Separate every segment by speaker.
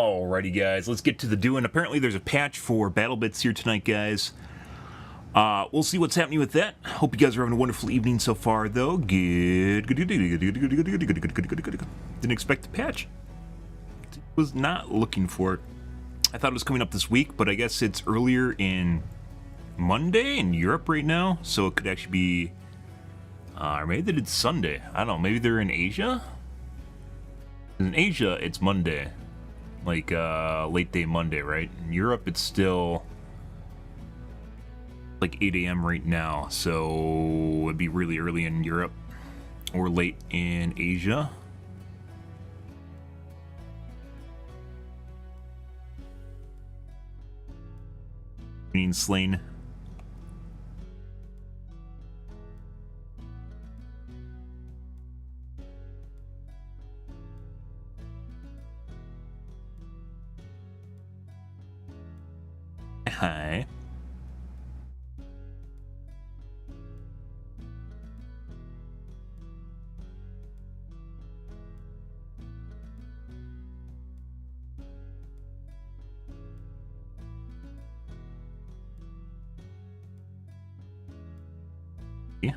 Speaker 1: Alrighty, guys, let's get to the doing. Apparently, there's a patch for Battlebits here tonight, guys. We'll see what's happening with that. Hope you guys are having a wonderful evening so far, though. Good. Didn't expect the patch. Was not looking for it. I thought it was coming up this week, but I guess it's earlier in Monday in Europe right now, so it could actually be. Or maybe they did Sunday. I don't know. Maybe they're in Asia. In Asia, it's Monday. Like, late day Monday, right? In Europe, it's still like 8 a.m. right now, so it'd be really early in Europe or late in Asia. Being slain. Hi. Yeah.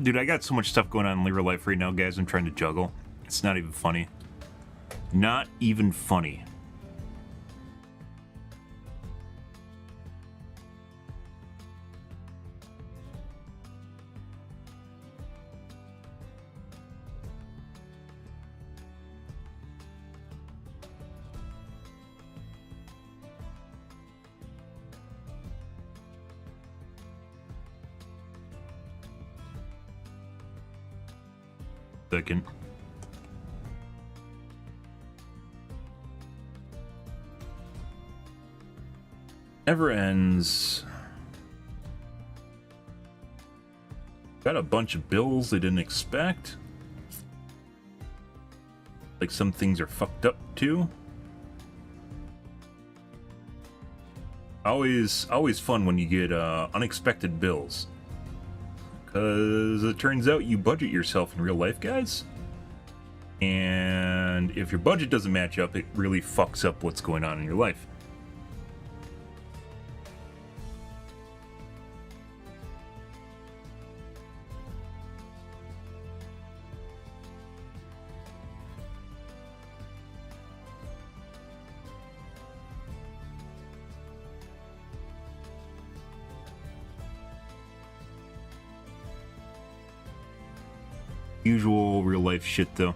Speaker 1: Dude, I got so much stuff going on in real life right now, guys. I'm trying to juggle. It's not even funny. Not even funny. Second. Never ends. Got a bunch of bills they didn't expect. Like some things are fucked up too. Always fun when you get unexpected bills. Because it turns out you budget yourself in real life, guys. And if your budget doesn't match up, it really fucks up what's going on in your life. Usual real life shit though.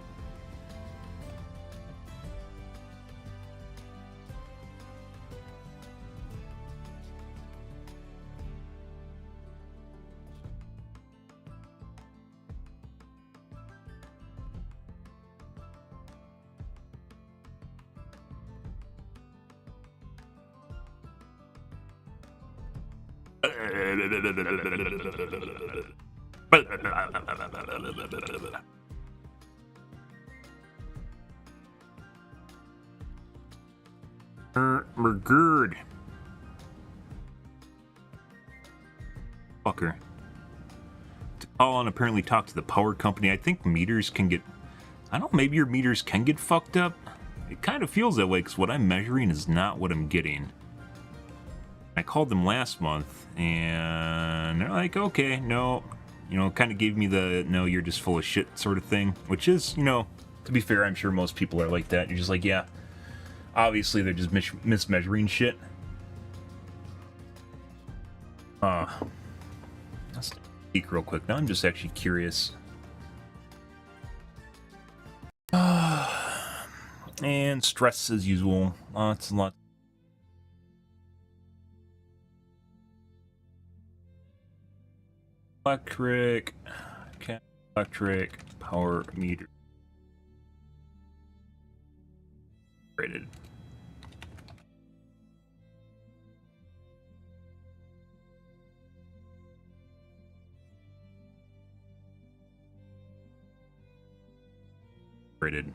Speaker 1: We're good. Fucker. To call and apparently talk to the power company. I think meters can get... I don't know, maybe your meters can get fucked up. It kind of feels that way because what I'm measuring is not what I'm getting. I called them last month, and they're like, okay, no. You know, kind of gave me the, no, you're just full of shit sort of thing. Which is, you know, to be fair, I'm sure most people are like that. You're just like, yeah, obviously they're just mismeasuring shit. Let's peek real quick. Now I'm just actually curious. And stress as usual. Lots and lots. Electric. Okay. Electric power meter. Rated. Rated.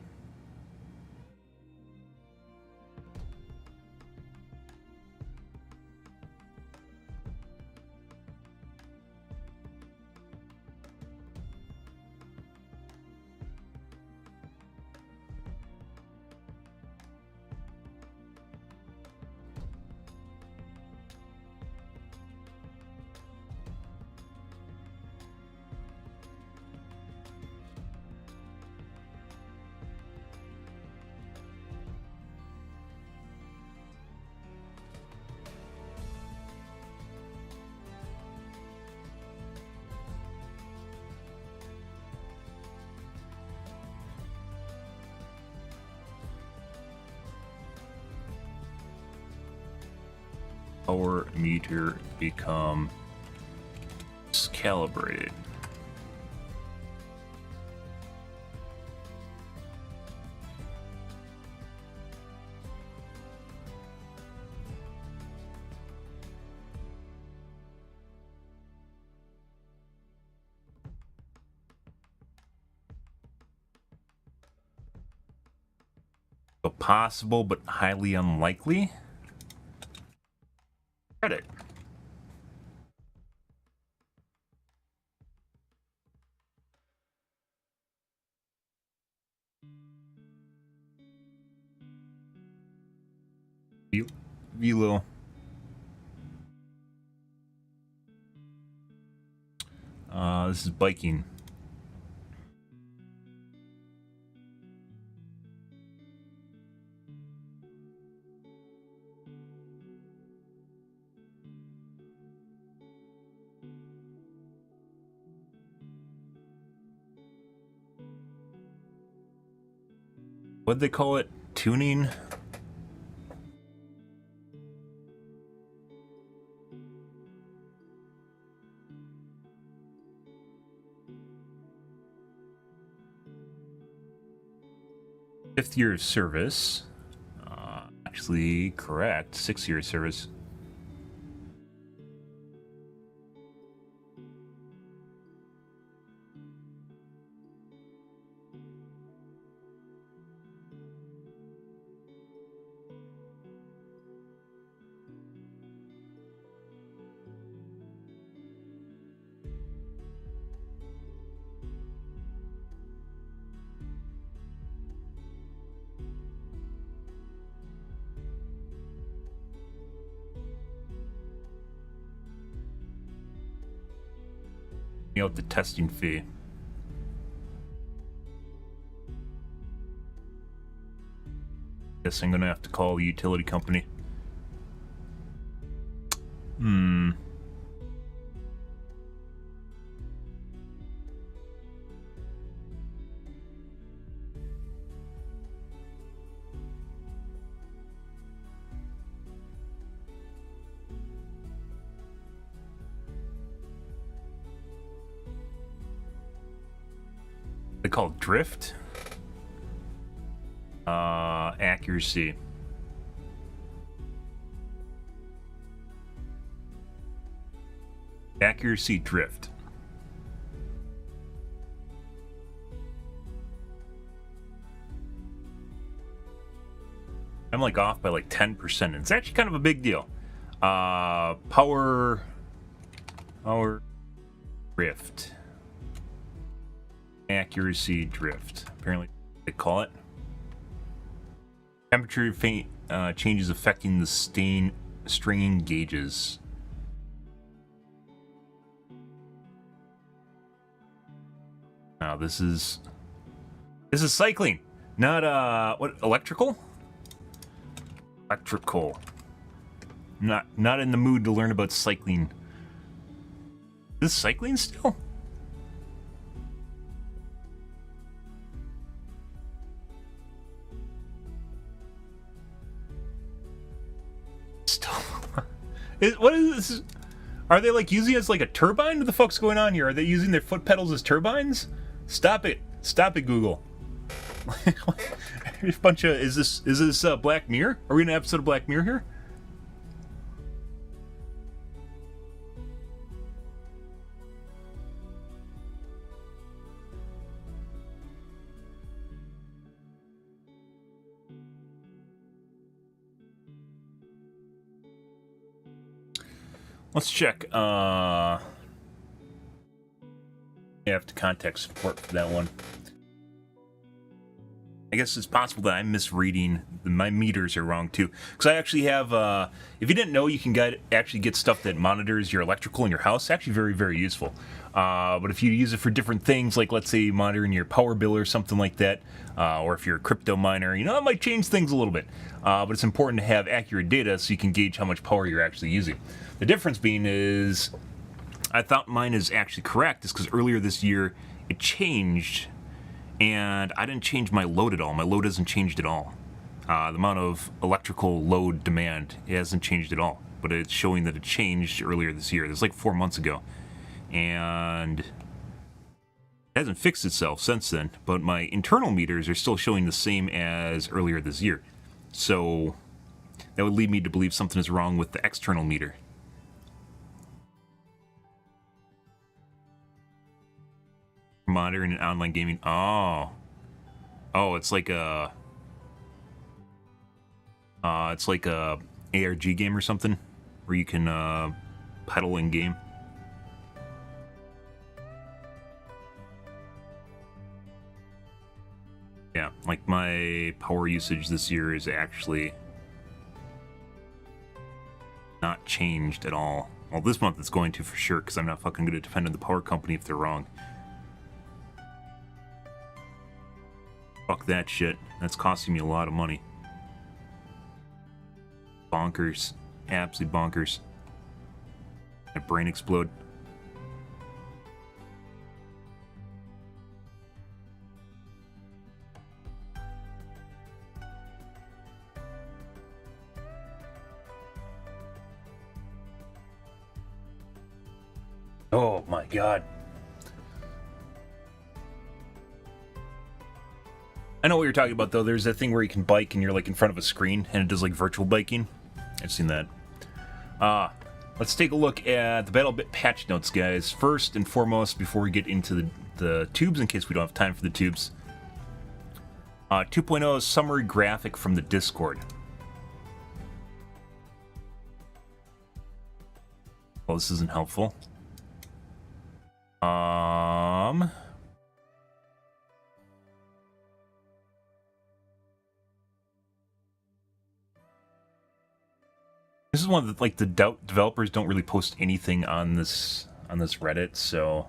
Speaker 1: Power meter become calibrated. So possible, but highly unlikely. Credit. Velo. This is biking. What'd they call it? Tuning? Fifth year of service. Actually, correct. 6 year service. Out the testing fee. Guess I'm gonna have to call the utility company. They call it drift. Accuracy. Accuracy drift. I'm like off by like 10%. It's actually kind of a big deal. Power drift. Accuracy drift. Apparently they call it. Temperature changes affecting the stringing gauges. Now this is cycling, not what, electrical? Electrical. Not in the mood to learn about cycling. Is this cycling still? What is this? Are they like using it as like a turbine? What the fuck's going on here? Are they using their foot pedals as turbines? Stop it! Stop it, Google. A bunch of is this Black Mirror? Are we in an episode of Black Mirror here? Let's check. You have to contact support for that one. I guess it's possible that I'm misreading. My meters are wrong too. Because I actually have, if you didn't know, you can actually get stuff that monitors your electrical in your house. It's actually very, very useful. But if you use it for different things, like let's say monitoring your power bill or something like that, or if you're a crypto miner, you know, it might change things a little bit. But it's important to have accurate data so you can gauge how much power you're actually using. The difference being is, I thought mine is actually correct, is because earlier this year it changed, and I didn't change my load at all. My load hasn't changed at all. The amount of electrical load demand, it hasn't changed at all. But it's showing that it changed earlier this year. It was like 4 months ago. And it hasn't fixed itself since then. But my internal meters are still showing the same as earlier this year. So that would lead me to believe something is wrong with the external meter. Monitoring and online gaming. Oh, it's like a ARG game or something where you can pedal in game. Yeah, like my power usage this year is actually not changed at all. Well, this month it's going to for sure, because I'm not fucking going to defend the power company if they're wrong. Fuck that shit. That's costing me a lot of money. Bonkers. Absolutely bonkers. My brain explode. Oh my god. I know what you're talking about, though. There's that thing where you can bike and you're like in front of a screen and it does like virtual biking. I've seen that. Let's take a look at the Battlebit patch notes, guys. First and foremost, before we get into the tubes, in case we don't have time for the tubes. 2.0 summary graphic from the Discord. Well, this isn't helpful. This is one that like the developers don't really post anything on this Reddit, so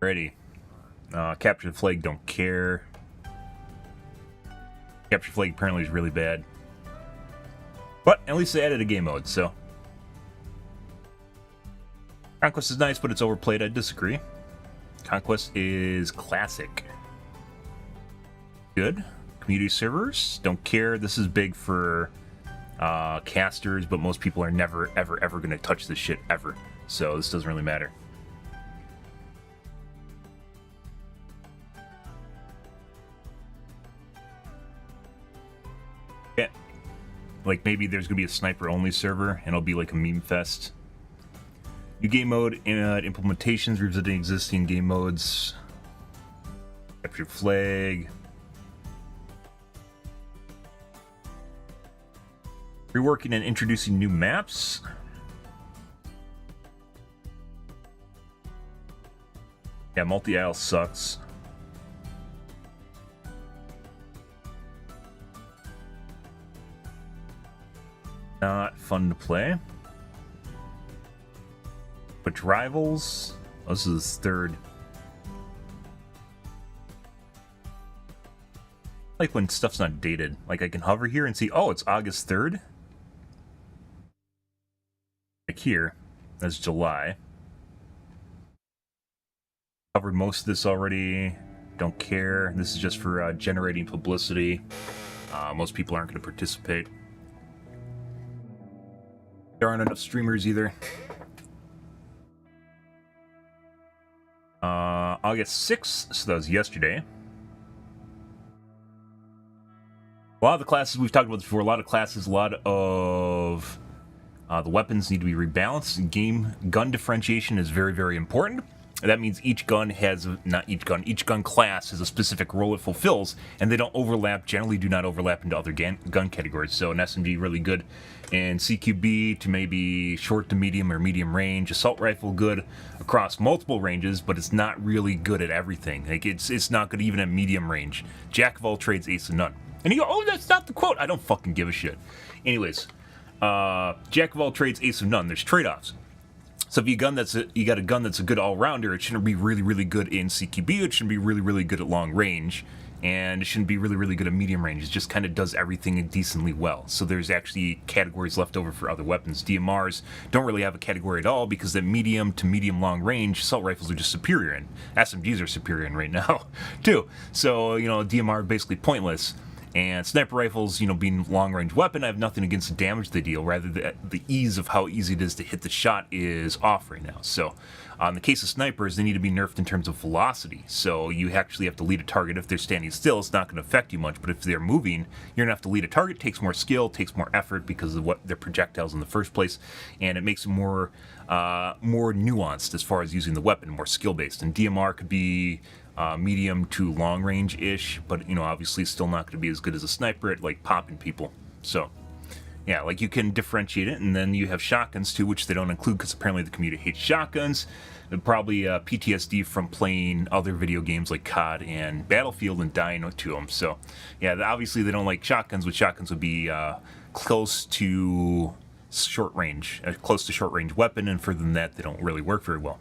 Speaker 1: ready. Capture the flag, don't care. Capture flag apparently is really bad. But at least they added a game mode, so. Conquest is nice, but it's overplayed. I disagree. Conquest is classic. Good. Community servers, don't care. This is big for casters, but most people are never, ever, ever going to touch this shit, ever. So this doesn't really matter. Yeah. Like maybe there's going to be a sniper-only server, and it'll be like a meme fest. New game mode and implementations, revisiting existing game modes. Capture flag. Reworking and introducing new maps. Yeah, multi-isle sucks. Not fun to play. But rivals. Oh, this is the third. Like when stuff's not dated. Like I can hover here and see, oh, it's August 3rd. Like here, that's July. Covered most of this already. Don't care. This is just for generating publicity. Most people aren't going to participate. There aren't enough streamers either. August 6th, so that was yesterday. A lot of the classes we've talked about before, a lot of classes, a lot of the weapons need to be rebalanced. Gun differentiation is very, very important. That means each gun has, each gun class has a specific role it fulfills, and they don't overlap, generally do not overlap into other gun categories. So an SMG really good in CQB to maybe short to medium or medium range. Assault rifle good across multiple ranges, but it's not really good at everything. Like it's not good even at medium range. Jack of all trades, ace of none. And you go, oh, that's not the quote. I don't fucking give a shit. Anyways, Jack of all trades, ace of none. There's trade-offs. So if you got a gun that's a good all-rounder, it shouldn't be really, really good in CQB. It shouldn't be really, really good at long range. And it shouldn't be really, really good at medium range. It just kind of does everything decently well. So there's actually categories left over for other weapons. DMRs don't really have a category at all because the medium to medium long range assault rifles are just superior in. SMGs are superior in right now, too. So, DMR are basically pointless. And sniper rifles, being long-range weapon, I have nothing against the damage they deal. Rather, the ease of how easy it is to hit the shot is off right now. So, in the case of snipers, they need to be nerfed in terms of velocity. So, you actually have to lead a target. If they're standing still, it's not going to affect you much. But if they're moving, you're going to have to lead a target. It takes more skill, takes more effort because of what their projectiles in the first place. And it makes it more nuanced as far as using the weapon, more skill-based. And DMR could be medium to long range-ish, but obviously still not going to be as good as a sniper at like popping people. So yeah, like you can differentiate it. And then you have shotguns too, which they don't include because apparently the community hates shotguns. Probably PTSD from playing other video games like COD and Battlefield and dying to them. So yeah, obviously they don't like shotguns, which shotguns would be close to short range weapon, and further than that they don't really work very well.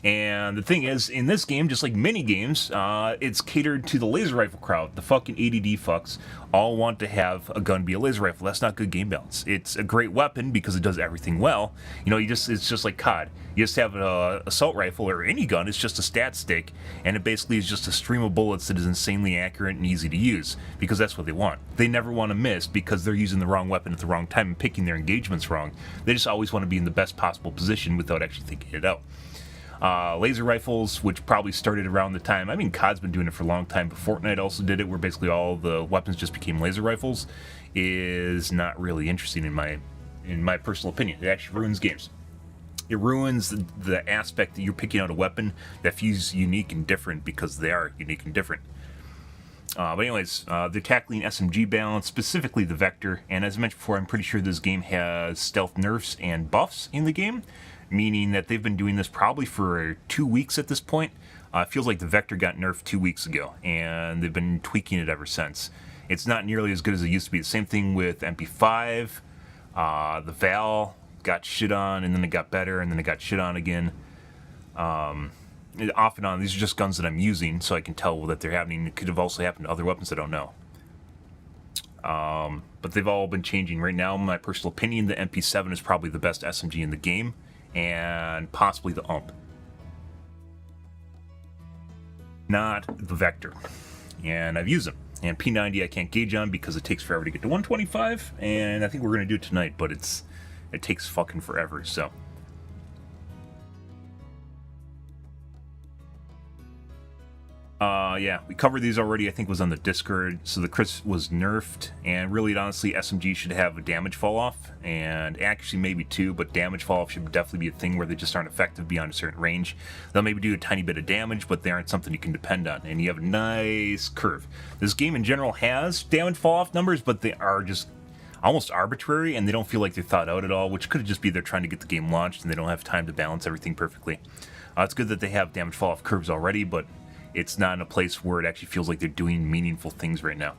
Speaker 1: And the thing is, in this game, just like many games, it's catered to the laser rifle crowd. The fucking ADD fucks all want to have a gun be a laser rifle. That's not good game balance. It's a great weapon because it does everything well. It's just like COD. You just have an assault rifle or any gun. It's just a stat stick, and it basically is just a stream of bullets that is insanely accurate and easy to use because that's what they want. They never want to miss because they're using the wrong weapon at the wrong time and picking their engagements wrong. They just always want to be in the best possible position without actually thinking it out. Laser rifles, which probably started around the time, COD's been doing it for a long time, but Fortnite also did it, where basically all the weapons just became laser rifles, is not really interesting in my personal opinion. It actually ruins games. It ruins the aspect that you're picking out a weapon that feels unique and different because they are unique and different. But anyways, they're tackling SMG balance, specifically the Vector, and as I mentioned before, I'm pretty sure this game has stealth nerfs and buffs in the game, meaning that they've been doing this probably for 2 weeks at this point. It feels like the Vector got nerfed 2 weeks ago, and they've been tweaking it ever since. It's not nearly as good as it used to be. The same thing with MP5. The Val got shit on, and then it got better, and then it got shit on again. Off and on, these are just guns that I'm using, so I can tell that they're happening. It could have also happened to other weapons I don't know. But they've all been changing. Right now, in my personal opinion, the MP7 is probably the best SMG in the game, and possibly the UMP. Not the Vector. And I've used them. And P90 I can't gauge on because it takes forever to get to 125, and I think we're going to do it tonight, but it takes fucking forever, so... Yeah, we covered these already. I think it was on the Discord. So the Chris was nerfed, and really, honestly, SMG should have a damage fall off, and actually maybe two, but damage fall off should definitely be a thing where they just aren't effective beyond a certain range. They'll maybe do a tiny bit of damage, but they aren't something you can depend on, and you have a nice curve. This game in general has damage fall off numbers, but they are just almost arbitrary, and they don't feel like they're thought out at all, which could just be they're trying to get the game launched and they don't have time to balance everything perfectly. It's good that they have damage fall-off curves already, but it's not in a place where it actually feels like they're doing meaningful things right now.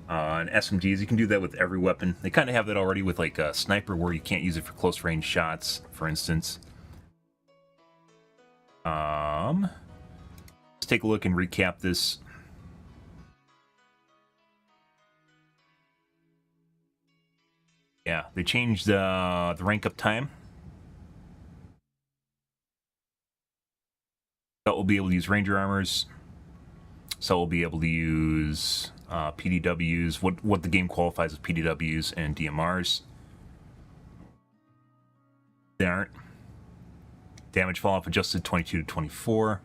Speaker 1: And SMGs, you can do that with every weapon. They kind of have that already with like a sniper, where you can't use it for close range shots, for instance. Let's take a look and recap this. Yeah, they changed the rank up time. So we'll be able to use Ranger armors. So we'll be able to use PDWs, what the game qualifies as PDWs and DMRs. They aren't. Damage fall off adjusted 22 to 24.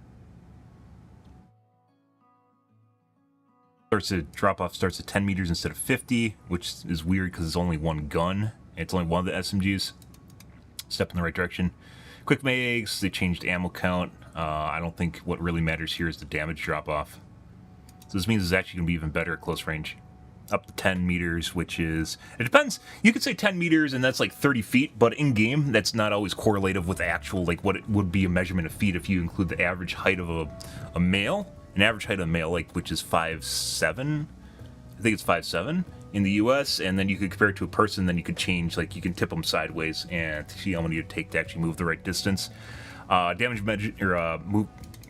Speaker 1: Drop off starts at 10 meters instead of 50, which is weird because it's only one gun. It's only one of the SMGs. Step in the right direction. Quick mags, they changed ammo count. I don't think what really matters here is the damage drop off. So this means it's actually going to be even better at close range. Up to 10 meters, which is... It depends. You could say 10 meters and that's like 30 feet, but in-game, that's not always correlative with actual, like, what it would be a measurement of feet if you include the average height of a male. An average height of a male, like, which is 5'7". I think it's 5'7" in the U.S., and then you could compare it to a person, then you could change, like, you can tip them sideways and see how many you take to actually move the right distance.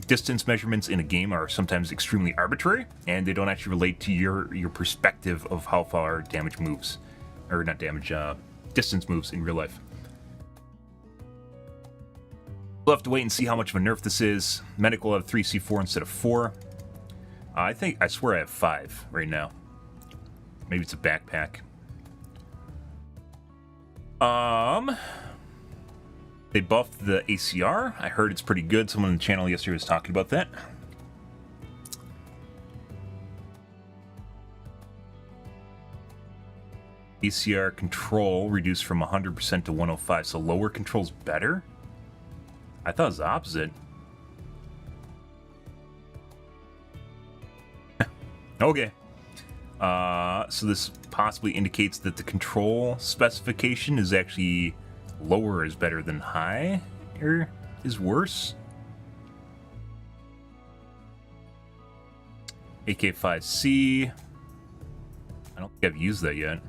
Speaker 1: Distance measurements in a game are sometimes extremely arbitrary, and they don't actually relate to your perspective of how far damage moves. Or not damage, distance moves in real life. We'll have to wait and see how much of a nerf this is. Medic will have 3 C4 instead of 4. I swear I have 5 right now. Maybe it's a backpack. They buffed the ACR. I heard it's pretty good. Someone on the channel yesterday was talking about that. ACR control reduced from 100% to 105, so lower control's better? I thought it was the opposite. Okay. So this possibly indicates that the control specification is actually lower is better than high, or is worse. AK-5C. I don't think I've used that yet.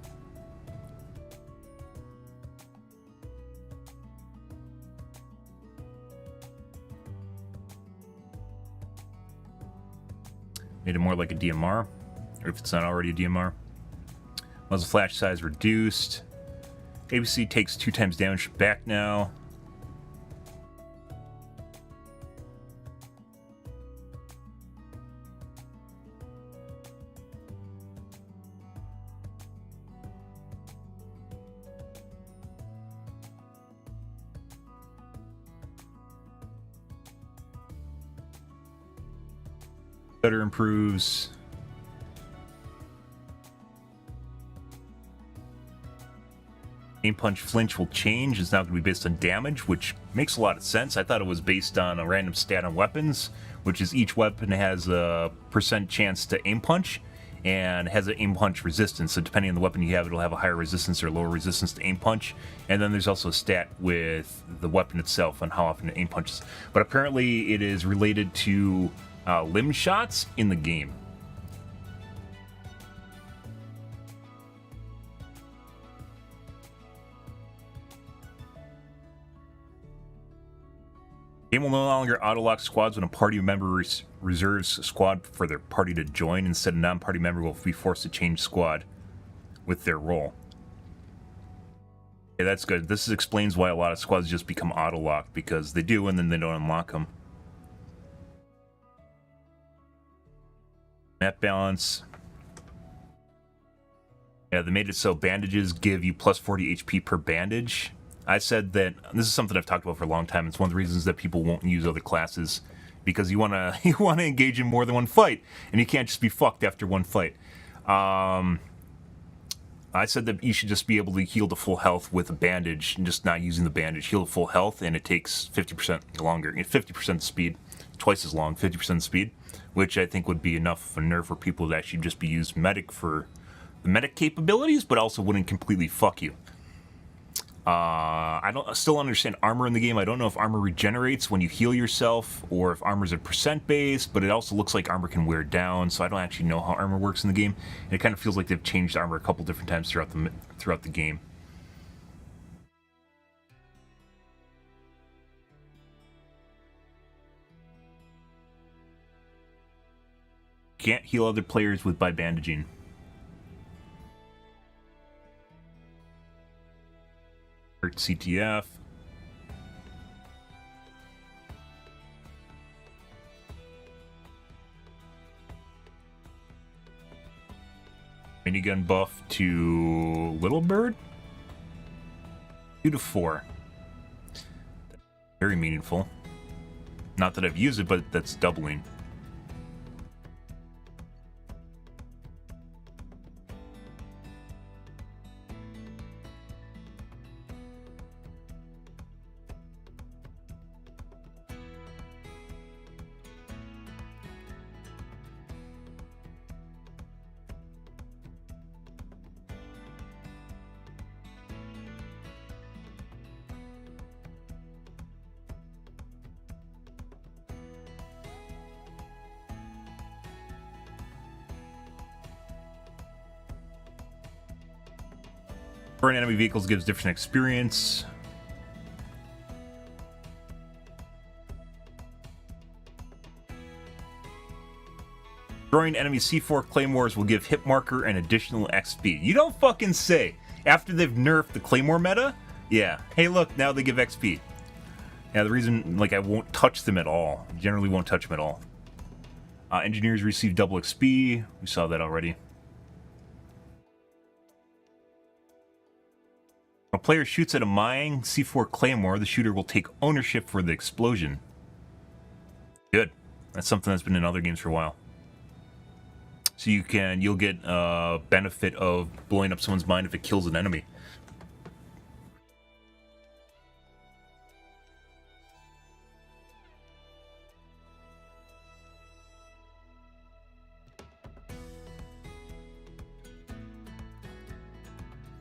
Speaker 1: Made it more like a DMR, or if it's not already a DMR. Muzzle flash size reduced. ABC takes 2 times damage back now. Better improves. Aim punch flinch will change. It's now going to be based on damage, which makes a lot of sense. I thought it was based on a random stat on weapons, which is each weapon has a % chance to aim punch and has an aim punch resistance. So depending on the weapon you have, it'll have a higher resistance or lower resistance to aim punch. And then there's also a stat with the weapon itself on how often it aim punches. But apparently it is related to limb shots in the game. Game will no longer auto-lock squads when a party member reserves a squad for their party to join. Instead, a non-party member will be forced to change squad with their role. Okay, that's good. This explains why a lot of squads just become auto-locked, because they do and then they don't unlock them. Map balance. Yeah, they made it so bandages give you plus 40 HP per bandage. I said that this is something I've talked about for a long time. It's one of the reasons that people won't use other classes, because you wanna engage in more than one fight, and you can't just be fucked after one fight. I said that you should just be able to heal to full health with a bandage and just not using the bandage. Heal to full health, and it takes 50% longer, 50% speed, twice as long, 50% speed, which I think would be enough of a nerf for people to actually just be used medic for the medic capabilities, but also wouldn't completely fuck you. I still understand armor in the game. I don't know if armor regenerates when you heal yourself or if armor's a percent base, but it also looks like armor can wear down, so I don't actually know how armor works in the game. And it kind of feels like they've changed armor a couple different times throughout the game. Can't heal other players by bandaging. CTF. Minigun buff to Little Bird. 2 to 4. Very meaningful. Not that I've used it, but that's doubling. Destroying enemy vehicles gives different experience. Destroying enemy C4 claymores will give hit marker and additional XP. You don't fucking say. After they've nerfed the claymore meta? Yeah. Hey look, now they give XP. Yeah, the reason, like, I won't touch them at all. Generally won't touch them at all. Engineers receive double XP. We saw that already. When a player shoots at a mine C4 claymore, the shooter will take ownership for the explosion. Good. That's something that's been in other games for a while. So you'll get benefit of blowing up someone's mine if it kills an enemy.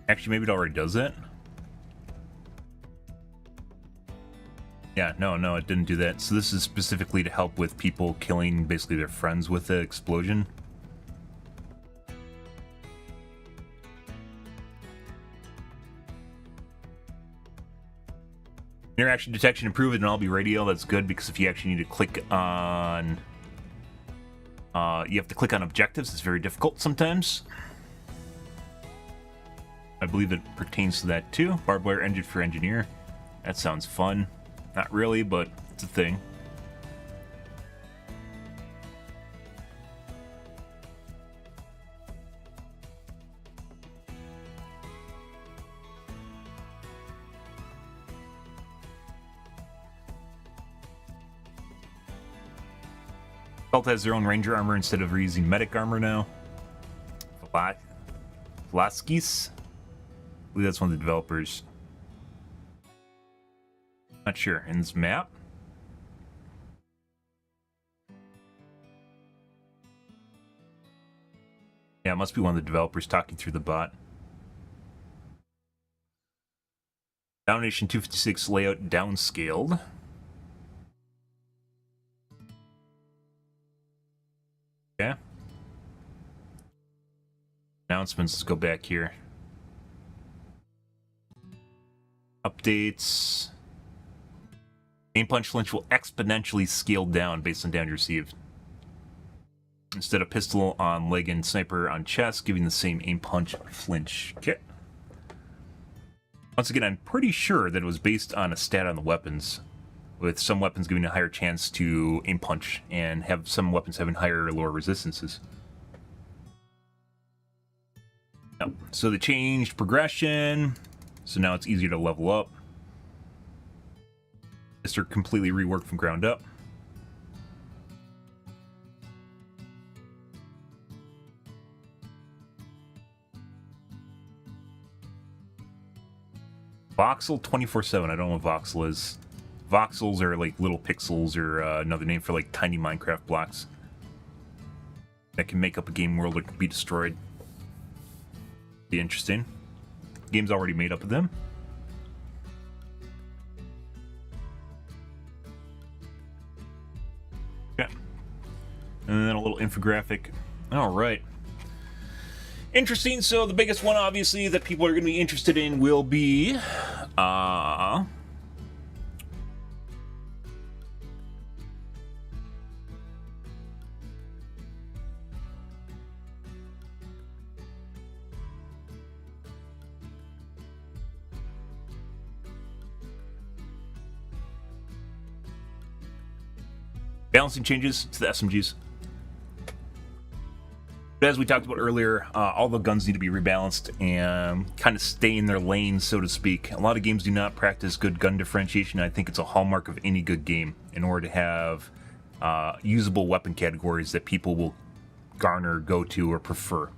Speaker 1: Actually, maybe it already does that. Yeah, no, it didn't do that. So this is specifically to help with people killing basically their friends with the explosion. Interaction detection improved in Albi Radio. That's good because if you actually need to click on... you have to click on objectives. It's very difficult sometimes. I believe it pertains to that too. Barbed wire engine for engineer. That sounds fun. Not really, but it's a thing. Cult has their own ranger armor instead of reusing medic armor now. Vlaskis? I believe that's one of the developers. Not sure. In this map? Yeah, it must be one of the developers talking through the bot. Domination 256 layout downscaled. Okay. Announcements, let's go back here. Updates. Aim punch flinch will exponentially scale down based on damage received. Instead of pistol on leg and sniper on chest, giving the same aim punch flinch. Okay. Once again, I'm pretty sure that it was based on a stat on the weapons, with some weapons giving a higher chance to aim punch, and have some weapons having higher or lower resistances. No. So they changed progression, so now it's easier to level up. Are completely reworked from ground up. Voxel 24/7. I don't know what voxel is. Voxels are like little pixels, or another name for like tiny Minecraft blocks that can make up a game world or can be destroyed. Be interesting. Game's already made up of them. Okay. And then a little infographic. All right. Interesting. So the biggest one, obviously, that people are going to be interested in will be... balancing changes to the SMGs. But as we talked about earlier, all the guns need to be rebalanced and kind of stay in their lane, so to speak. A lot of games do not practice good gun differentiation. I think it's a hallmark of any good game in order to have usable weapon categories that people will garner, go to, or prefer.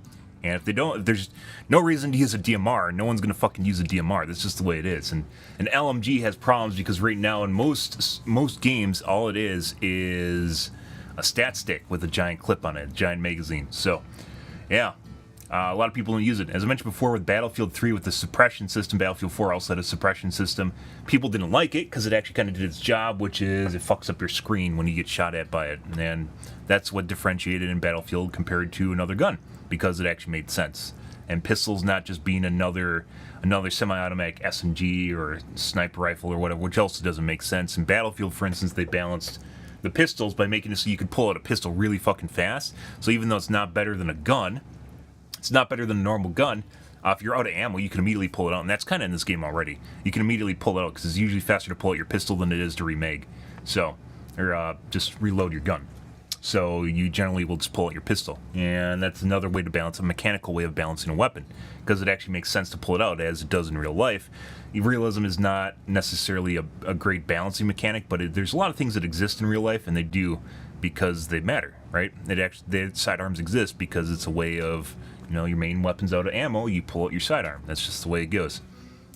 Speaker 1: And if they don't, if there's no reason to use a DMR, no one's going to fucking use a DMR. That's just the way it is. And an LMG has problems because right now in most games, all it is a stat stick with a giant clip on it, a giant magazine. So, yeah, a lot of people don't use it. As I mentioned before with Battlefield 3 with the suppression system, Battlefield 4 also had a suppression system. People didn't like it because it actually kind of did its job, which is it fucks up your screen when you get shot at by it. And that's what differentiated in Battlefield compared to another gun, because it actually made sense. And pistols not just being another semi-automatic SMG or sniper rifle or whatever, which also doesn't make sense. In Battlefield, for instance, they balanced the pistols by making it so you could pull out a pistol really fucking fast. So even though it's not better than a gun, it's not better than a normal gun, if you're out of ammo, you can immediately pull it out. And that's kind of in this game already. You can immediately pull it out because it's usually faster to pull out your pistol than it is to remag. So, or just reload your gun. So you generally will just pull out your pistol. And that's another way to balance, a mechanical way of balancing a weapon, because it actually makes sense to pull it out as it does in real life. Realism is not necessarily a great balancing mechanic, but there's a lot of things that exist in real life, and they do because they matter, right? The sidearms exist because it's a way of, your main weapon's out of ammo, you pull out your sidearm. That's just the way it goes.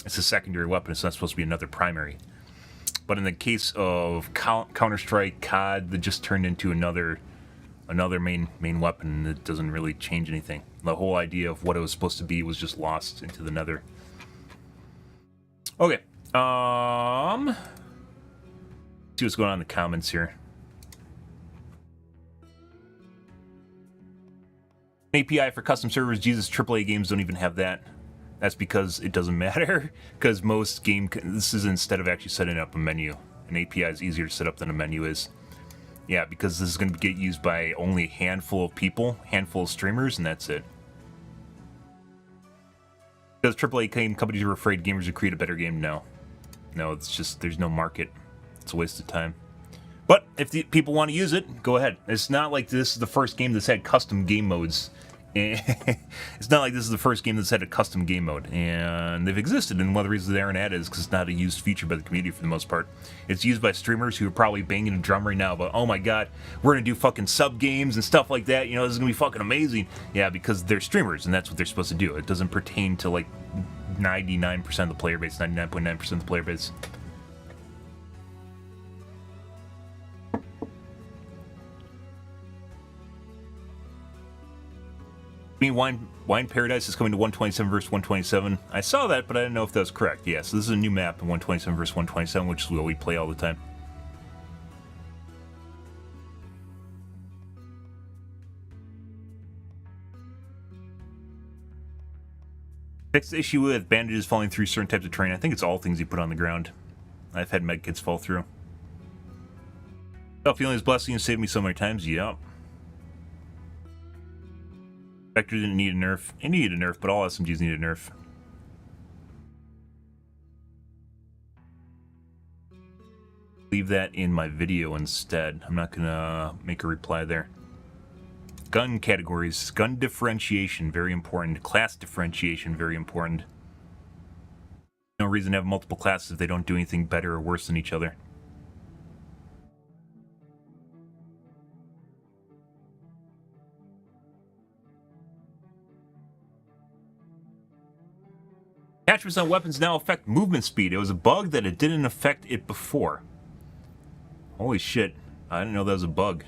Speaker 1: It's a secondary weapon. It's not supposed to be another primary. But in the case of Counter-Strike, COD, that just turned into another main weapon that doesn't really change anything. The whole idea of what it was supposed to be was just lost into the nether. Okay. See what's going on in the comments here. API for custom servers. Jesus, AAA games don't even have that. That's because it doesn't matter. Because most this is instead of actually setting up a menu. An API is easier to set up than a menu is. Yeah, because this is going to get used by only a handful of people, handful of streamers, and that's it. Because AAA game companies are afraid gamers would create a better game? No. No, it's just, there's no market. It's a waste of time. But if the people want to use it, go ahead. It's not like this is the first game that's had custom game modes. It's not like this is the first game that's had a custom game mode. And they've existed, and one of the reasons they aren't added is because it's not a used feature by the community for the most part. It's used by streamers who are probably banging a drum right now about, oh my god, we're going to do fucking sub games and stuff like that. This is going to be fucking amazing. Yeah, because they're streamers, and that's what they're supposed to do. It doesn't pertain to like 99% of the player base, 99.9% of the player base. I mean, Wine Paradise is coming to 127 versus 127. I saw that, but I didn't know if that was correct. Yeah, so this is a new map in 127 versus 127, which is what we play all the time. Fix the issue with bandages falling through certain types of terrain. I think it's all things you put on the ground. I've had medkits fall through. Felt feeling his blessing and saved me so many times. Yep. Vector didn't need a nerf. It needed a nerf, but all SMGs need a nerf. Leave that in my video instead. I'm not gonna make a reply there. Gun categories. Gun differentiation, very important. Class differentiation, very important. No reason to have multiple classes if they don't do anything better or worse than each other. Attachments on weapons now affect movement speed. It was a bug that it didn't affect it before. Holy shit. I didn't know that was a bug.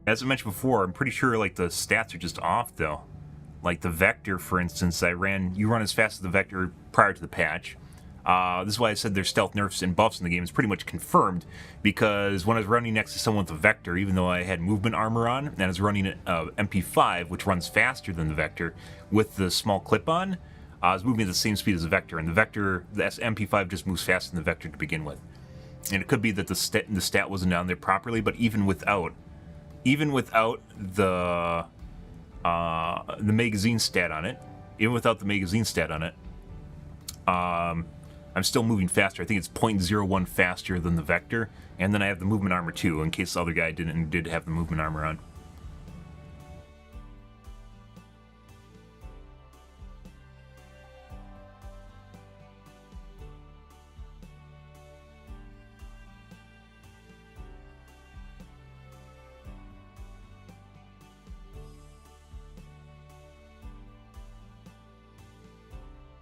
Speaker 1: As I mentioned before, I'm pretty sure like the stats are just off though. Like the vector, for instance, you run as fast as the vector prior to the patch. This is why I said there's stealth nerfs and buffs in the game. It's pretty much confirmed because when I was running next to someone with a vector, even though I had movement armor on, and I was running an MP5, which runs faster than the vector, with the small clip on, I was moving at the same speed as the vector, and the MP5 just moves faster than the vector to begin with. And it could be that the stat wasn't down there properly, but even without the magazine stat on it, I'm still moving faster. I think it's 0.01 faster than the vector, and then I have the movement armor too, in case the other guy did have the movement armor on.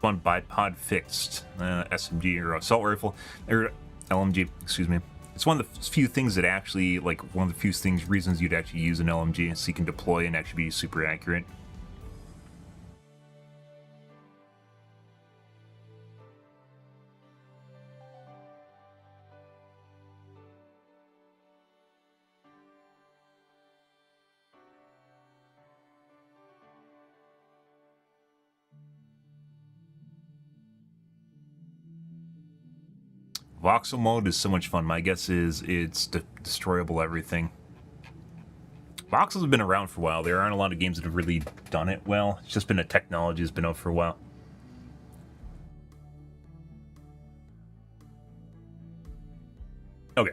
Speaker 1: One bipod fixed SMG or assault rifle or LMG, excuse me. It's one of the few things that actually, like, one of the few reasons you'd actually use an LMG, so you can deploy and actually be super accurate. Voxel mode is so much fun. My guess is it's destroyable everything. Voxels have been around for a while. There aren't a lot of games that have really done it well. It's just been a technology that's been out for a while. Okay.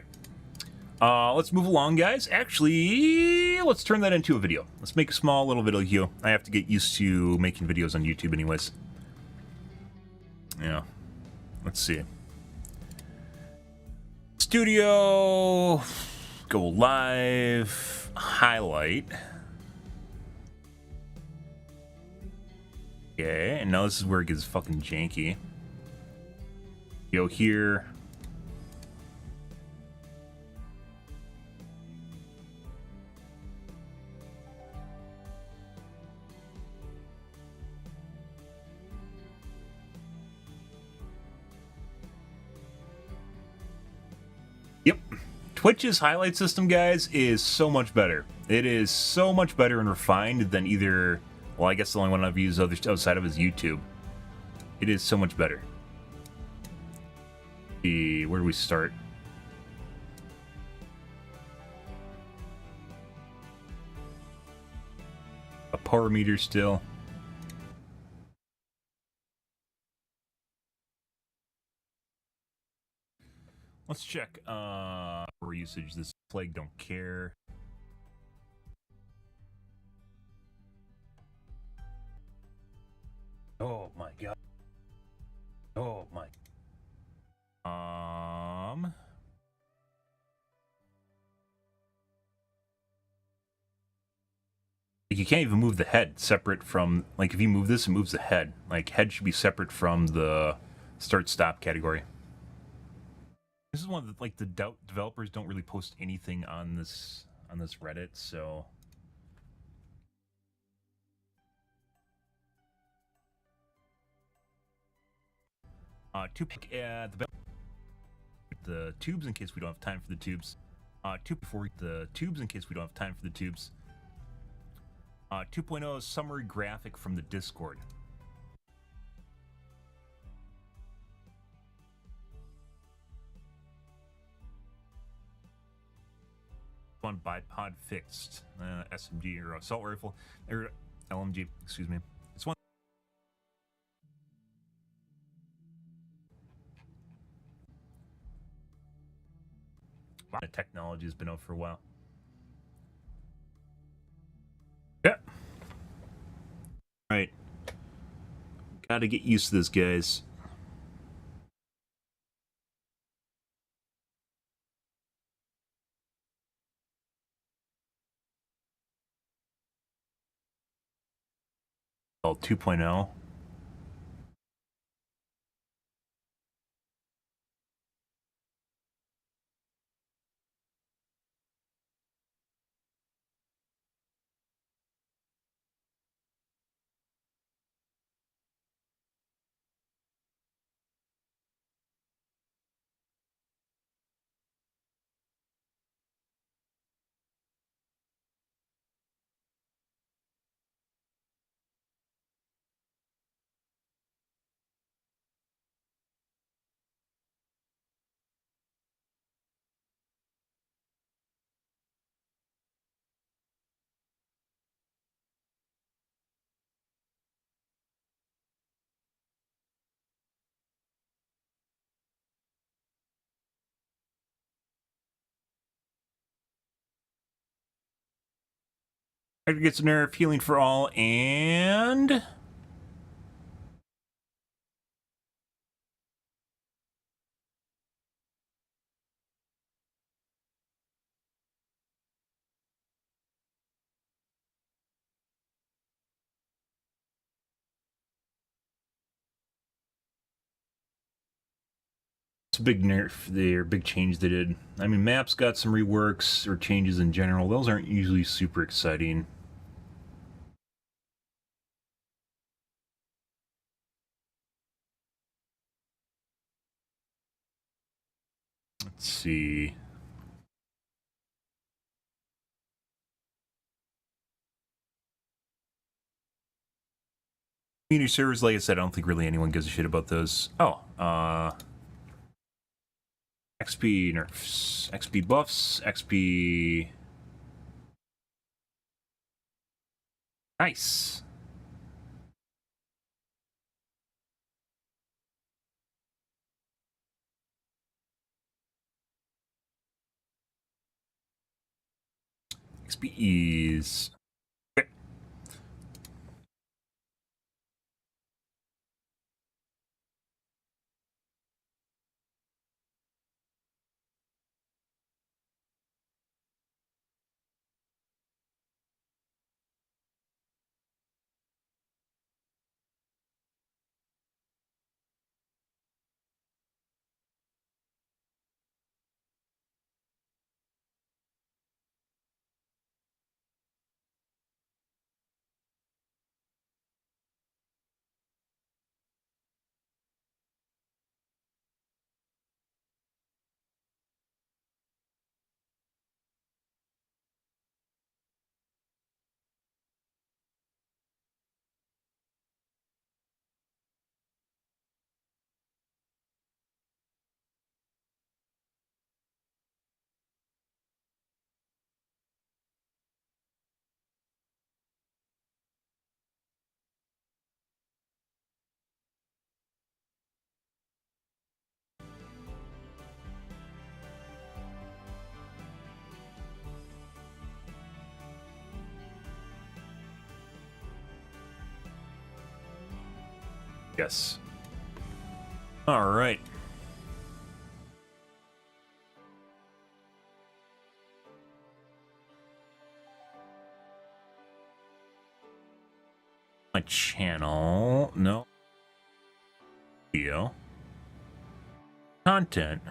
Speaker 1: Let's move along, guys. Actually, let's turn that into a video. Let's make a small little video here. I have to get used to making videos on YouTube anyways. Yeah. Let's see. Studio, go live, highlight. Okay, and now this is where it gets fucking janky. Go here. Yep. Twitch's highlight system, guys, is so much better. It is so much better and refined than either... Well, I guess the only one I've used outside of is YouTube. It is so much better. Where do we start? A power meter still. Let's check power usage. This plague don't care. Oh my god. Oh my. You can't even move the head separate from, like, if you move this, it moves the head. Like, head should be separate from the start-stop category. This is one that, like, the developers don't really post anything on this Reddit, so... the tubes in case we don't have time for the tubes. 2.0 summary graphic from the Discord. One bipod fixed SMG or assault rifle or LMG, excuse me. It's one. The technology has been out for a while. Yeah. Right. Gotta get used to this, guys. Oh, 2.0. Hector gets a nerf, healing for all, and... It's a big nerf there, big change they did. I mean, maps got some reworks or changes in general. Those aren't usually super exciting. Let's see. Community servers, like I said, I don't think really anyone gives a shit about those. Oh, XP nerfs, XP buffs, XP... Nice. XP ease. Okay. Yes. All right. My channel. No. Video. Content.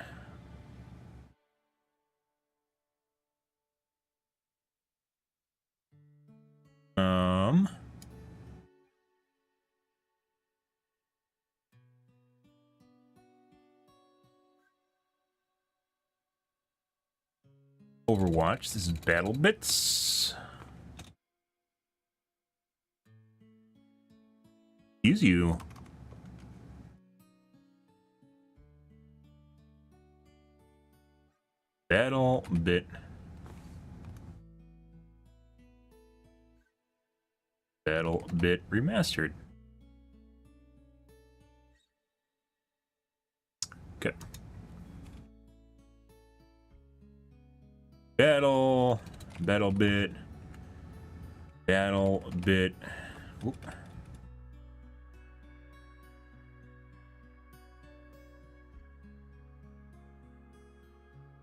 Speaker 1: Overwatch. This is Battlebits. Use you. Battlebit. Battlebit Remastered. Okay. Battlebit. Whoop.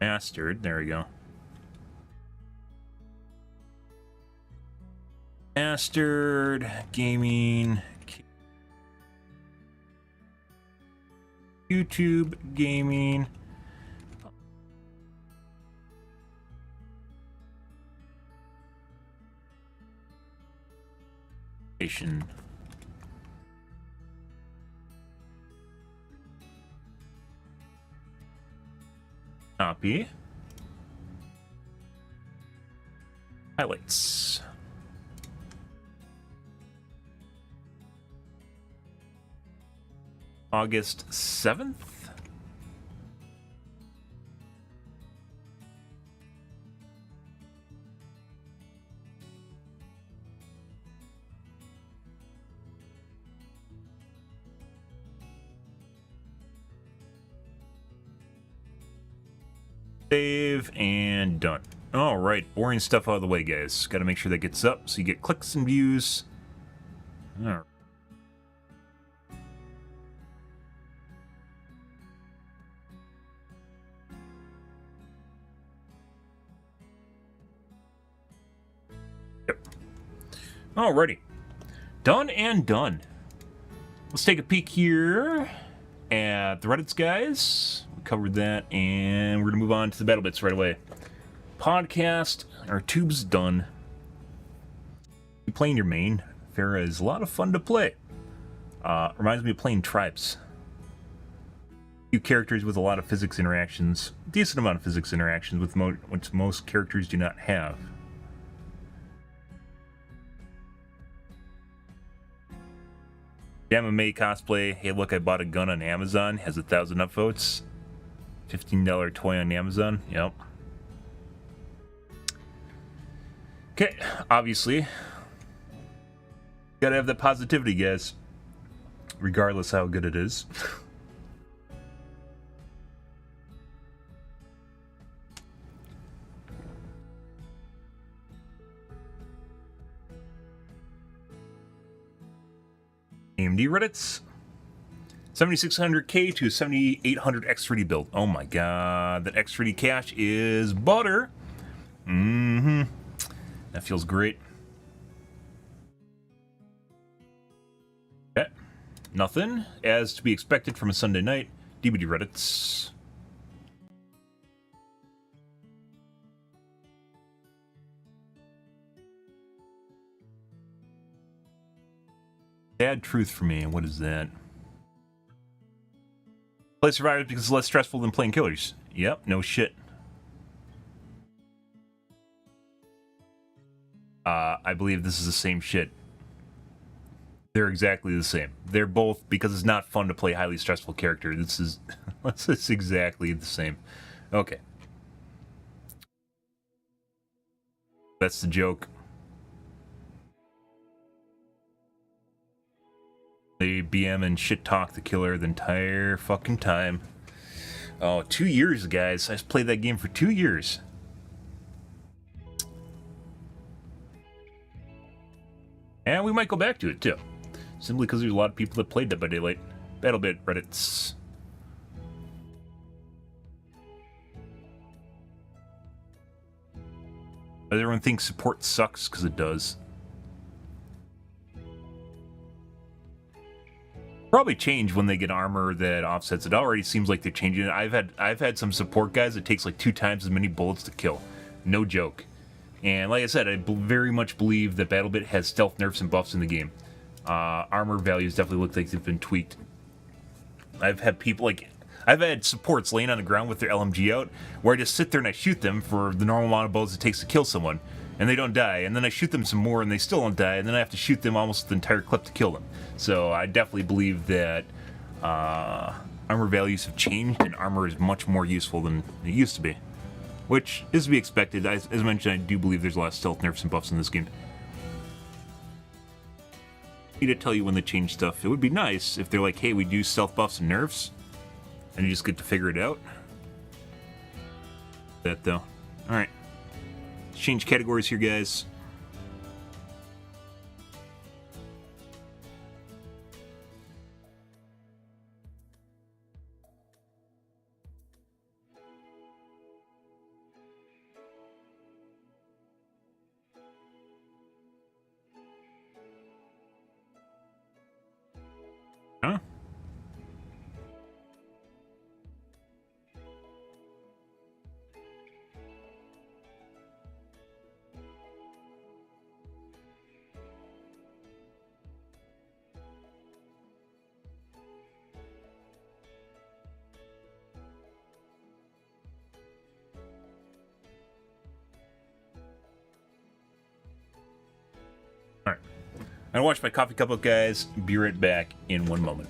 Speaker 1: Mastered. There we go. Mastered gaming. YouTube gaming. Copy. Highlights. August 7th. Save and done. Alright, boring stuff out of the way, guys. Gotta make sure that gets up so you get clicks and views. Alright. Yep. Alrighty. Done and done. Let's take a peek here at the Reddits, guys. We covered that, and we're gonna move on to the Battlebits right away. Podcast, our tube's done. You playing your main? Farah is a lot of fun to play. Reminds me of playing Tribes. Few characters with a lot of physics interactions. Decent amount of physics interactions with which most characters do not have. Gamma May cosplay. Hey, look, I bought a gun on Amazon. Has 1,000 upvotes. $15 toy on Amazon. Yep. Okay, obviously. Gotta have that positivity, guys. Regardless how good it is. AMD Reddits. 7600K to 7800 X3D build. Oh my god, that X3D cache is butter. That feels great. Okay. Nothing. As to be expected from a Sunday night. DBD Reddits. Sad truth for me. What is that? Play Survivors because it's less stressful than playing Killers. Yep, no shit. I believe this is the same shit. They're exactly the same. They're both, because it's not fun to play highly stressful character. This is it's exactly the same. Okay. That's the joke. They BM and shit talk the killer the entire fucking time. Oh, 2 years, guys. I played that game for 2 years. And we might go back to it, too. Simply because there's a lot of people that played Dead by Daylight. Battlebit Reddits. Everyone thinks support sucks, because it does. Probably change when they get armor that offsets it. Already seems like they're changing it. I've had some support guys that takes like 2 times as many bullets to kill. No joke. And like I said, I very much believe that BattleBit has stealth nerfs and buffs in the game. Armor values definitely look like they've been tweaked. I've had supports laying on the ground with their LMG out, where I just sit there and I shoot them for the normal amount of bullets it takes to kill someone, and they don't die, and then I shoot them some more and they still don't die, and then I have to shoot them almost the entire clip to kill them. So I definitely believe that armor values have changed, and armor is much more useful than it used to be. Which is to be expected. As mentioned, I do believe there's a lot of stealth nerfs and buffs in this game. I need to tell you when they change stuff. It would be nice if they're like, hey, we do stealth buffs and nerfs, and you just get to figure it out. That though. Alright. Let's change categories here, guys. Huh? Alright. I'm gonna watch my coffee cup up, guys. Be right back in 1 moment.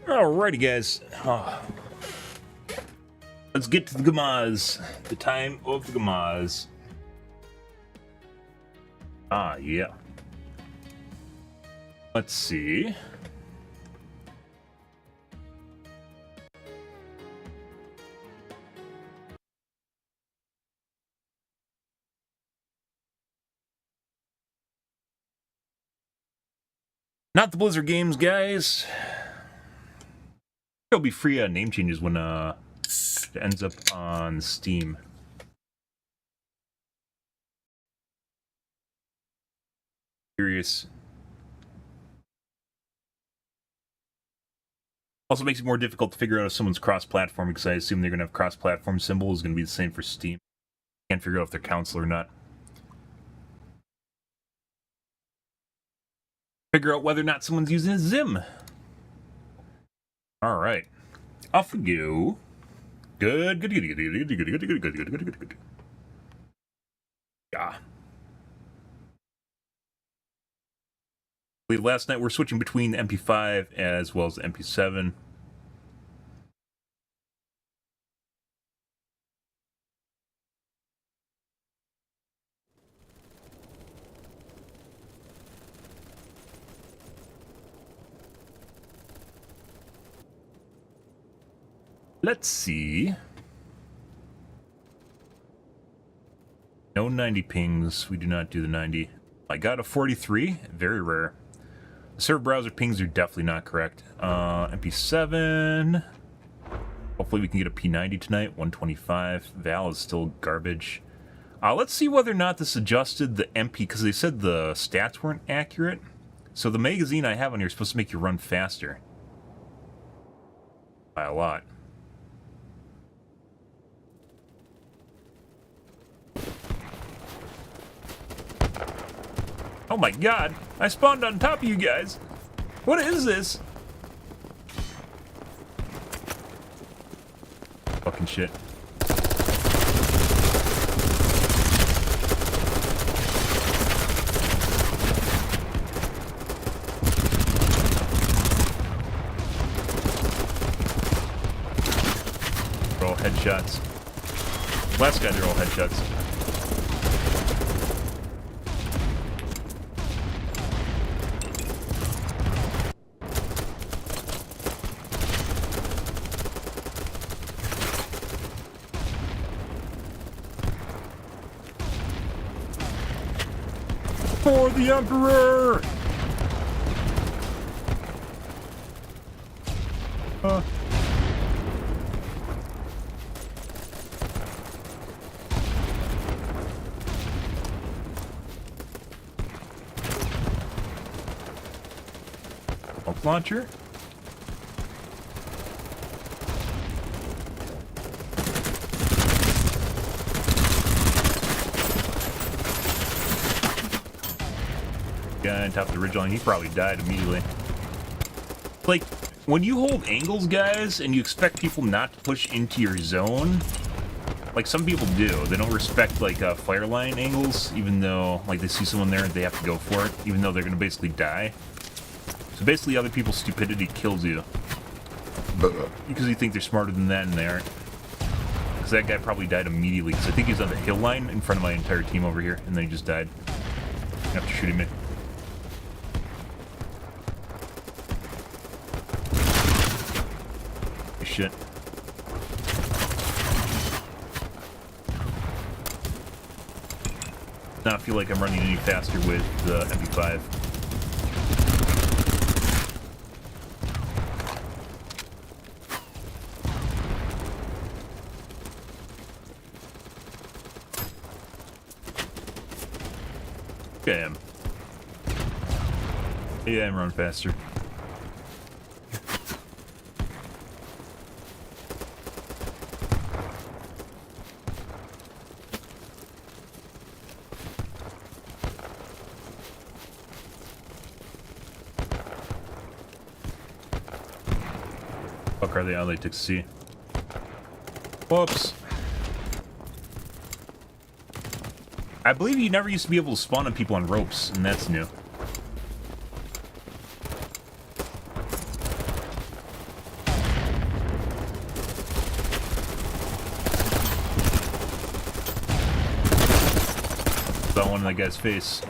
Speaker 1: Alrighty, guys. Let's get to the Gamaz. The time of the Gamaz. Yeah. Let's see. Not the Blizzard games, guys. It'll be free name changes when it ends up on Steam. Curious. Also makes it more difficult to figure out if someone's cross-platform, because I assume they're going to have cross-platform symbol is going to be the same for Steam. Can't figure out if they're council or not. Figure out whether or not someone's using a Zim. Alright. Off we go. Good. Yeah. Last night we're switching between the MP5 as well as the MP7. Let's see. No 90 pings. We do not do the 90. I got a 43. Very rare. The server browser pings are definitely not correct. MP7. Hopefully we can get a P90 tonight. 125. Val is still garbage. Let's see whether or not this adjusted the MP, because they said the stats weren't accurate. So the magazine I have on here is supposed to make you run faster. By a lot. Oh my god, I spawned on top of you guys. What is this? Fucking shit. They're all headshots. Last guy, they're all headshots. For the Emperor! Smoke launcher? Guy on top of the ridgeline, he probably died immediately. Like, when you hold angles, guys, and you expect people not to push into your zone, like some people do, they don't respect, like, fire line angles, even though, like, they see someone there and they have to go for it, even though they're gonna basically die. So basically, other people's stupidity kills you. Because you think they're smarter than that, and they aren't. Because that guy probably died immediately, because I think he's on the hill line in front of my entire team over here, and then he just died after shooting me. Shit. Not feel like I'm running any faster with the MP5. Okay, I'm running faster. Fuck are they? Oh, they took C. Whoops. I believe you never used to be able to spawn on people on ropes, and that's new. Saw one in that guy's face.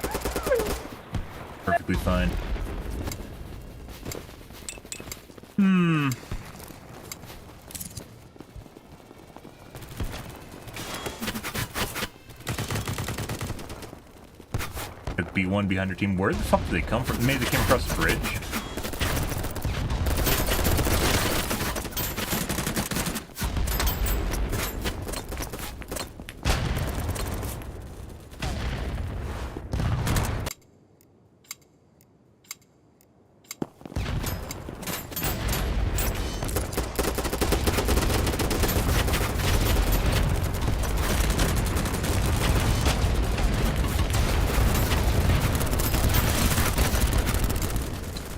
Speaker 1: Perfectly fine. Could be one behind your team. Where the fuck did they come from? Maybe they came across the bridge.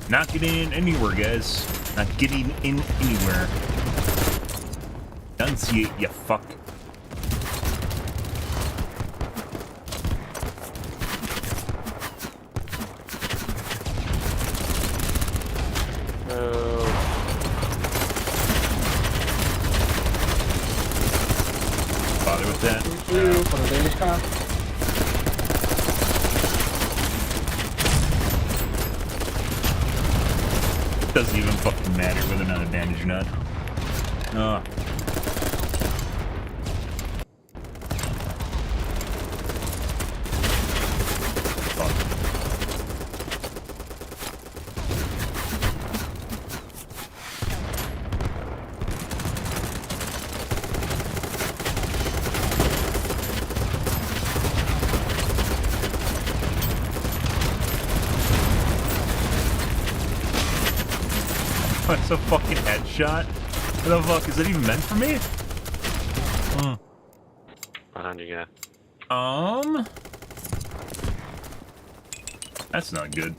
Speaker 1: Not getting in anywhere, guys. Not getting in anywhere. Enunciate, you fuck. Bother with that. Doesn't even fucking matter whether or not a bandage or not. Oh. Fuck. That's a fucking headshot? What the fuck? Is that even meant for me?
Speaker 2: Behind you, guy.
Speaker 1: That's not good.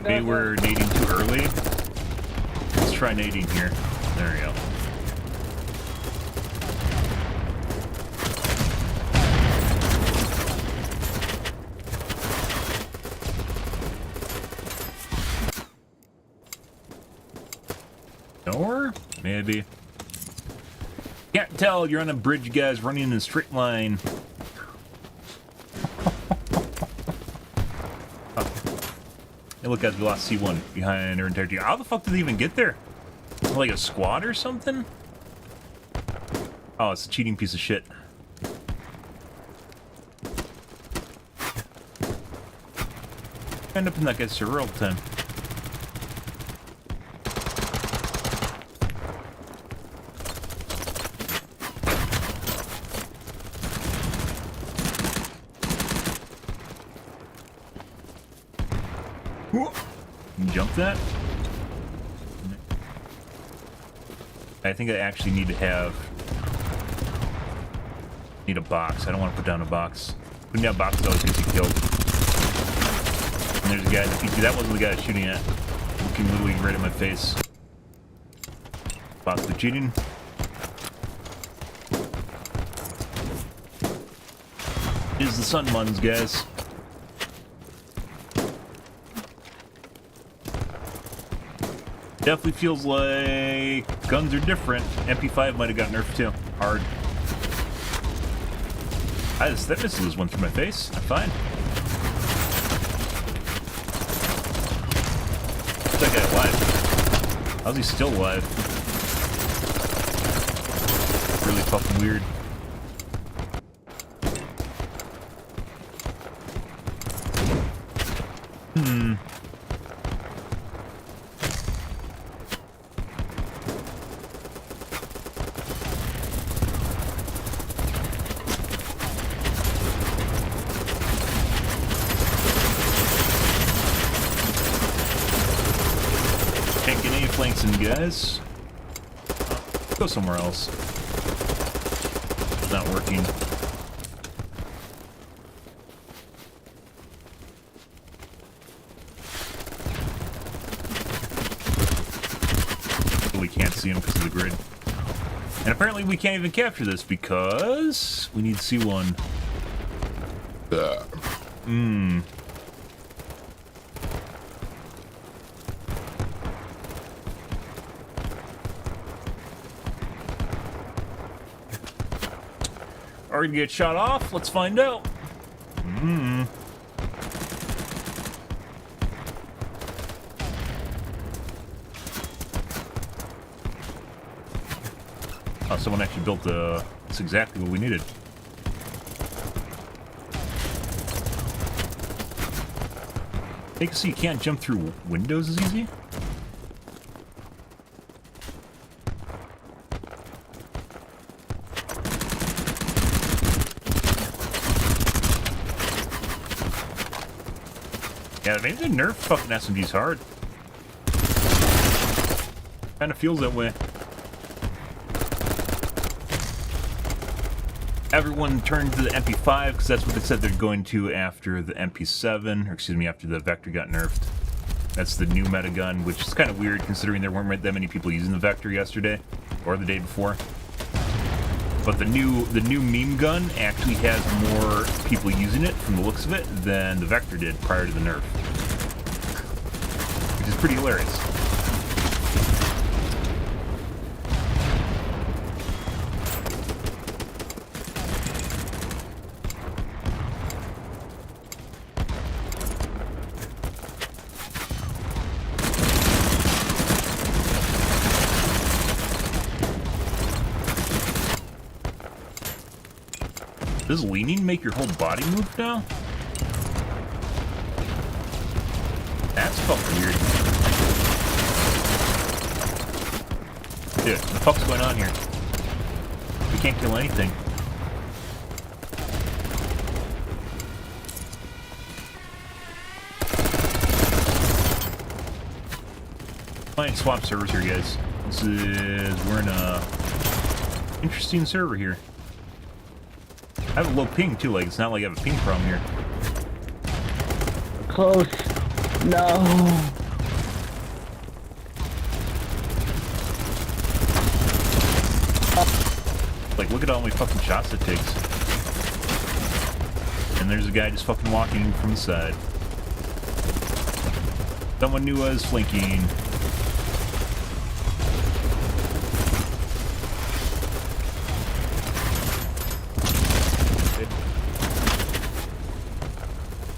Speaker 1: Maybe we're nading too early. Let's try nading here. There we go. Or maybe. Can't tell. You're on a bridge, you guys, running in a straight line. Oh. Hey, look, guys, we lost C1 behind our entire team. How the fuck did they even get there? Like a squad or something? Oh, it's a cheating piece of shit. End up in that guy's server all the time. Can you jump that? I think I actually need to need a box. I don't want to put down a box. Putting down boxes always gets you killed. And there's a guy in the PT. That wasn't the guy I was shooting at. Looking literally right at my face. Possibly cheating. Is the sun ones, guys. Definitely feels like guns are different. MP5 might have got nerfed too. Hard. That missile just went through my face. I'm fine. Is that guy alive? How's he still alive? Really fucking weird. Can't get any flanks in, guys. Go somewhere else. It's not working. We can't see him because of the grid. And apparently we can't even capture this because we need C1. we gonna get shot off? Let's find out. Oh, someone actually built the... That's exactly what we needed. You can see you can't jump through windows as easy. Yeah, maybe they nerf fucking SMGs hard. Kinda feels that way. Everyone turned to the MP5 because that's what they said they're going to after the MP7, or excuse me, after the Vector got nerfed. That's the new meta gun, which is kind of weird considering there weren't that many people using the Vector yesterday or the day before. But the new meme gun actually has more people using it from the looks of it than the Vector did prior to the nerf, which is pretty hilarious. Does leaning make your whole body move now? That's fucking weird. Dude, what the fuck's going on here? We can't kill anything. Playing swap servers here, guys. We're in a interesting server here. I have a low ping too, like it's not like I have a ping problem here.
Speaker 2: Close. No.
Speaker 1: Like, look at all my fucking shots it takes. And there's a guy just fucking walking in from the side. Someone knew I was flanking.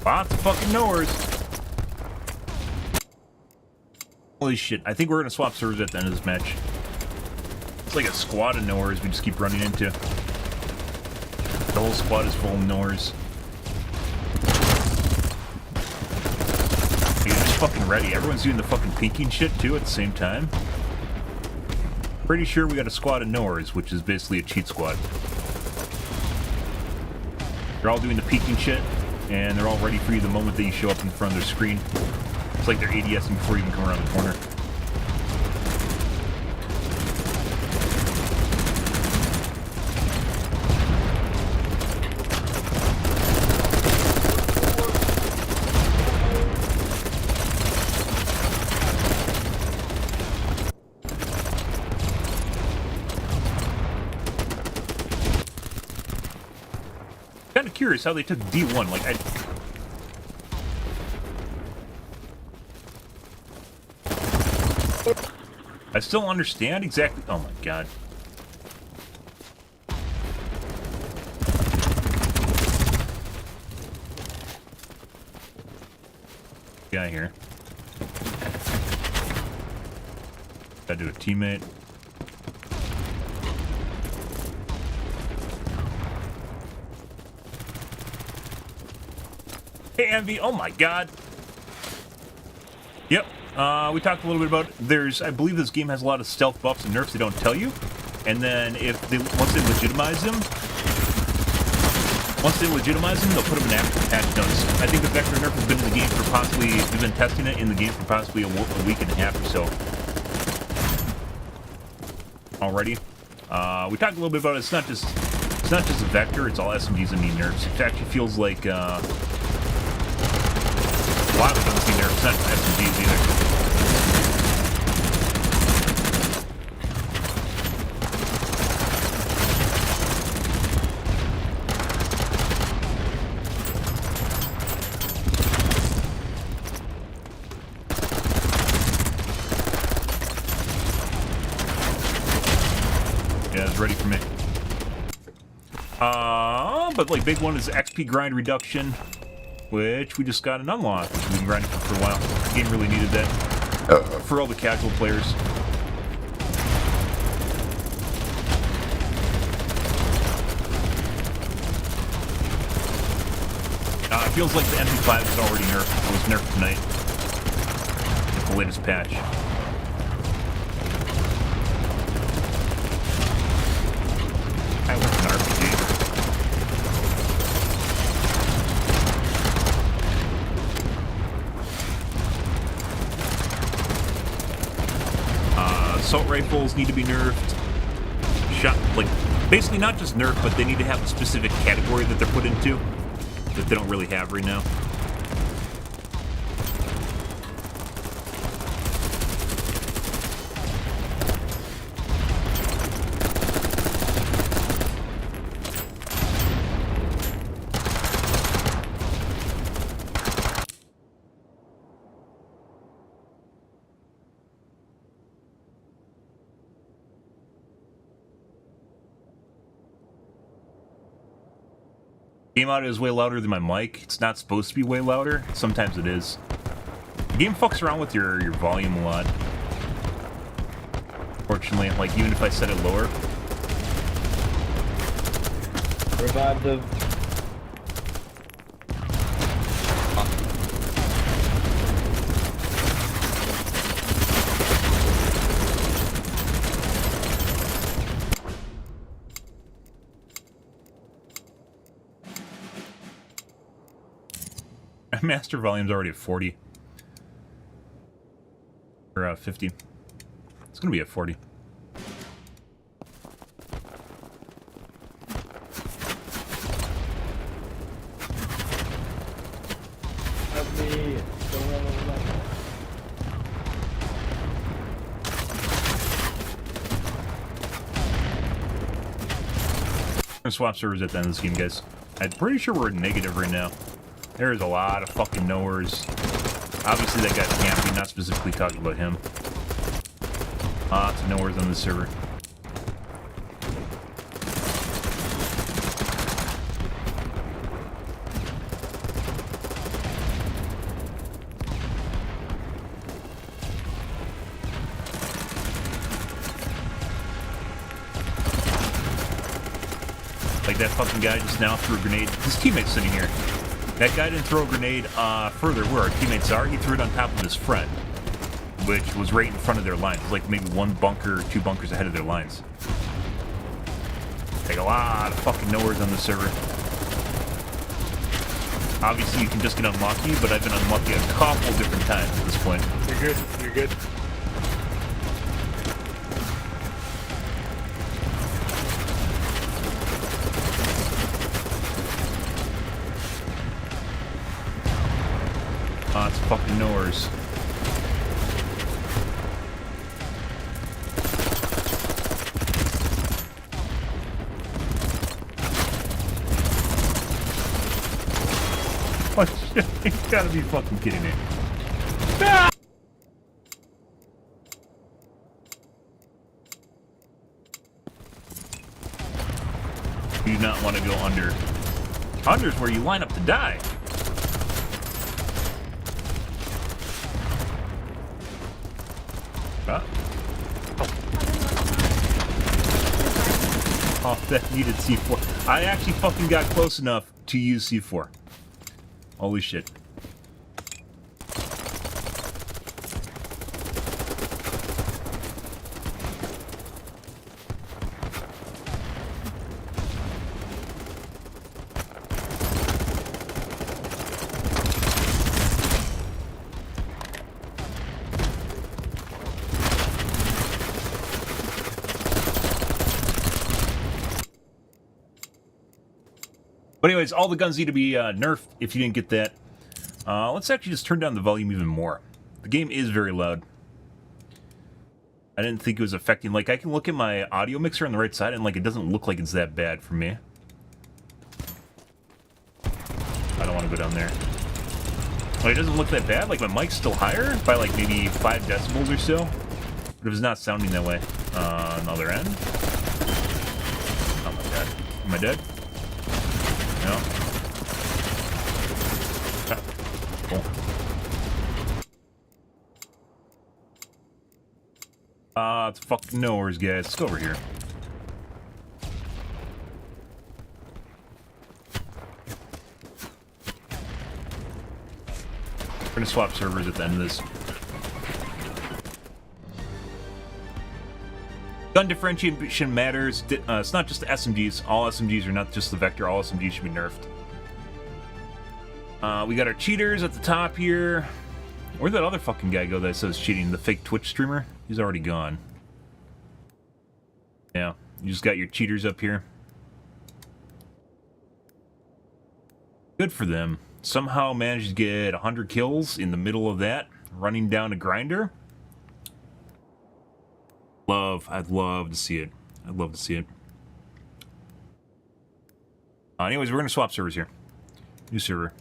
Speaker 1: Lots of fucking knowers. Holy shit, I think we're gonna swap servers at the end of this match. It's like a squad of knowers we just keep running into. The whole squad is full of knowers. You're just fucking ready. Everyone's doing the fucking peeking shit too at the same time. Pretty sure we got a squad of knowers, which is basically a cheat squad. They're all doing the peeking shit, and they're all ready for you the moment that you show up in front of their screen. It's like they're ADSing before you even come around the corner. Kind of curious how they took D1. Like, I still don't understand exactly. Oh my god. Guy here. Gotta do a teammate. Hey, Envy. Oh my god. Yep. We talked a little bit about I believe this game has a lot of stealth buffs and nerfs they don't tell you. And then once they legitimize them, they'll put them in after patch notes. I think the Vector nerf has been in the game for we've been testing it in the game for possibly a week and a half or so. Already. We talked a little bit about it. It's not just a Vector, it's all SMGs and need nerfs. It actually feels like, a lot of them see nerfs, not SMGs either. Yeah, it's ready for me. but like big one is XP grind reduction, which we just got an unlock, which we've been grinding for a while. The game really needed that for all the casual players. It feels like the MP5 is already nerfed. It was nerfed tonight with the latest patch. I love an RPG. Assault rifles need to be nerfed. Like, basically not just nerfed, but they need to have a specific category that they're put into that they don't really have right now. Game audio is way louder than my mic. It's not supposed to be way louder. Sometimes it is. The game fucks around with your volume a lot. Fortunately, like even if I set it lower.
Speaker 2: Revive the...
Speaker 1: Master volume's already at 40. Or 50. It's gonna be at 40.
Speaker 2: Help me. Don't run over my...
Speaker 1: I'm gonna swap servers at the end of this game, guys. I'm pretty sure we're at negative right now. There's a lot of fucking nowheres. Obviously that guy's camping, not specifically talking about him. Lots of nowheres on the server. Like that fucking guy just now threw a grenade. His teammate's sitting here. That guy didn't throw a grenade further where our teammates are. He threw it on top of his friend, which was right in front of their lines. It was like maybe one bunker or two bunkers ahead of their lines. Like a lot of fucking nowheres on the server. Obviously, you can just get unlucky, but I've been unlucky a couple different times at this point.
Speaker 3: You're good. You're good.
Speaker 1: Lots of fucking nowheres. What shit? You gotta be fucking kidding me. Ah! You do not want to go under. Under's where you line up to die. Huh? Oh, that needed C4. I actually fucking got close enough to use C4. Holy shit. But anyways, all the guns need to be nerfed if you didn't get that. Let's actually just turn down the volume even more. The game is very loud. I didn't think it was affecting... Like, I can look at my audio mixer on the right side and, like, it doesn't look like it's that bad for me. I don't want to go down there. But it doesn't look that bad. Like, my mic's still higher by, like, maybe 5 decibels or so. But it was not sounding that way on the other end. Oh my god. Am I dead? Yeah. Cool. It's fucking nowheres, guys. Let's go over here. We're gonna swap servers at the end of this. Gun differentiation matters. It's not just the SMGs. All SMGs are not just the Vector. All SMGs should be nerfed. We got our cheaters at the top here. Where'd that other fucking guy go that says cheating? The fake Twitch streamer? He's already gone. Yeah, you just got your cheaters up here. Good for them. Somehow managed to get 100 kills in the middle of that, running down a grinder. I'd love to see it. I'd love to see it. Anyways, we're gonna swap servers here. New server.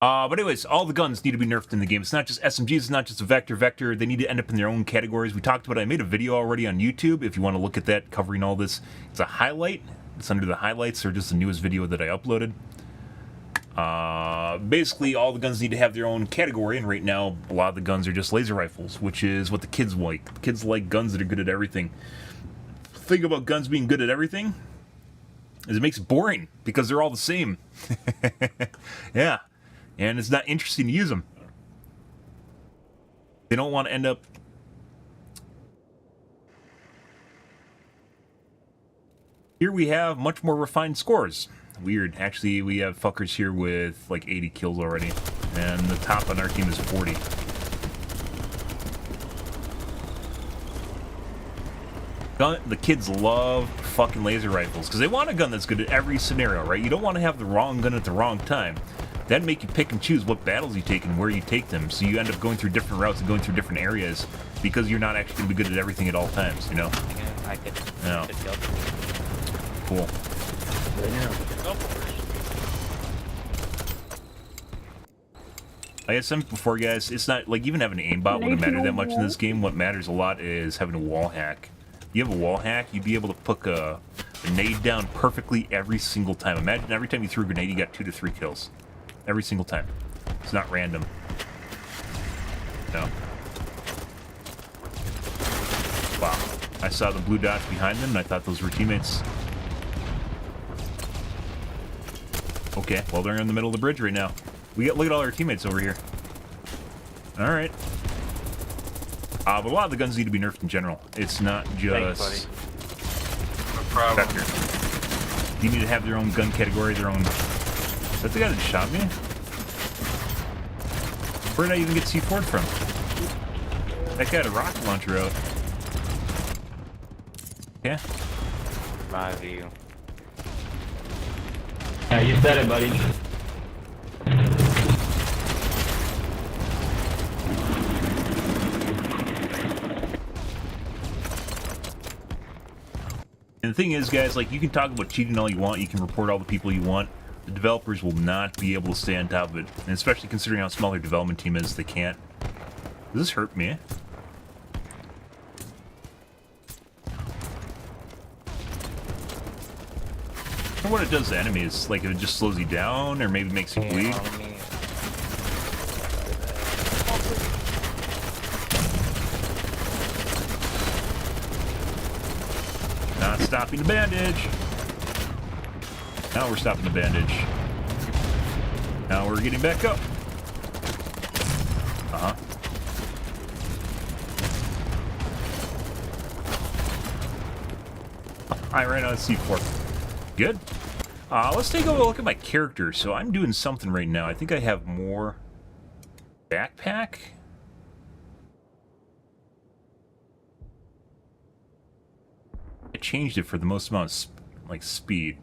Speaker 1: But anyways, all the guns need to be nerfed in the game. It's not just SMGs, it's not just a Vector. They need to end up in their own categories. We talked about it. I made a video already on YouTube if you want to look at that, covering all this. It's a highlight. It's under the highlights, or just the newest video that I uploaded. Basically, all the guns need to have their own category, and right now, a lot of the guns are just laser rifles, which is what the kids like. The kids like guns that are good at everything. The thing about guns being good at everything is it makes it boring, because they're all the same. Yeah. And it's not interesting to use them. They don't want to end up... Here we have much more refined scores. Weird. Actually, we have fuckers here with like 80 kills already. And the top on our team is 40. The kids love fucking laser rifles because they want a gun that's good at every scenario, right? You don't want to have the wrong gun at the wrong time. That'd make you pick and choose what battles you take and where you take them. So you end up going through different routes and going through different areas because you're not actually going to be good at everything at all times, you know? Yeah. Cool. Like I said before, guys, it's not like even having an aimbot wouldn't matter that much in this game. What matters a lot is having a wall hack. If you have a wall hack, you'd be able to put a grenade down perfectly every single time. Imagine every time you threw a grenade, you got 2 to 3 kills. Every single time. It's not random. No. Wow. I saw the blue dots behind them and I thought those were teammates. Okay, well they're in the middle of the bridge right now. Look at all our teammates over here. Alright. But a lot of the guns need to be nerfed in general. It's not just...
Speaker 3: No problem.
Speaker 1: Vector. You need to have their own gun category, their own... Is that the guy that shot me? Where did I even get C4'd from? That guy had a rocket launcher out. Yeah.
Speaker 3: My view.
Speaker 2: Yeah, you said it, buddy.
Speaker 1: And the thing is, guys, like, you can talk about cheating all you want, you can report all the people you want, the developers will not be able to stay on top of it. And especially considering how small their development team is, they can't. Does this hurt me? I wonder what it does to enemies. Like, if it just slows you down, or maybe makes you bleed. Not stopping the bandage. Now we're stopping the bandage. Now we're getting back up. Uh-huh. I ran out of C4. Good. Let's take a look at my character. So I'm doing something right now. I think I have more backpack. I changed it for the most amount of like speed.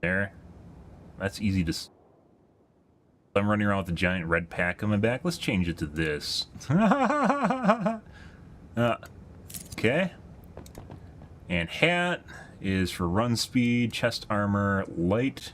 Speaker 1: There. That's easy to... I'm running around with a giant red pack on my back. Let's change it to this. Okay. And hat is for run speed, chest armor, light.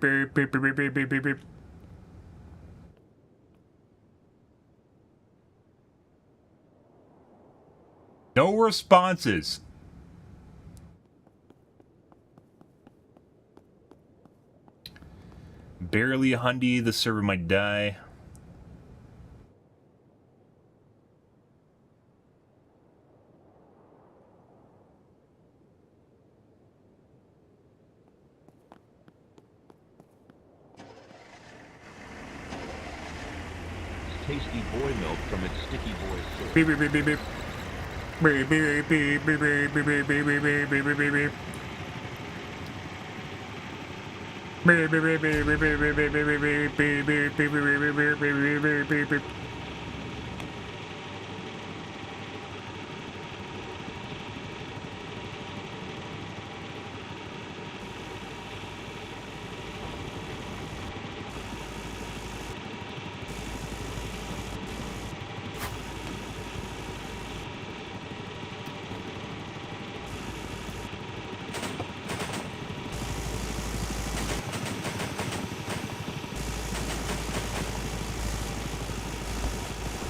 Speaker 1: beep, beep, beep, beep, beep, beep, beep, beep. No responses. Barely a hundy, the server might die.
Speaker 2: Take
Speaker 4: tasty boy milk from its sticky boy source.
Speaker 1: Beep beep beep beep beep. Beep beep beep beep beep beep beep beep beep beep beep beep beep beep. Beep beep beep beep beep beep beep beep beep beep beep beep beep beep beep beep beep beep beep beep.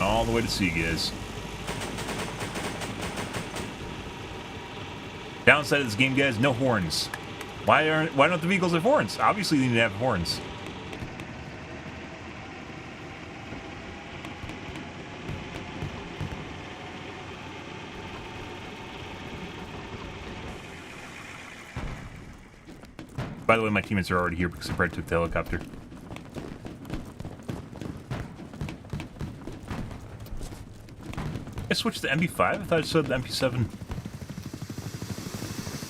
Speaker 1: All the way to sea, guys. Downside of this game, guys, no horns. Why don't the vehicles have horns? Obviously, they need to have horns. By the way, my teammates are already here because I probably took the helicopter. I switched to MP5? I thought I saw the MP7.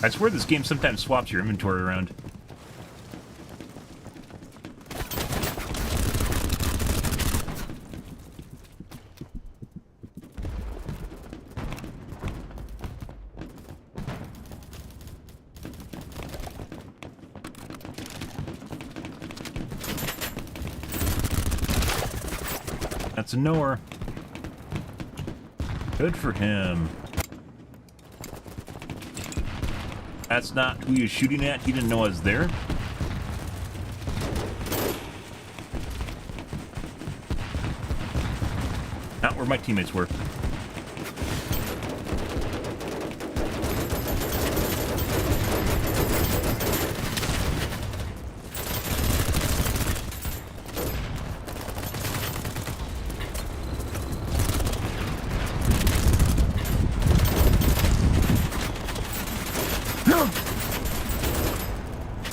Speaker 1: I swear this game sometimes swaps your inventory around. That's a knower. Good for him. That's not who he was shooting at. He didn't know I was there. Not where my teammates were.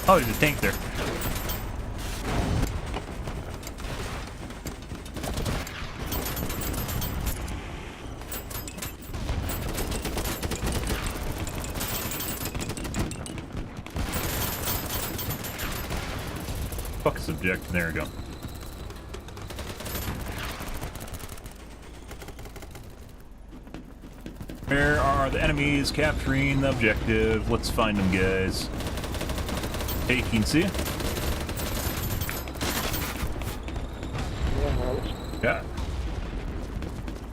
Speaker 1: Oh, there's a tank there. Fuck subject. There we go. Where are the enemies capturing the objective? Let's find them, guys. Hey, you can see? Yeah.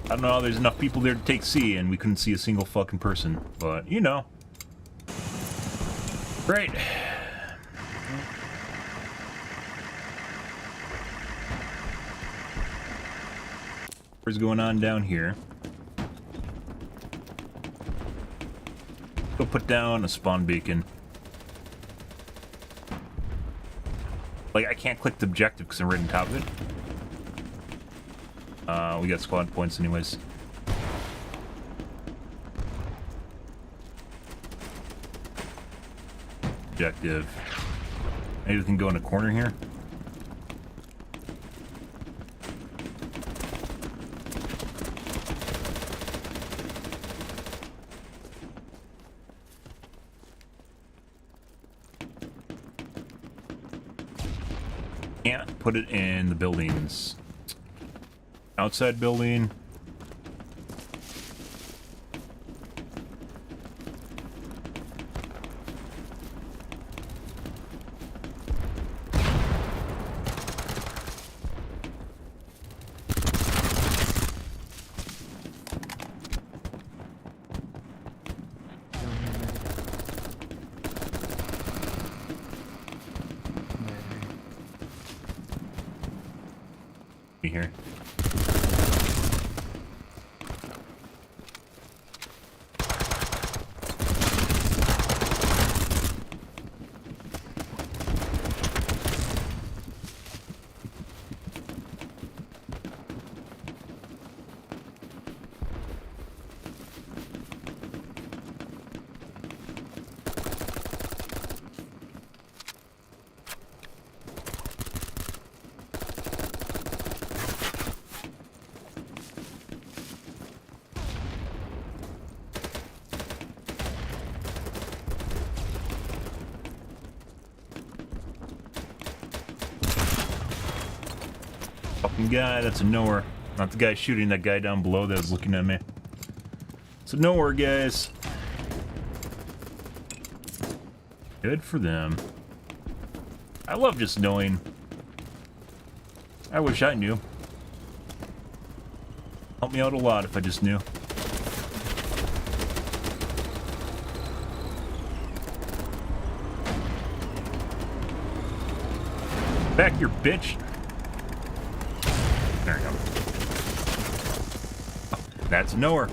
Speaker 1: I don't know, there's enough people there to take C, and we couldn't see a single fucking person. But, you know. Great. What's going on down here? Go put down a spawn beacon. Like, I can't click the objective because I'm right on top of it. We got squad points anyways. Objective. Maybe we can go in a corner here. Can't put it in the buildings. Outside building. Be here. guy, that's a nowhere. Not the guy shooting that guy down below that was looking at me. So nowhere, guys. Good for them. I love just knowing. I wish I knew. Help me out a lot if I just knew. Back here, bitch. There you go. That's nowhere.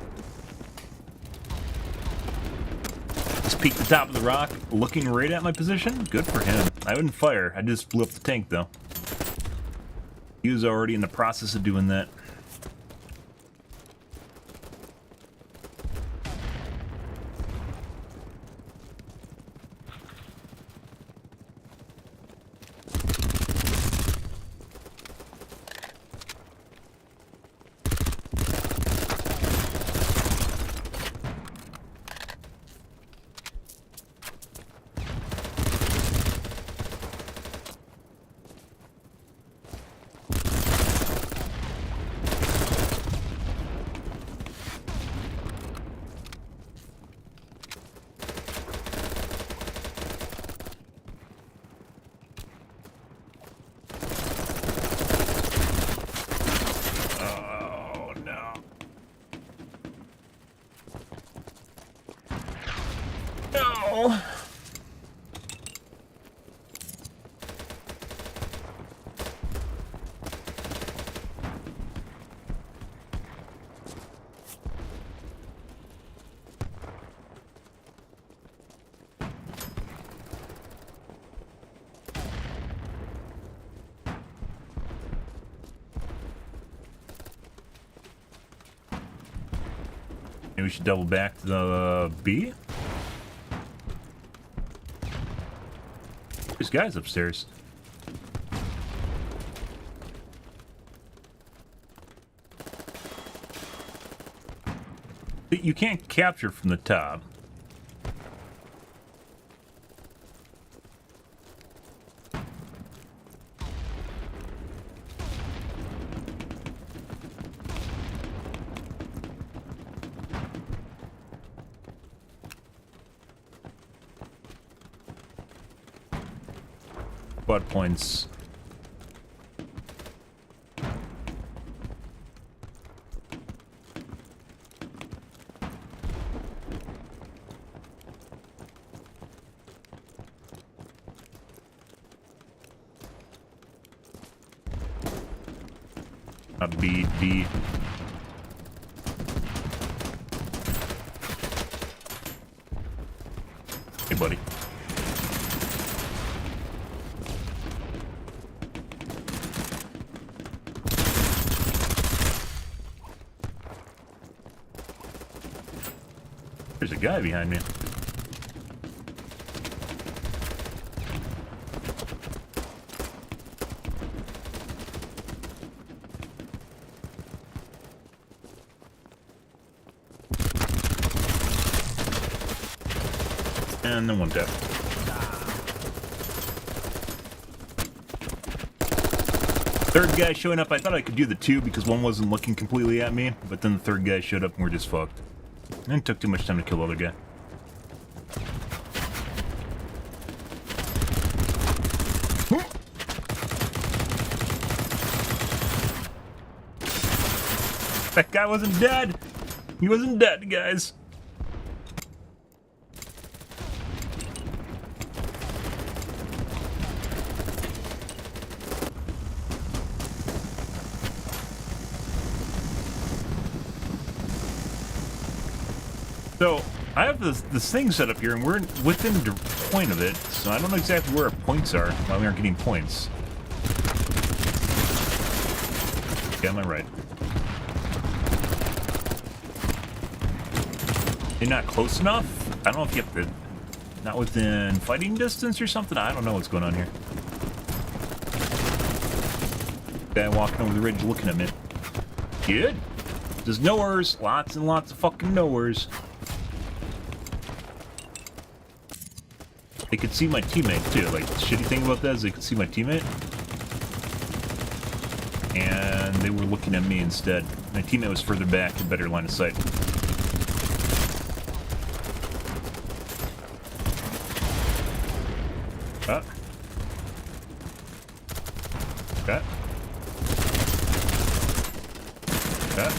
Speaker 1: Just peeked the top of the rock, looking right at my position. Good for him. I wouldn't fire. I just blew up the tank, though. He was already in the process of doing that. No. Maybe we should double back to the B. There's guys upstairs. You can't capture from the top. Quad points. A B. Hey, buddy. There's a guy behind me. And then one tap. Third guy showing up. I thought I could do the two because one wasn't looking completely at me, but then the third guy showed up and we're just fucked. And it took too much time to kill the other guy. That guy wasn't dead! He wasn't dead, guys! So, I have this thing set up here, and we're within the point of it, so I don't know exactly where our points are, why we aren't getting points. Yeah, am I right? You're not close enough? I don't know if you have to... Not within fighting distance or something? I don't know what's going on here. Guy walking over the ridge looking at me. Good. There's nowheres. Lots and lots of fucking nowheres. They could see my teammate too. Like, the shitty thing about that is they could see my teammate. And and they were looking at me instead. My teammate was further back and better line of sight. Ah. Okay. Okay.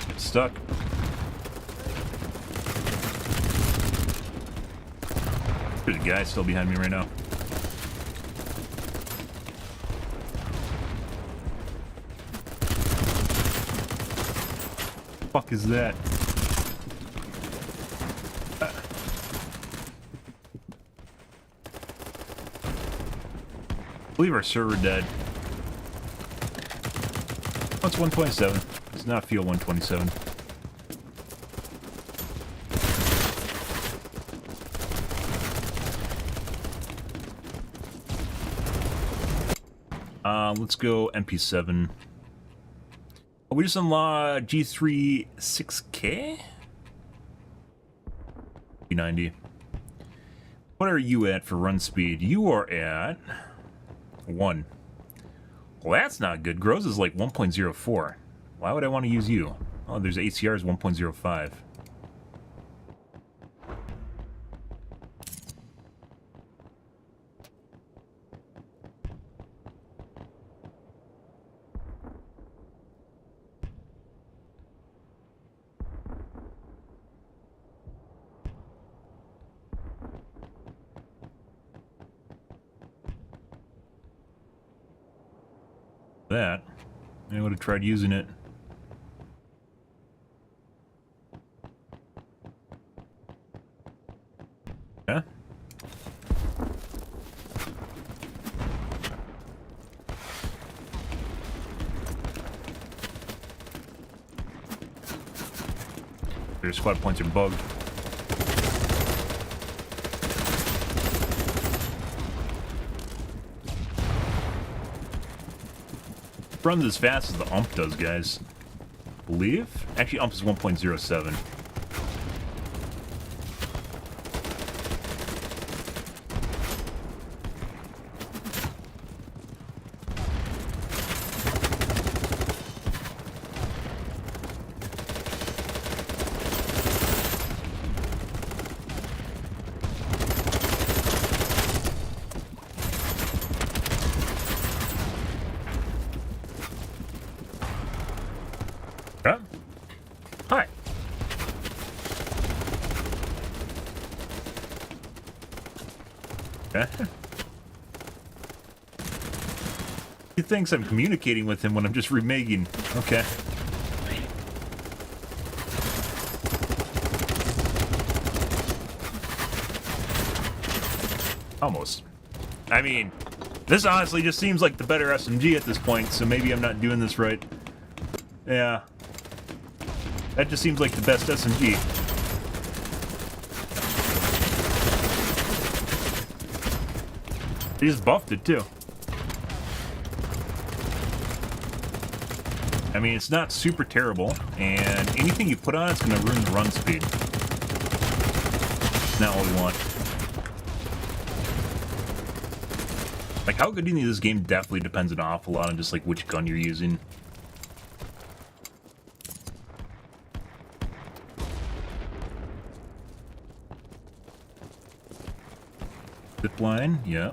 Speaker 1: Get stuck. There's a guy still behind me right now. Fuck is that? I believe our server dead. What's 127? Does not feel 127. Let's go MP7. We just unlocked G3 6K? G90. What are you at for run speed? You are at 1. Well, that's not good. Grows is like 1.04. Why would I want to use you? Oh, there's ACR is 1.05. That. I would have tried using it. Yeah. Their squad points are bugged. Runs as fast as the UMP does, guys. I believe? Actually, UMP is 1.07. Huh? Hi. He thinks I'm communicating with him when I'm just remaking. Okay. Almost. I mean, this honestly just seems like the better SMG at this point, so maybe I'm not doing this right. Yeah. That just seems like the best SMG. They just buffed it too. I mean, it's not super terrible, and anything you put on it's gonna ruin the run speed. Not what we want. Like, how good do you think this game definitely depends an awful lot on just like which gun you're using. Zip line, yeah.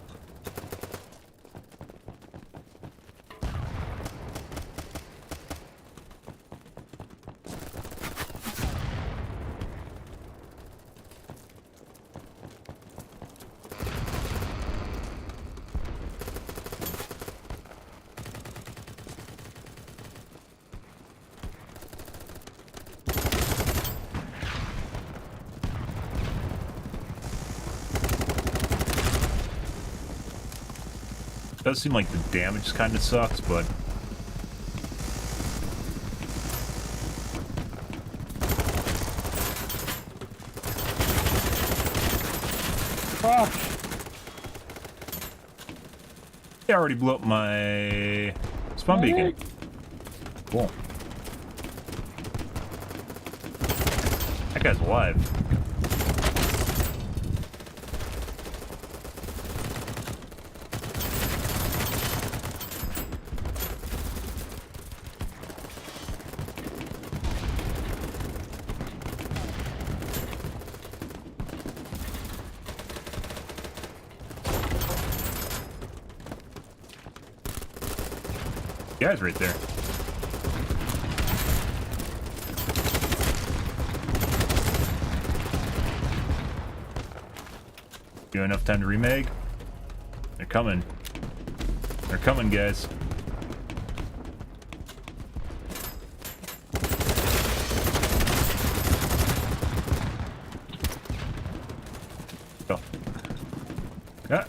Speaker 1: Does seem like the damage kind of sucks, but
Speaker 2: Fuck!
Speaker 1: I already blew up my spawn beacon. Cool. That guy's alive. Guy's right there. You have enough time to remake? They're coming. They're coming, guys. Go. Yeah.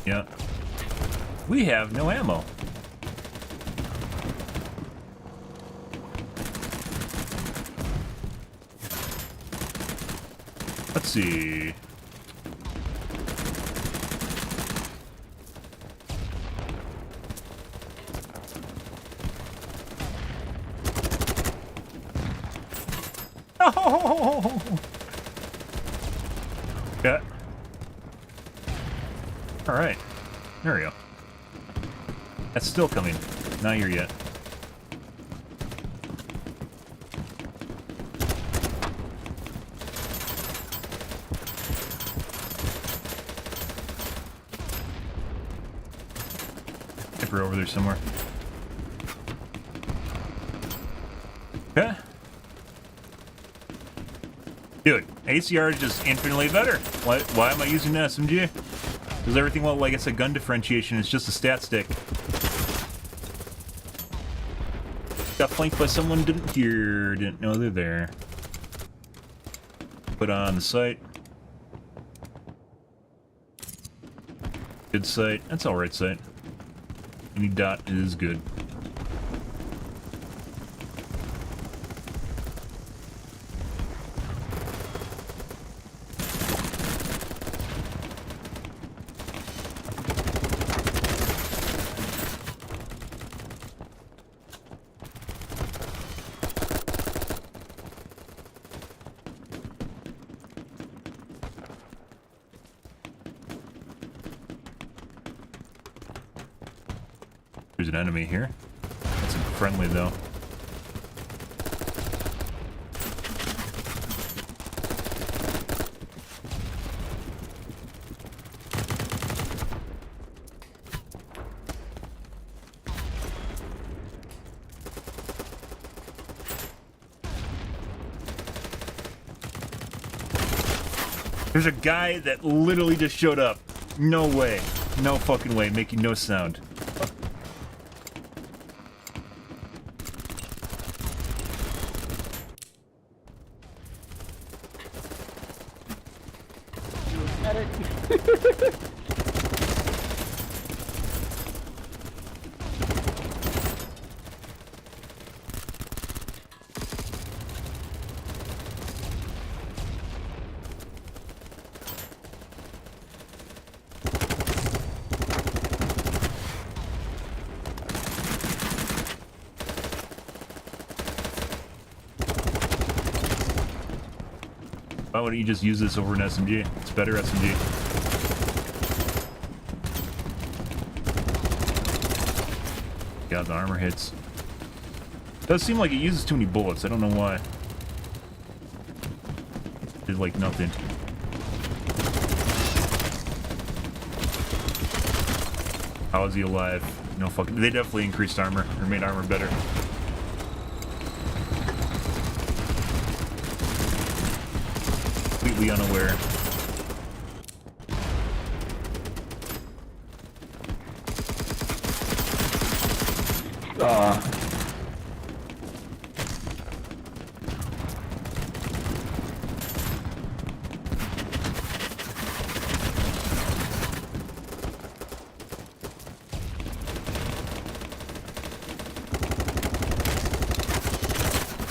Speaker 1: Yeah. We have no ammo. Let's see. Oh! Yeah. All right. There we go. That's still coming. Not here yet. We're over there somewhere. Okay. Dude, ACR is just infinitely better. Why am I using the SMG? Because everything, well, like I said, gun differentiation is just a stat stick. Got flanked by someone didn't know they're there. Put on the sight. Good sight. That's alright sight. Any dot is good. There's an enemy here. That's friendly though. There's a guy that literally just showed up. No way. No fucking way, making no sound. Why wouldn't you just use this over an SMG? It's better SMG. God, the armor hits. Does seem like it uses too many bullets. I don't know why. Did like nothing. How is he alive? No fucking. They definitely increased armor or made armor better. Completely unaware.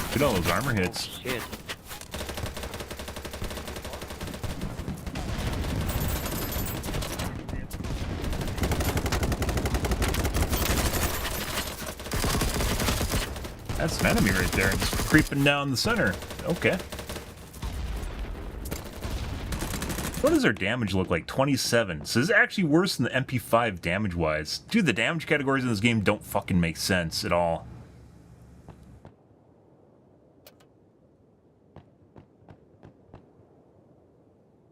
Speaker 1: Look at all those armor hits.
Speaker 3: Oh, shit.
Speaker 1: That's an enemy right there, just creeping down the center. Okay. What does our damage look like? 27. So this is actually worse than the MP5 damage-wise. Dude, the damage categories in this game don't fucking make sense at all.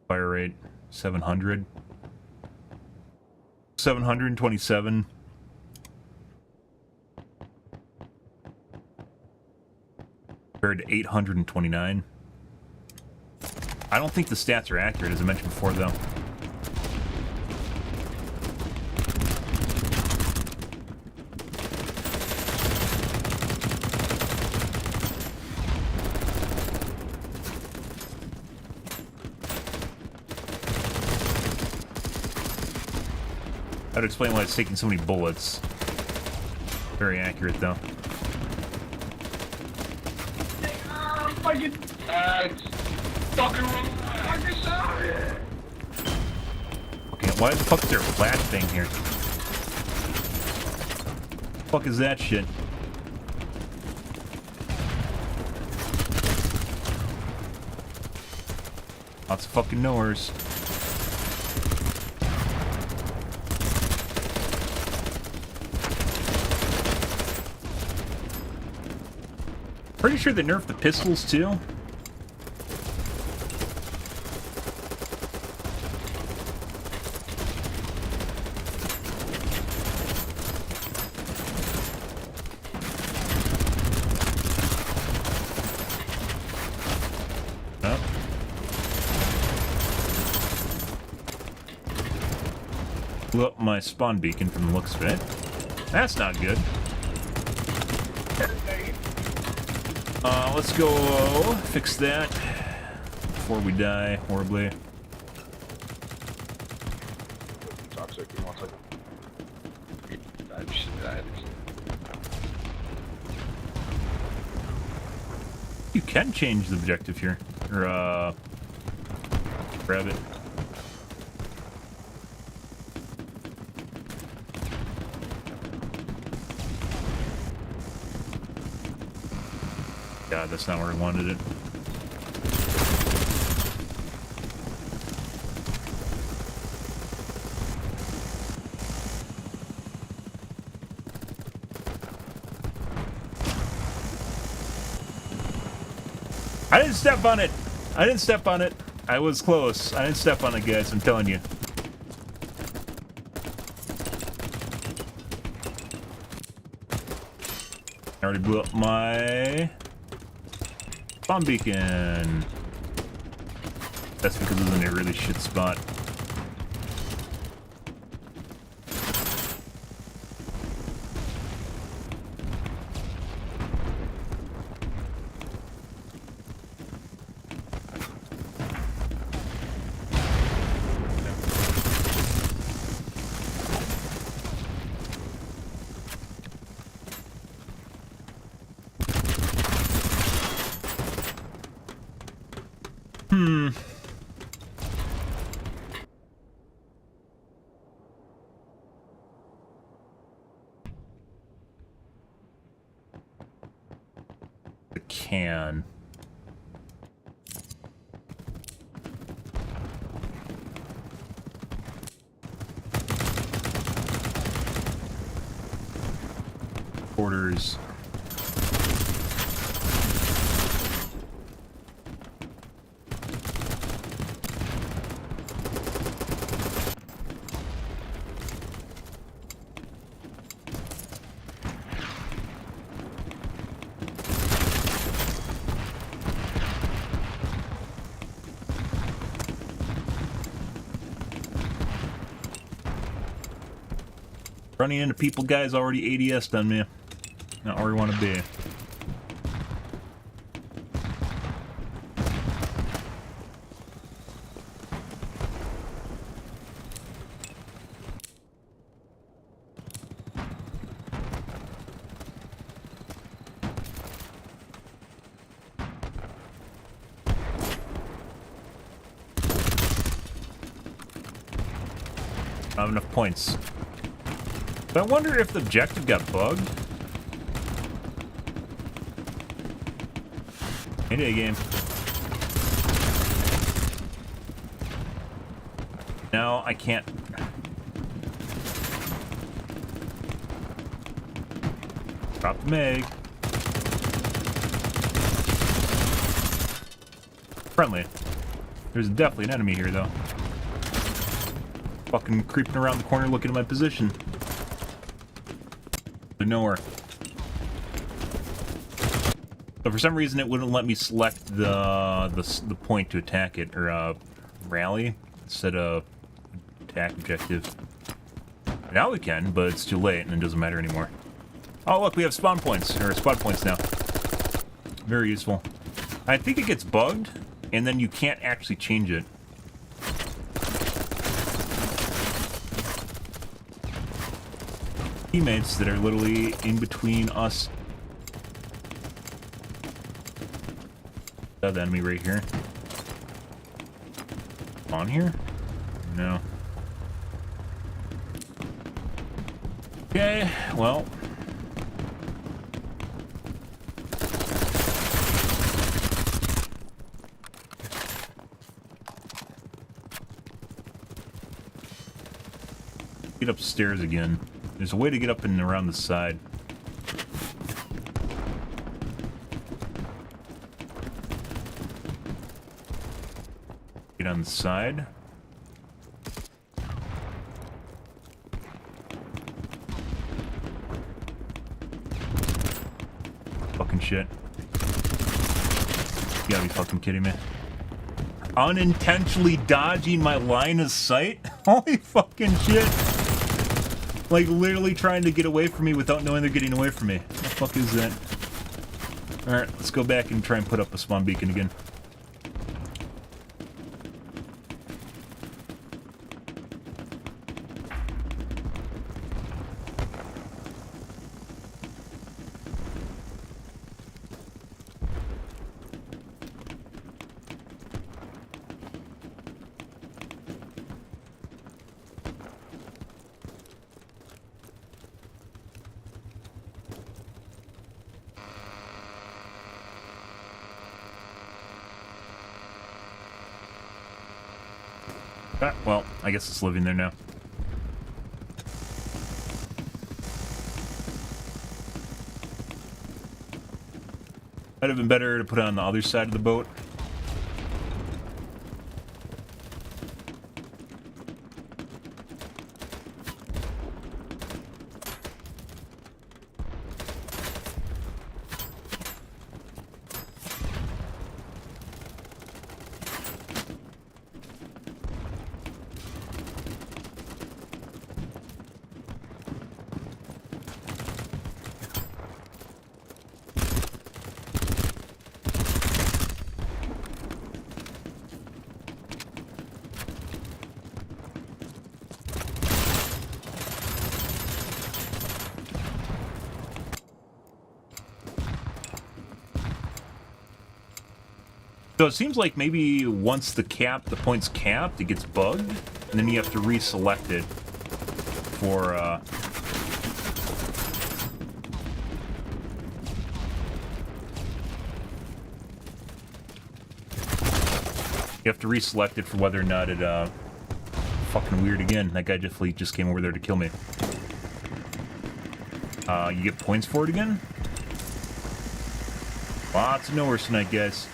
Speaker 1: Fire rate, 700. 727. Compared to 829. I don't think the stats are accurate, as I mentioned before, though. That would explain why it's taking so many bullets. Very accurate, though. Okay, why the fuck is there a flash thing here? The fuck is that shit? Lots of fucking knowers. Pretty sure they nerfed the pistols too. Blew up my spawn beacon from the looks of it. That's not good. Let's go fix that before we die horribly.
Speaker 2: Toxic, you want second?
Speaker 1: You can change the objective here. Or, grab it. God, that's not where I wanted it. I didn't step on it! I didn't step on it! I was close. I didn't step on it, guys, I'm telling you. I already blew up my bomb beacon. That's because it was in a really shit spot. The can. Orders. Running into people, guys, already ADS'd on me. Not where we want to be. I don't have enough points. But I wonder if the objective got bugged. Any day game. No, I can't. Drop the mag. Friendly. There's definitely an enemy here, though. Fucking creeping around the corner looking at my position. To nowhere. But for some reason it wouldn't let me select the point to attack it, or rally, instead of attack objective. Now we can, but it's too late and it doesn't matter anymore. Oh look, we have spawn points, or spot points now. Very useful. I think it gets bugged, and then you can't actually change it. Teammates that are literally in between us. The enemy right here. On here? No. Okay, well. Get upstairs again. There's a way to get up and around the side. Get on the side. Fucking shit. You gotta be fucking kidding me. Unintentionally dodging my line of sight? Holy fucking shit. Like, literally trying to get away from me without knowing they're getting away from me. What the fuck is that? Alright, let's go back and try and put up a spawn beacon again. Ah, well, I guess it's living there now. Might have been better to put it on the other side of the boat. So it seems like maybe once the point's capped, it gets bugged, and then you have to reselect it for, you have to reselect it for whether or not it, fucking weird again. That guy definitely just came over there to kill me. You get points for it again? Lots of nowhere tonight, guys.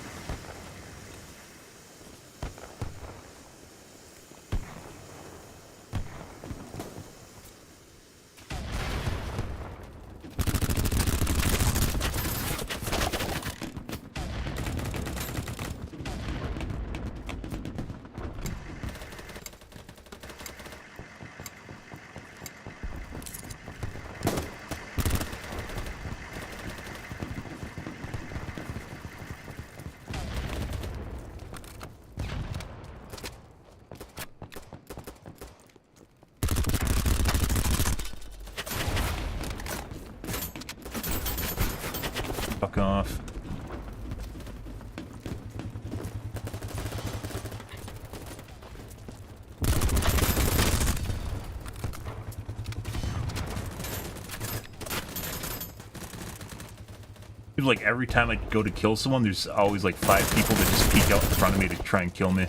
Speaker 1: Fuck off. Seems like every time I go to kill someone, there's always like 5 people that just peek out in front of me to try and kill me.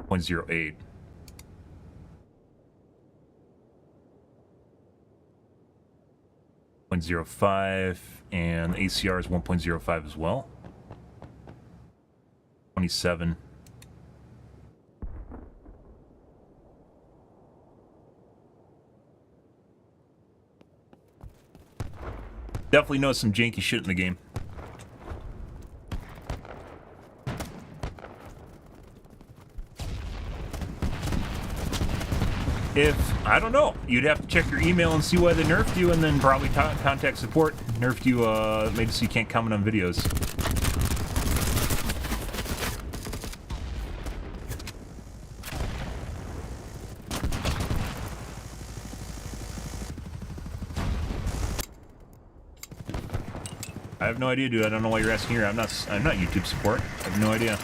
Speaker 1: 0.08. .05, and the ACR is 1.05 as well. 27. Definitely know some janky shit in the game. If, I don't know, you'd have to check your email and see why they nerfed you, and then probably contact support. Nerfed you, made it so you can't comment on videos. I have no idea, dude. I don't know why you're asking here. I'm not YouTube support. I have no idea.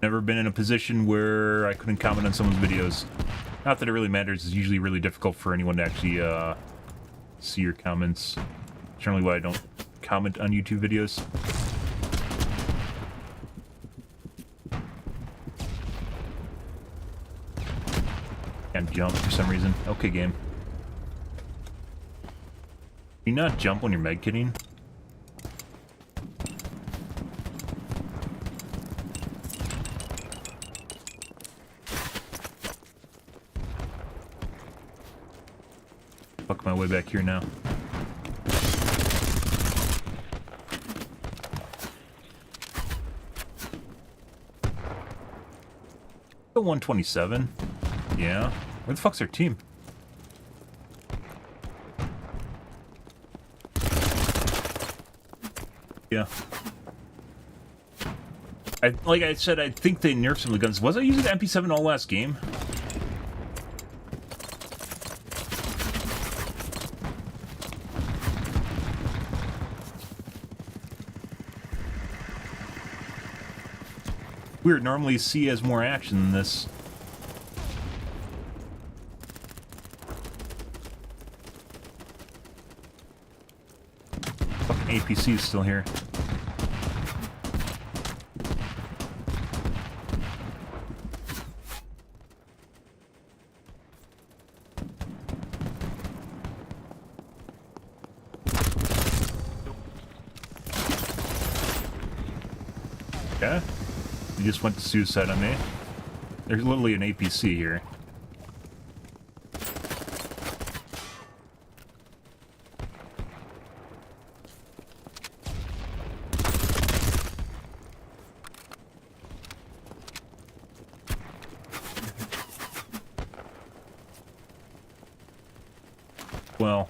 Speaker 1: Never been in a position where I couldn't comment on someone's videos. Not that it really matters. It's usually really difficult for anyone to actually see your comments. Generally why I don't comment on YouTube videos. Can't jump for some reason. Okay, game. Do you not jump when you're medkitting? Fuck my way back here now. The 127. Yeah. Where the fuck's our team? Yeah. Like I said, I think they nerfed some of the guns. Was I using the MP7 all last game? Weird, normally C has more action than this. Fucking APC is still here. Yeah? He just went to suicide on me. There's literally an APC here. Well.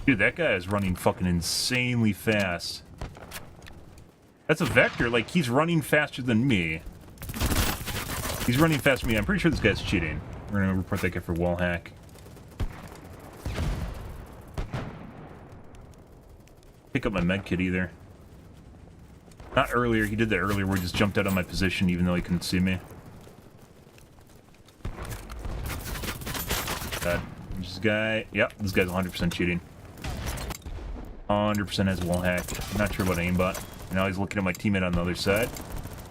Speaker 1: Dude, that guy is running fucking insanely fast. That's a vector, like, he's running faster than me. He's running faster than me. I'm pretty sure this guy's cheating. We're gonna report that guy for wall hack. Pick up my medkit either. Not earlier, he did that earlier where he just jumped out of my position even though he couldn't see me. This guy, yep, this guy's 100% cheating. 100% has wall hack. I'm not sure about aimbot. Now he's looking at my teammate on the other side.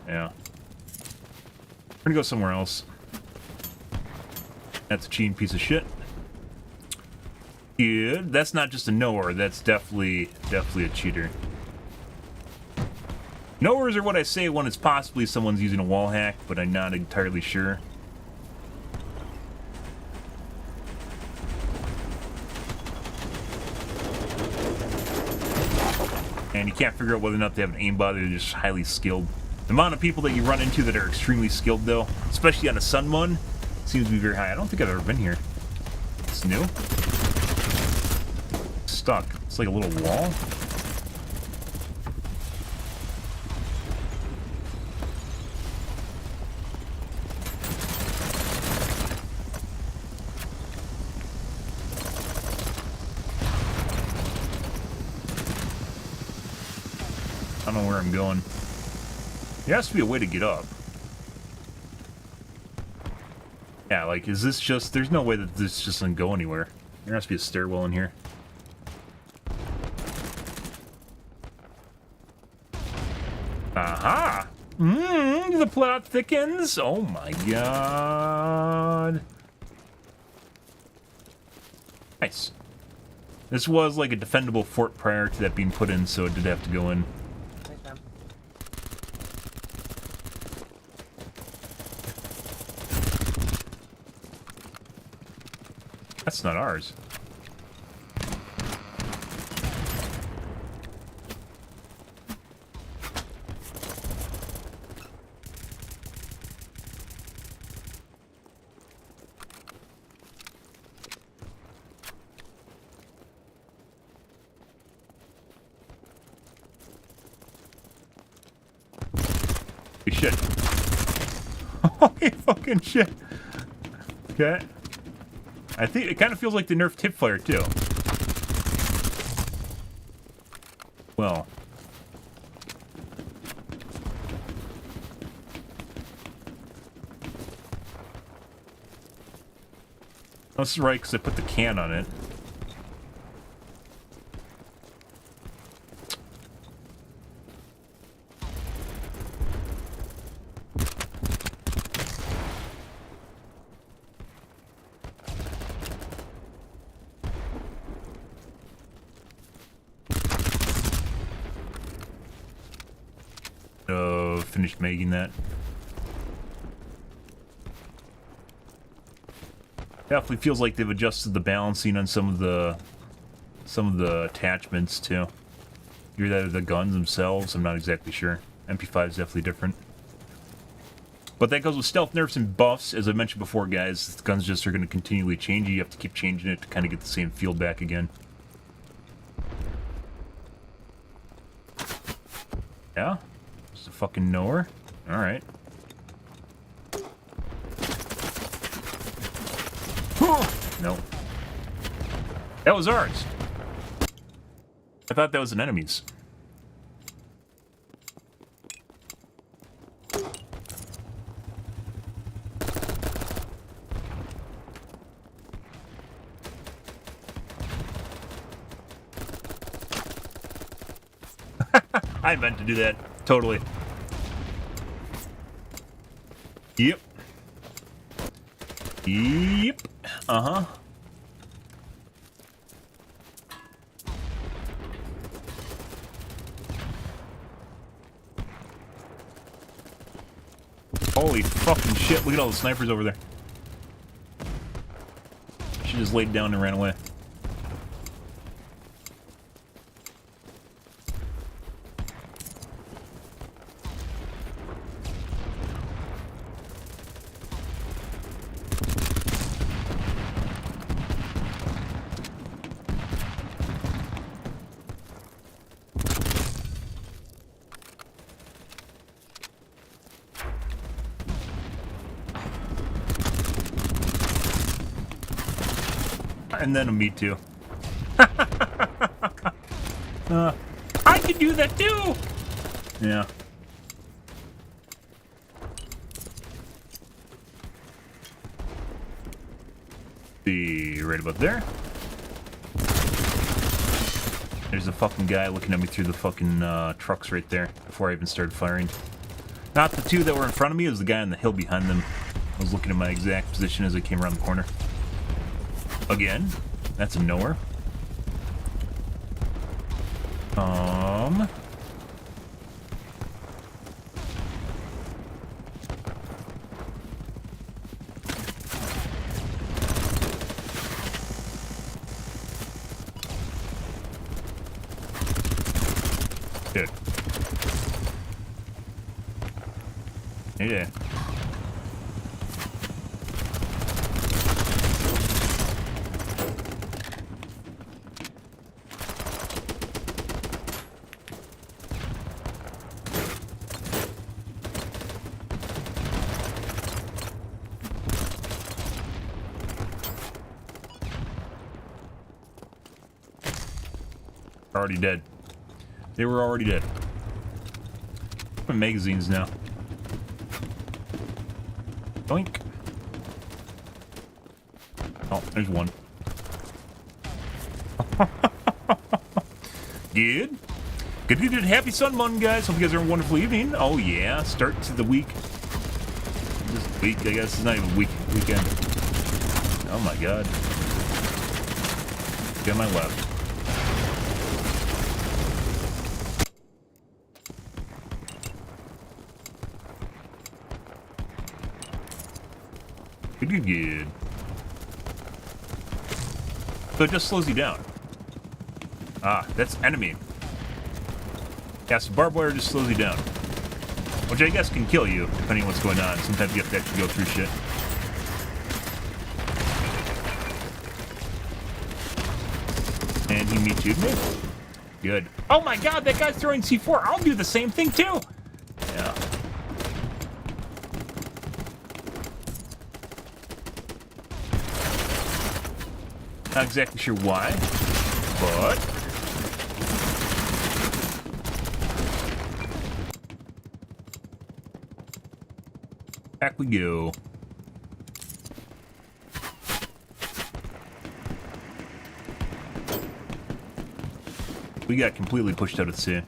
Speaker 1: Yeah. We're gonna go somewhere else. That's a cheating piece of shit. Good. That's not just a knower. That's definitely a cheater. Knowers are what I say when it's possibly someone's using a wall hack, but I'm not entirely sure. And you can't figure out whether or not they have an aimbot, they're just highly skilled. The amount of people that you run into that are extremely skilled, though, especially on a Sun one, seems to be very high. I don't think I've ever been here. It's new. Stuck. It's like a little wall. I don't know where I'm going. There has to be a way to get up. Yeah, like, is this just... There's no way that this just doesn't go anywhere. There has to be a stairwell in here. Aha! The plot thickens. Oh my god. Nice. This was like a defendable fort prior to that being put in, so it did have to go in.
Speaker 5: Thanks, man.
Speaker 1: That's not ours. Holy shit. Holy fucking shit. Okay. I think it kind of feels like the nerfed tip fire too. Well. This is right because I put the can on it. Finished making that. Definitely feels like they've adjusted the balancing on some of the attachments too. Either that or the guns themselves, I'm not exactly sure. MP5 is definitely different. But that goes with stealth nerfs and buffs. As I mentioned before, guys, the guns just are going to continually change. You have to keep changing it to kind of get the same feel back again. Yeah? Just a fucking knower? Alright. No. That was ours. I thought that was an enemy's. I meant to do that. Totally. Yep. Yep. Uh-huh. Holy fucking shit, look at all the snipers over there. She just laid down and ran away. And then a me too. I can do that too! Yeah. Be right about there. There's a fucking guy looking at me through the fucking trucks right there before I even started firing. Not the two that were in front of me, it was the guy on the hill behind them. I was looking at my exact position as I came around the corner. Again, that's a knower. Good. Yeah. Already dead. They were already dead. Open magazines now. Doink. Oh, there's one. Good. Good. Happy Sun Month, guys. Hope you guys are having a wonderful evening. Oh, yeah. Start to the week. This week, I guess. It's not even weekend. Oh, my God. Get on my left. Good. So it just slows you down. Ah, that's enemy. Yeah, so barbed wire just slows you down. Which I guess can kill you, depending on what's going on. Sometimes you have to actually go through shit. And he meets you. Good. Oh my god, that guy's throwing C4. I'll do the same thing too. Yeah. Not exactly sure why, but back we go. We got completely pushed out at sea.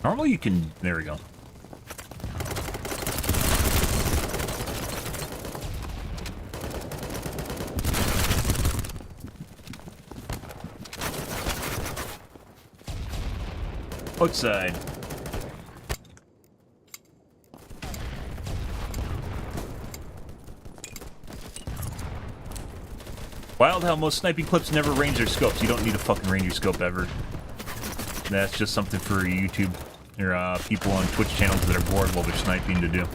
Speaker 1: Normally you can... There we go. Outside. Wild how most sniping clips never range their scopes. You don't need a fucking range your scope ever. That's just something for YouTube or people on Twitch channels that are bored while they're sniping to do.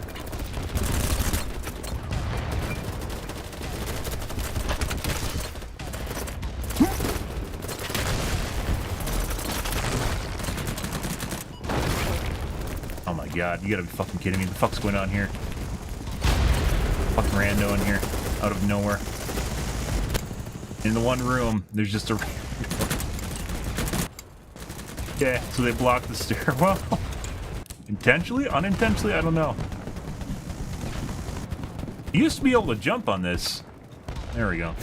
Speaker 1: Oh my god, you gotta be fucking kidding me. What the fuck's going on here? Fucking rando in here, out of nowhere. In the one room, there's just a... Yeah, so they blocked the stairwell. Intentionally? Unintentionally? I don't know. You used to be able to jump on this. There we go.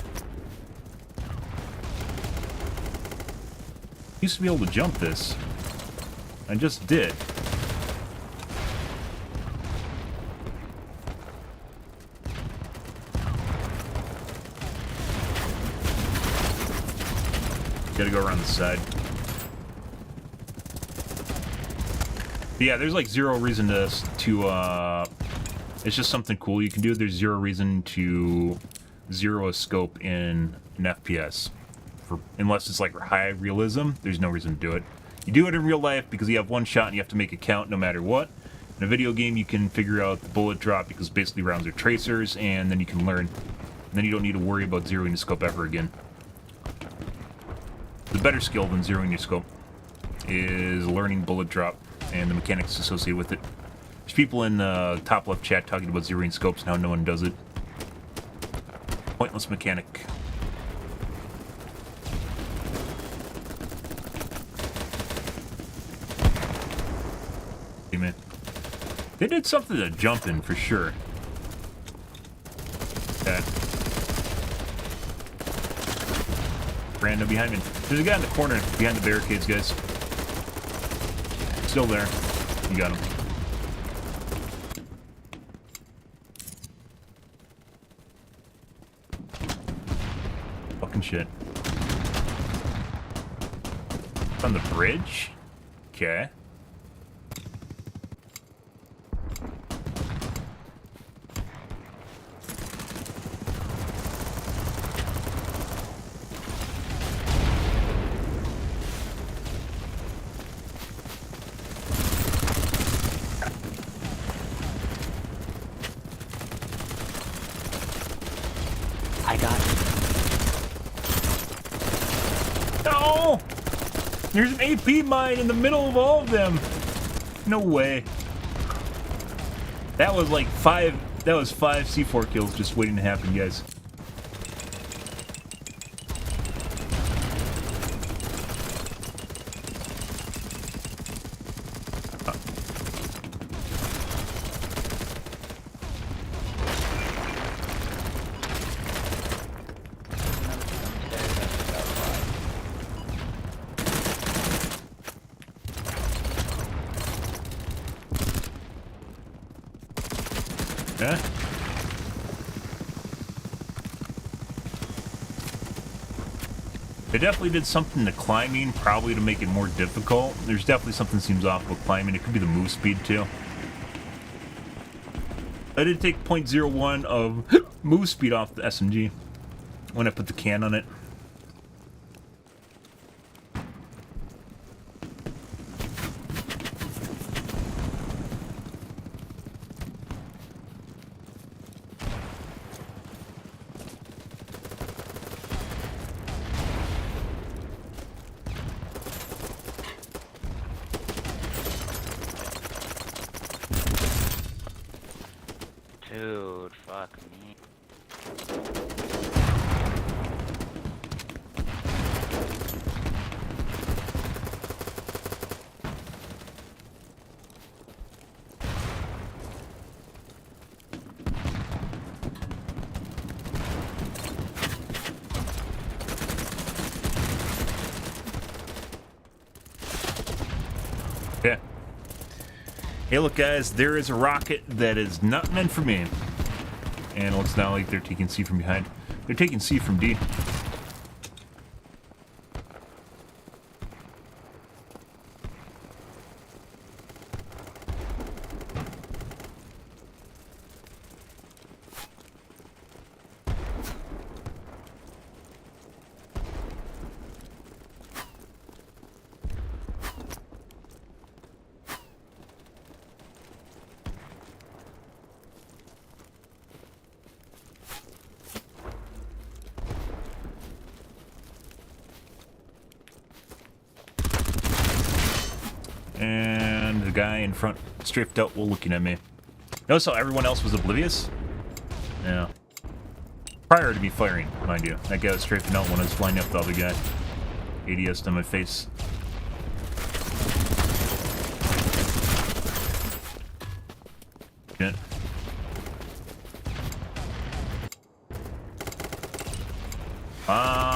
Speaker 1: Used to be able to jump this. I just did. Gotta go around the side. But yeah, there's like zero reason to it's just something cool you can do. There's zero reason to zero a scope in an FPS. Unless it's like high realism, there's no reason to do it. You do it in real life because you have one shot and you have to make it count no matter what. In a video game, you can figure out the bullet drop because basically rounds are tracers, and then you can learn. And then you don't need to worry about zeroing the scope ever again. The better skill than zeroing your scope is learning bullet drop and the mechanics associated with it. There's people in the top left chat talking about zeroing scopes and how no one does it. Pointless mechanic. Hey man. They did something to jump in for sure. That. Random behind me. There's a guy in the corner behind the barricades, guys. Still there. You got him. Fucking shit. On the bridge? Okay.
Speaker 5: I got it.
Speaker 1: No! There's an AP mine in the middle of all of them. No way. That was like five C4 kills just waiting to happen, guys. Yeah. They definitely did something to climbing, probably to make it more difficult. There's definitely something seems off with climbing. It could be the move speed, too. I did take 0.01 of move speed off the SMG when I put the can on it.
Speaker 3: Dude, fuck me.
Speaker 1: Yeah. Hey, look, guys, there is a rocket that is not meant for me. And it looks now like they're taking C from behind. They're taking C from D. And the guy in front strafed out while looking at me. Notice how everyone else was oblivious? Yeah. Prior to me firing, mind you. That guy was strafing out when I was flying up the other guy. ADS'd on my face. Shit.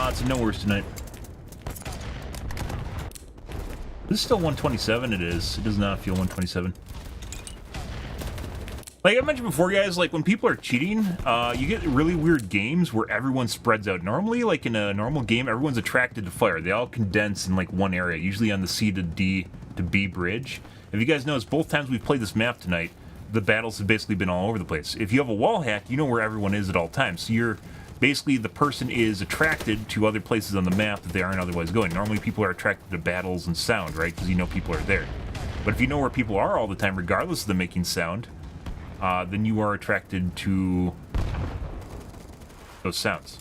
Speaker 1: It's nowheres tonight. This is still 127, it is. It does not feel 127. Like I mentioned before, guys, like when people are cheating, you get really weird games where everyone spreads out. Normally, like in a normal game, everyone's attracted to fire. They all condense in like one area, usually on the C to D to B bridge. If you guys notice, both times we've played this map tonight, the battles have basically been all over the place. If you have a wall hack, you know where everyone is at all times. So you're basically the person is attracted to other places on the map that they aren't otherwise going. Normally people are attracted to battles and sound, right? Because you know people are there. But if you know where people are all the time, regardless of them making sound, then you are attracted to those sounds.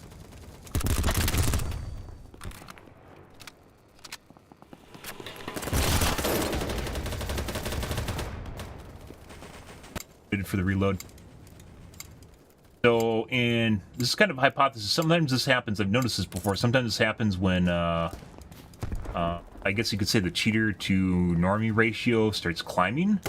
Speaker 1: Waited for the reload. So, and this is kind of a hypothesis. Sometimes this happens. I've noticed this before. Sometimes this happens when, I guess you could say the cheater to normie ratio starts climbing.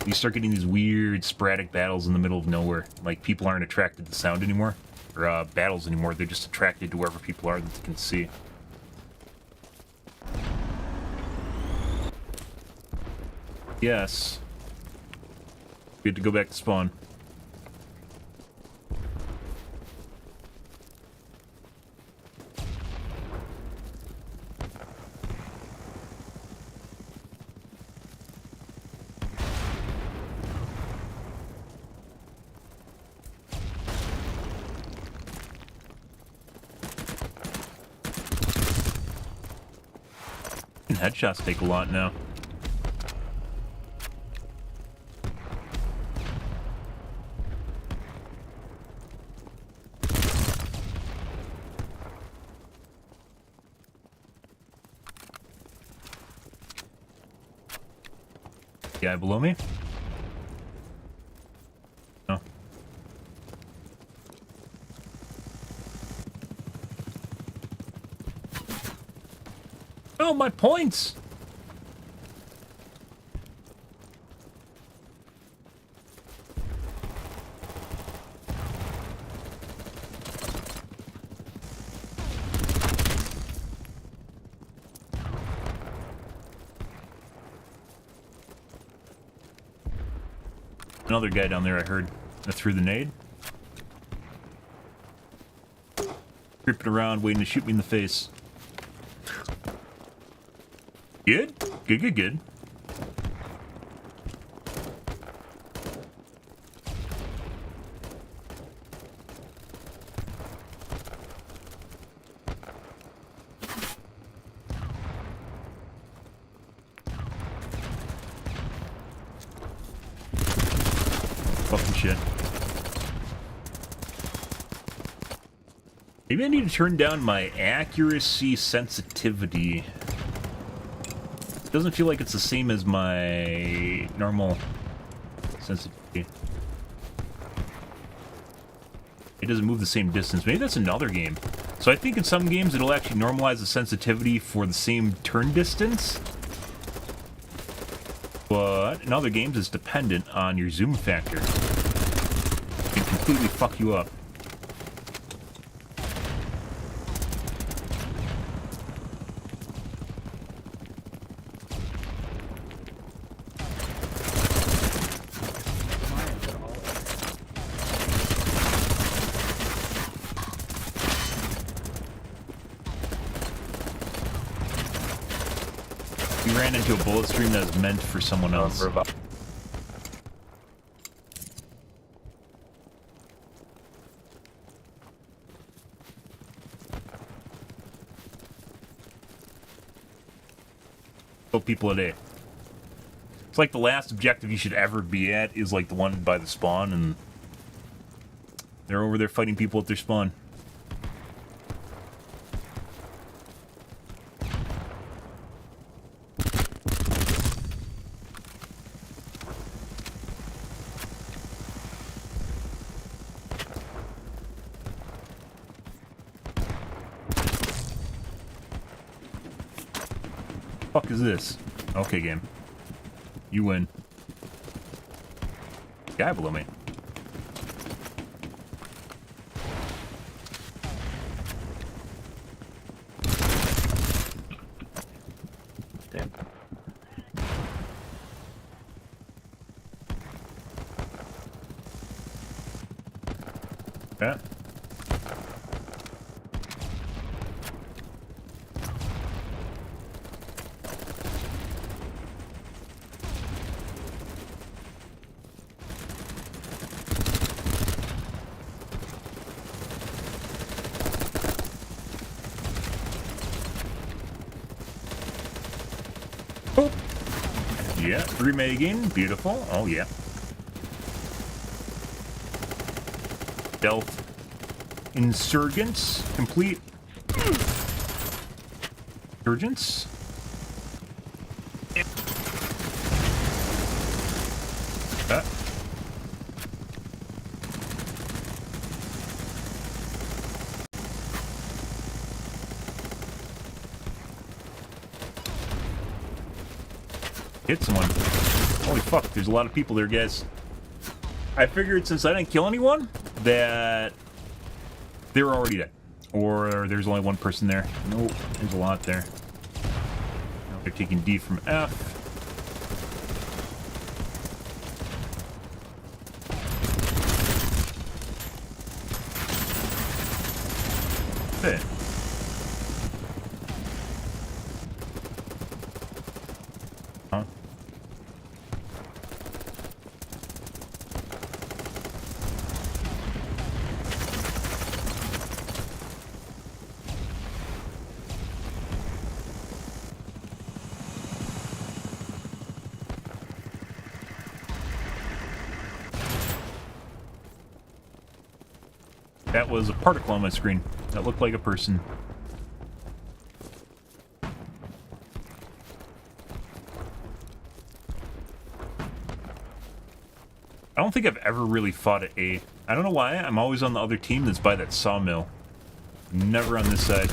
Speaker 1: You start getting these weird sporadic battles in the middle of nowhere. Like, people aren't attracted to sound anymore, or battles anymore. They're just attracted to wherever people are that they can see. Yes. We had to go back to spawn. Headshots take a lot now. Guy below me? No. Oh, my points! Another guy down there I heard. I threw the nade. Creeping around, waiting to shoot me in the face. Good? Good, good, good. Fucking shit. Maybe I need to turn down my accuracy sensitivity. It doesn't feel like it's the same as my normal sensitivity. It doesn't move the same distance. Maybe that's another game. So I think in some games it'll actually normalize the sensitivity for the same turn distance. But in other games it's dependent on your zoom factor. It can completely fuck you up. We ran into a bullet stream that was meant for someone else. People a day. It's like the last objective you should ever be at is like the one by the spawn, and they're over there fighting people at their spawn. Fuck is this? Okay, game. You win. Guy below me.
Speaker 2: Damn.
Speaker 1: Yeah. Yeah, remake again. Beautiful. Oh, yeah. Stealth Insurgents. Complete. Insurgents. Ah. Hit someone. Holy fuck, there's a lot of people there, guys. I figured since I didn't kill anyone, that they were already dead. Or there's only one person there. Nope, there's a lot there. They're taking D from F. Hey. Huh? That was a particle on my screen. That looked like a person. I don't think I've ever really fought at A. I don't know why. I'm always on the other team that's by that sawmill. Never on this side.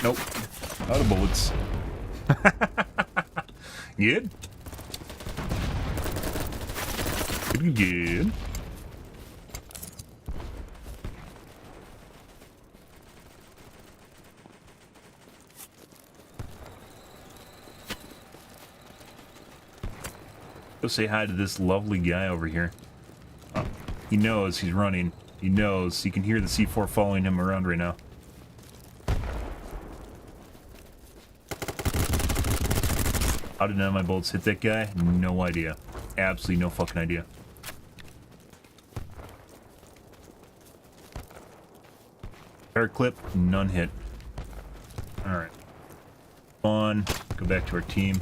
Speaker 1: Nope. Out of bullets. Good? Good. Go say hi to this lovely guy over here. Oh, he knows he's running. He knows. He can hear the C4 following him around right now. How did none of my bullets hit that guy? No idea. Absolutely no fucking idea. Air clip, none hit. Alright. On. Go back to our team.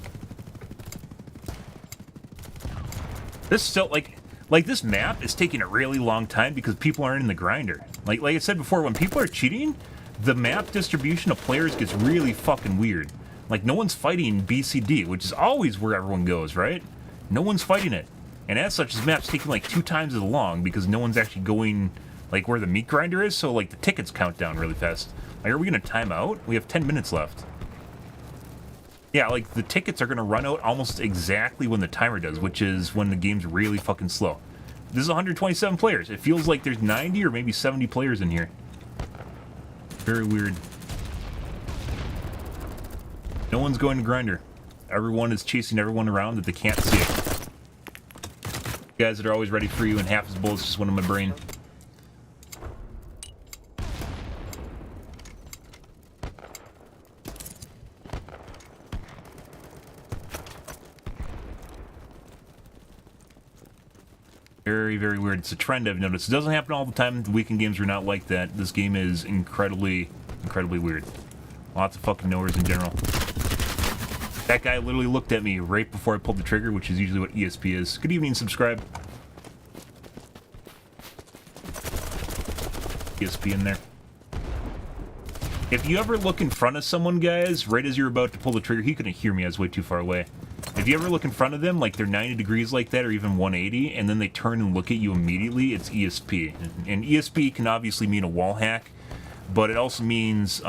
Speaker 1: This still, like this map is taking a really long time because people aren't in the grinder. Like I said before, when people are cheating, the map distribution of players gets really fucking weird. Like, no one's fighting BCD, which is always where everyone goes, right? No one's fighting it. And as such, this map's taking like 2 times as long because no one's actually going, like, where the meat grinder is, so, like, the tickets count down really fast. Like, are we gonna time out? We have 10 minutes left. Yeah, like, the tickets are gonna run out almost exactly when the timer does, which is when the game's really fucking slow. This is 127 players. It feels like there's 90 or maybe 70 players in here. Very weird. No one's going to grinder. Everyone is chasing everyone around that they can't see it. Guys that are always ready for you, and half his bullets just went in my brain. Very, very weird. It's a trend I've noticed. It doesn't happen all the time. The weekend games are not like that. This game is incredibly, incredibly weird. Lots of fucking knowers in general. That guy literally looked at me right before I pulled the trigger, which is usually what ESP is. Good evening, subscribe. ESP in there. If you ever look in front of someone, guys, right as you're about to pull the trigger, he couldn't hear me, I was way too far away. If you ever look in front of them, like they're 90 degrees like that, or even 180, and then they turn and look at you immediately, it's ESP. And ESP can obviously mean a wall hack, but it also means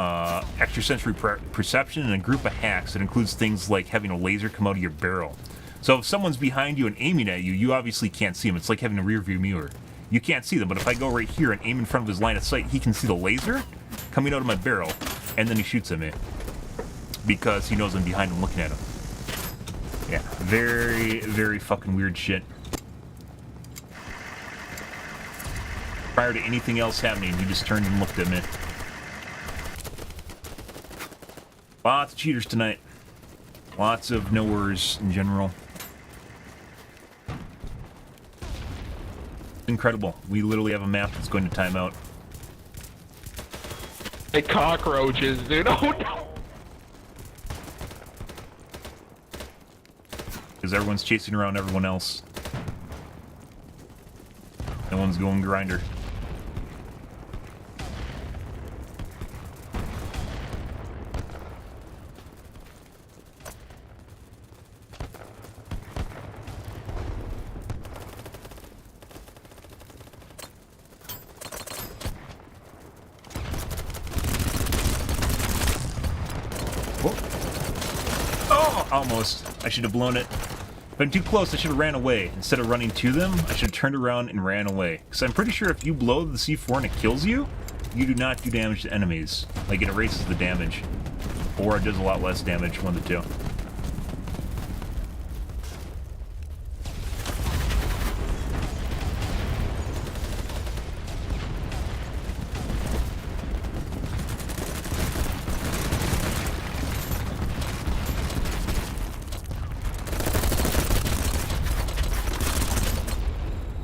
Speaker 1: extrasensory perception and a group of hacks that includes things like having a laser come out of your barrel. So if someone's behind you and aiming at you, you obviously can't see them. It's like having a rear view mirror. You can't see them, but if I go right here and aim in front of his line of sight, he can see the laser coming out of my barrel, and then he shoots at me because he knows I'm behind him looking at him. Yeah, very, very fucking weird shit. Prior to anything else happening, he just turned and looked at me. Lots of cheaters tonight. Lots of knowers in general. Incredible. We literally have a map that's going to time out.
Speaker 2: Hey, cockroaches, dude. Oh, no.
Speaker 1: Because everyone's chasing around everyone else. No one's going grinder. Oh, almost. I should have blown it. If I'm too close, I should have ran away. Instead of running to them, I should have turned around and ran away. Because I'm pretty sure if you blow the C4 and it kills you, you do not do damage to enemies. Like, it erases the damage. Or it does a lot less damage, one of the two.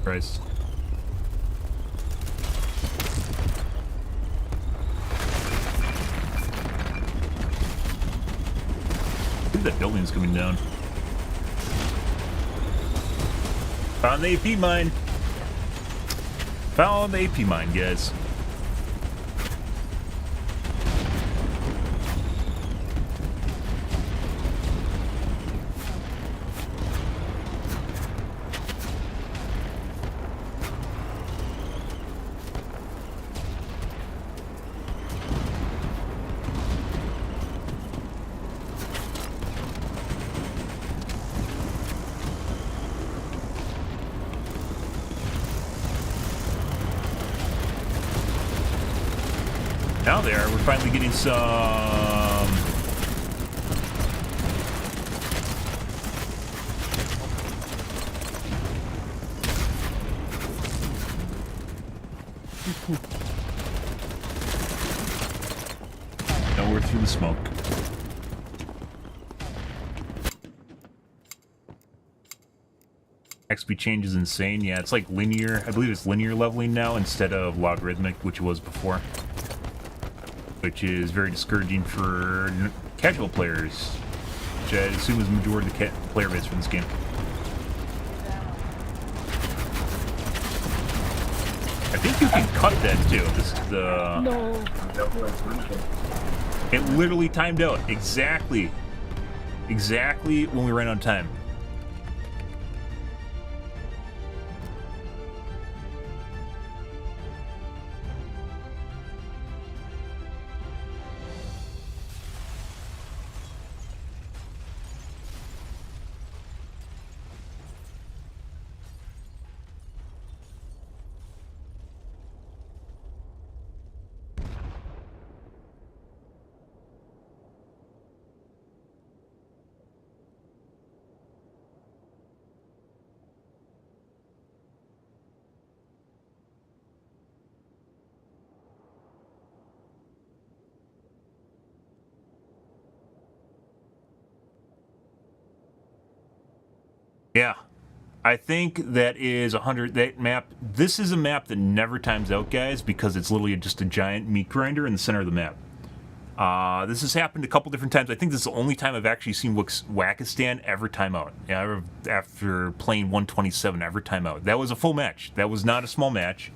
Speaker 1: Christ. I think that building's coming down. Found the AP mine. Found the AP mine, guys. Now there, we're finally getting some... Nowhere through the smoke. XP change is insane. Yeah, it's like linear. I believe it's linear leveling now instead of logarithmic, which it was before. Which is very discouraging for casual players, which I assume is the majority of the player base for this game. I think you can cut that too. This is the...
Speaker 2: No.
Speaker 1: It literally timed out. Exactly. Exactly when we ran out of time. Yeah, I think that is 100. That map. This is a map that never times out, guys, because it's literally just a giant meat grinder in the center of the map. This has happened a couple different times. I think this is the only time I've actually seen Wackistan ever time out. Yeah, after playing 127, ever time out. That was a full match. That was not a small match.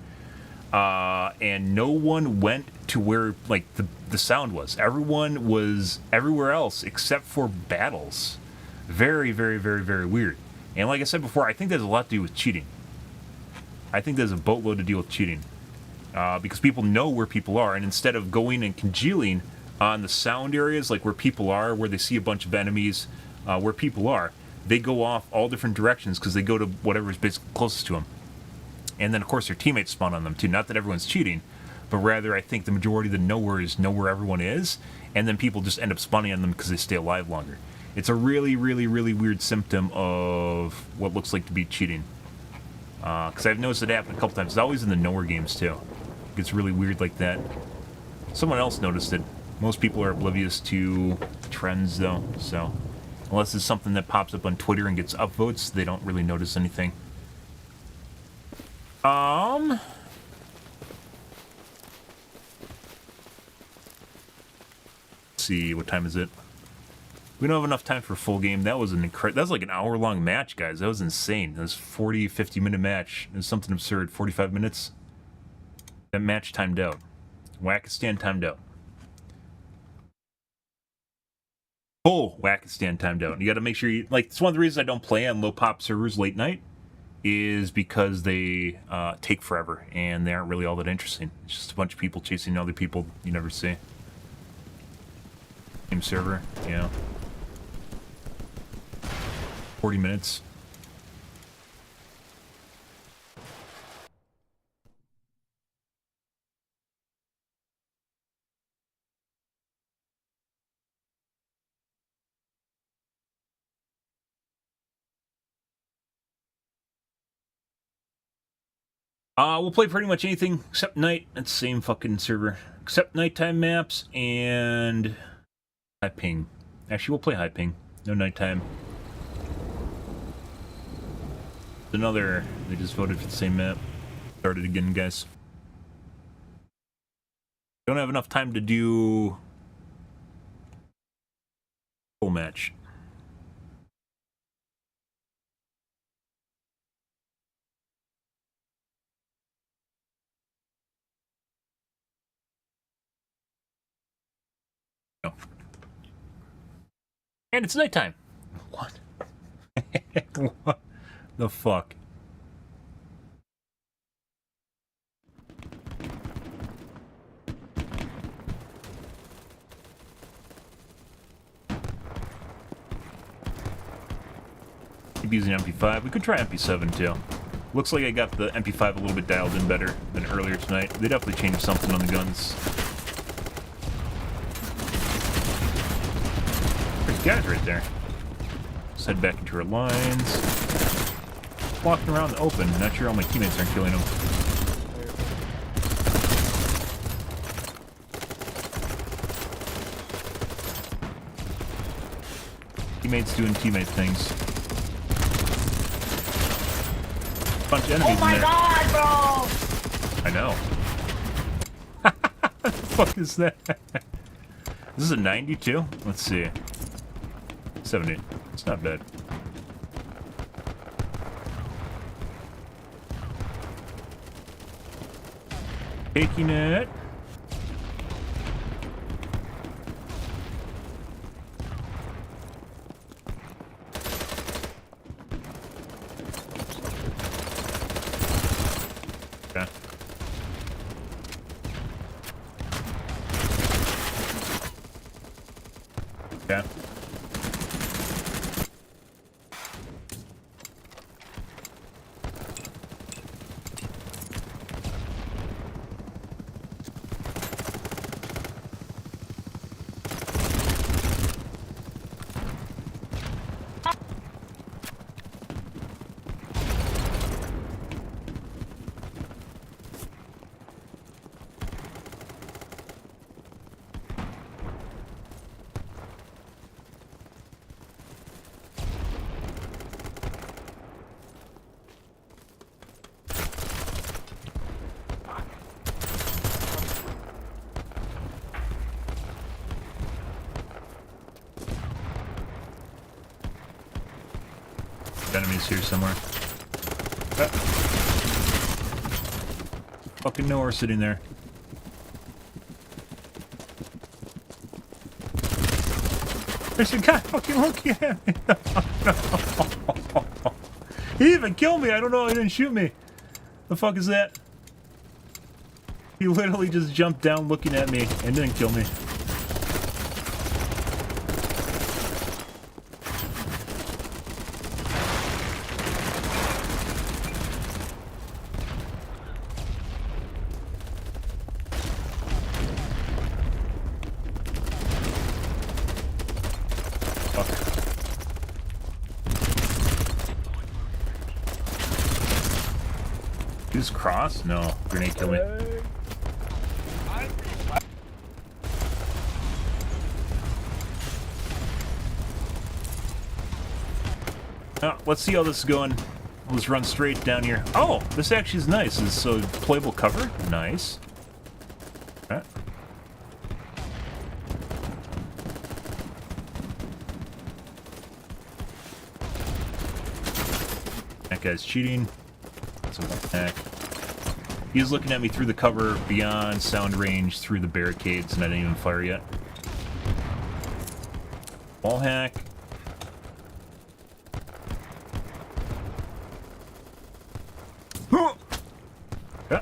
Speaker 1: And no one went to where like the sound was. Everyone was everywhere else except for battles. Very, very, very, very weird. And like I said before, I think there's a lot to do with cheating. I think there's a boatload to deal with cheating. Because people know where people are, and instead of going and congealing on the sound areas, like where people are, where they see a bunch of enemies, where people are, they go off all different directions because they go to whatever's basically closest to them. And then, of course, their teammates spawn on them, too. Not that everyone's cheating, but rather I think the majority of the knowers know where everyone is, and then people just end up spawning on them because they stay alive longer. It's a really, really, really weird symptom of what looks like to be cheating. Because I've noticed it happen a couple times. It's always in the nowhere games, too. It gets really weird like that. Someone else noticed it. Most people are oblivious to trends, though, so... Unless it's something that pops up on Twitter and gets upvotes, they don't really notice anything. Let's see, what time is it? We don't have enough time for a full game. That was that was like an hour-long match, guys. That was insane. That was 40, 50-minute match. It was something absurd. 45 minutes. That match timed out. Wackistan timed out. Oh, Wackistan timed out. You got to make sure you... Like, it's one of the reasons I don't play on low-pop servers late night is because they take forever, and they aren't really all that interesting. It's just a bunch of people chasing other people you never see. Same server, yeah. 40 minutes. We'll play pretty much anything except night. That's the same fucking server. Except nighttime maps and high ping. Actually, we'll play high ping. No nighttime. Another. They just voted for the same map. Started again, guys. Don't have enough time to do full match. No. And it's nighttime. What? What the fuck? Keep using MP5. We could try MP7 too. Looks like I got the MP5 a little bit dialed in better than earlier tonight. They definitely changed something on the guns. Guy's right there. Let's head back into our lines. Walking around the open. Not sure all my teammates aren't killing him. Teammates doing teammate things. Bunch of enemies in there.
Speaker 3: God, bro!
Speaker 1: I know. What the fuck is that? This is a 92? Let's see. 70. It's not bad. Taking it. Okay. Okay. Enemies here somewhere. Ah. Fucking nowhere sitting there. There's a guy fucking looking at me. He even killed me. I don't know. He didn't shoot me. The fuck is that? He literally just jumped down looking at me and didn't kill me. Use cross? No. Grenade kill me. Oh, let's see how this is going. Let's run straight down here. Oh, this actually is nice. It's so playable cover. Nice. Alright. That guy's cheating. Attack. He was looking at me through the cover, beyond sound range, through the barricades, and I didn't even fire yet. Wall hack. Yeah.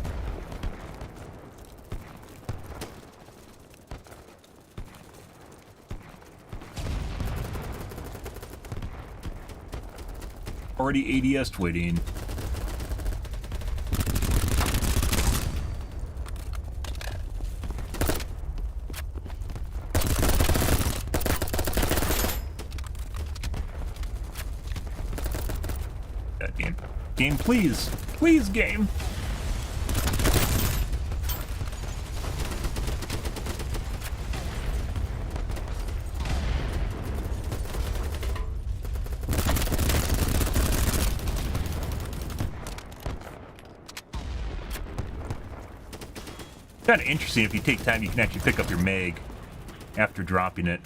Speaker 1: Already ADS waiting. Game, please. Please, game. Kind of interesting. If you take time, you can actually pick up your mag after dropping it.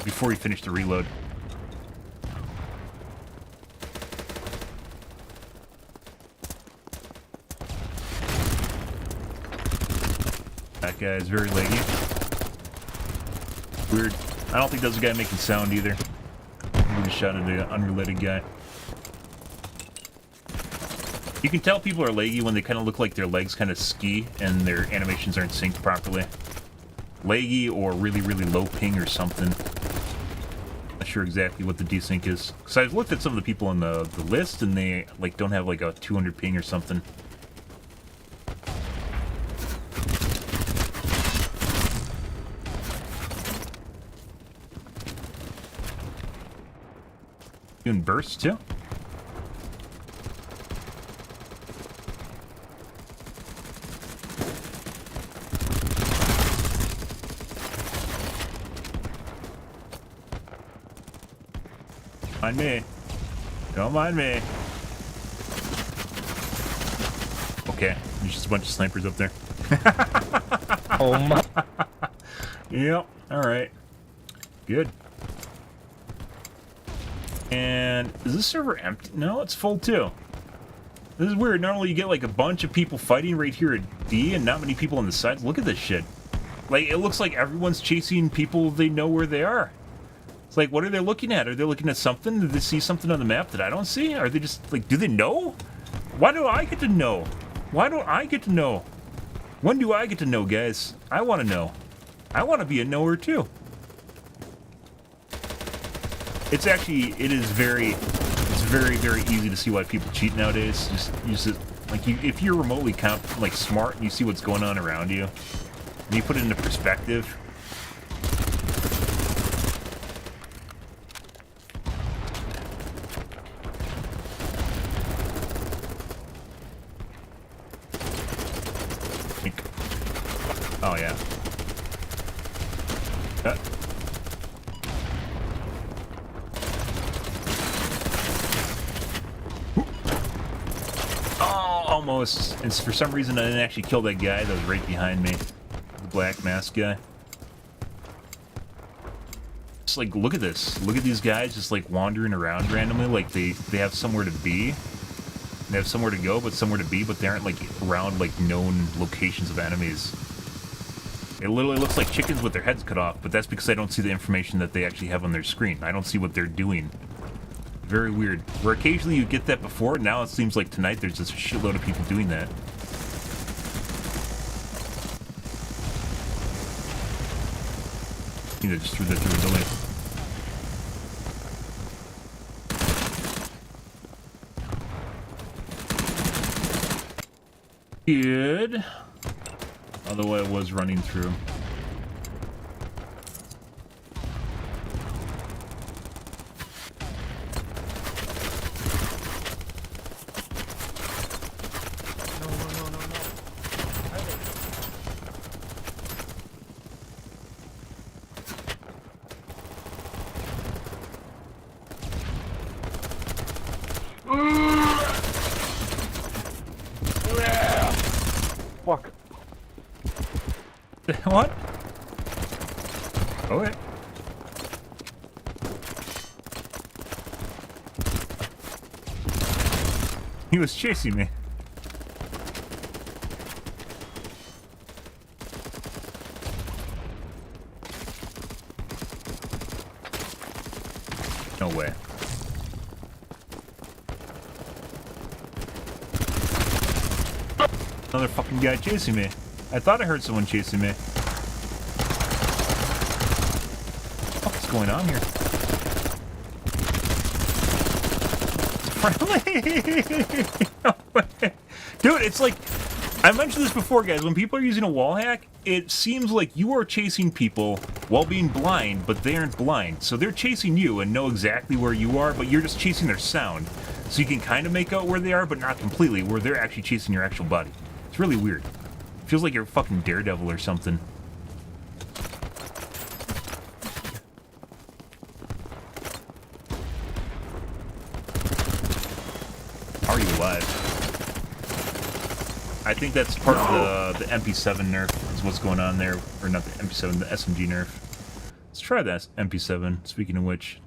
Speaker 1: Before you finish the reload. That guy is very laggy. Weird. I don't think that was a guy making sound either. We just shot at an unrelated guy. You can tell people are laggy when they kind of look like their legs kind of ski and their animations aren't synced properly. Laggy or really, really low ping or something. Not sure exactly what the desync is. Because I've looked at some of the people on the list and they like don't have like a 200 ping or something. Doing bursts too? Mind me. Don't mind me. Okay, there's just a bunch of snipers up there.
Speaker 2: Oh my.
Speaker 1: Yep, alright. Good. And is this server empty? No, it's full too. This is weird. Normally you get like a bunch of people fighting right here at D and not many people on the sides. Look at this shit. Like, it looks like everyone's chasing people they know where they are. It's like, what are they looking at? Are they looking at something? Did they see something on the map that I don't see? Are they just, like, do they know? Why do I get to know? Why don't I get to know? When do I get to know, guys? I want to know. I want to be a knower, too. It's actually, it is very, very easy to see why people cheat nowadays. Like, if you're remotely smart and you see what's going on around you, and you put it into perspective. Oh, yeah. Oh, almost. And for some reason, I didn't actually kill that guy that was right behind me. The black mask guy. Just like, look at this. Look at these guys just like wandering around randomly. Like they have somewhere to be. They have somewhere to go, but somewhere to be, but they aren't like around like known locations of enemies. It literally looks like chickens with their heads cut off, but that's because I don't see the information that they actually have on their screen. I don't see what they're doing. Very weird. Where occasionally you get that before, now it seems like tonight there's just a shitload of people doing that. I think they just threw that through the building. Good. Although I was running through.
Speaker 2: Fuck.
Speaker 1: What? Okay. He was chasing me. No way. Another fucking guy chasing me. I thought I heard someone chasing me. What's going on here? No way. Dude, it's like, I mentioned this before, guys. When people are using a wall hack, it seems like you are chasing people while being blind, but they aren't blind. So they're chasing you and know exactly where you are, but you're just chasing their sound. So you can kind of make out where they are, but not completely, where they're actually chasing your actual body. It's really weird. Feels like you're a fucking Daredevil or something. Are you alive? I think that's part of the MP7 nerf is what's going on there. Or not the MP7, the SMG nerf. Let's try that MP7, speaking of which.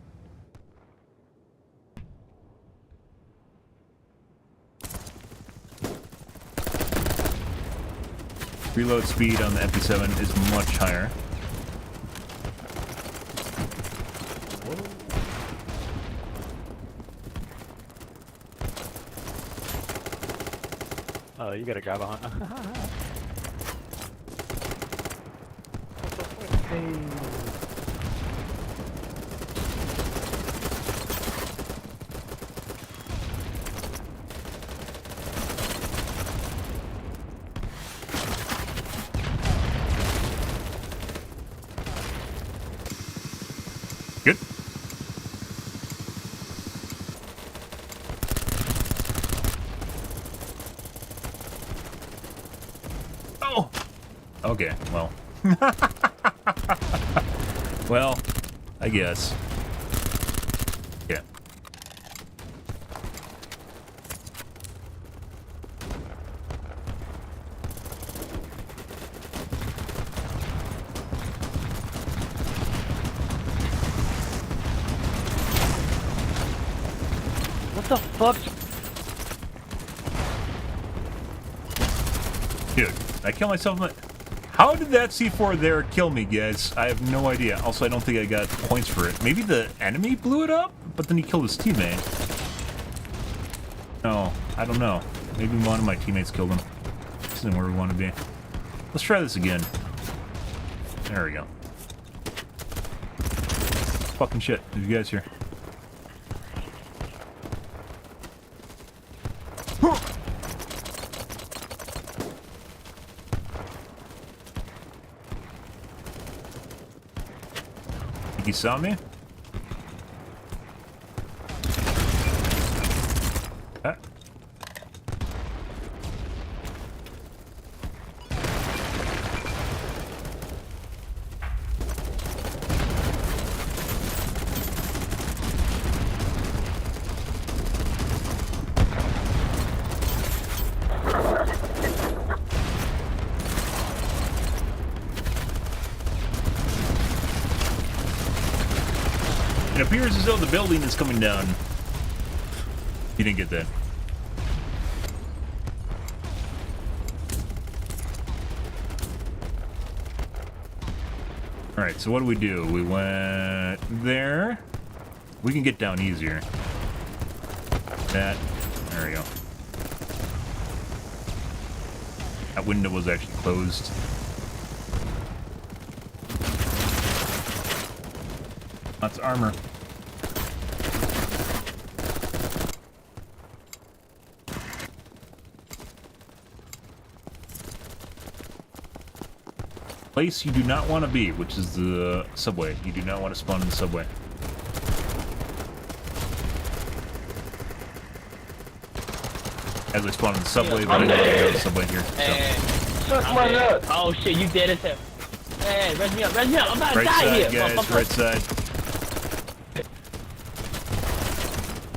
Speaker 1: Reload speed on the MP7 is much higher.
Speaker 5: Oh, you gotta grab on.
Speaker 1: Good. No! Okay, well. Well, I guess. Yeah.
Speaker 2: What the fuck?
Speaker 1: Dude, I killed myself in the... How did that C4 there kill me, guys? I have no idea. Also, I don't think I got points for it. Maybe the enemy blew it up, but then he killed his teammate. No, I don't know. Maybe one of my teammates killed him. This isn't where we want to be. Let's try this again. There we go. Fucking shit. Did you guys hear? Think he saw me? Ah. It appears as though the building is coming down. You didn't get that. Alright, so what do? We went there. We can get down easier. That. There we go. That window was actually closed. That's armor. Place you do not want to be, which is the subway. You do not want to spawn in the subway. As I spawn in the subway, but I didn't go to the subway here. So.
Speaker 2: Suck my nuts!
Speaker 5: Oh shit, you dead as hell. Hey, res me up, I'm about to
Speaker 1: Right
Speaker 5: die
Speaker 1: side,
Speaker 5: here.
Speaker 1: guys,
Speaker 5: motherfucker.
Speaker 1: right side.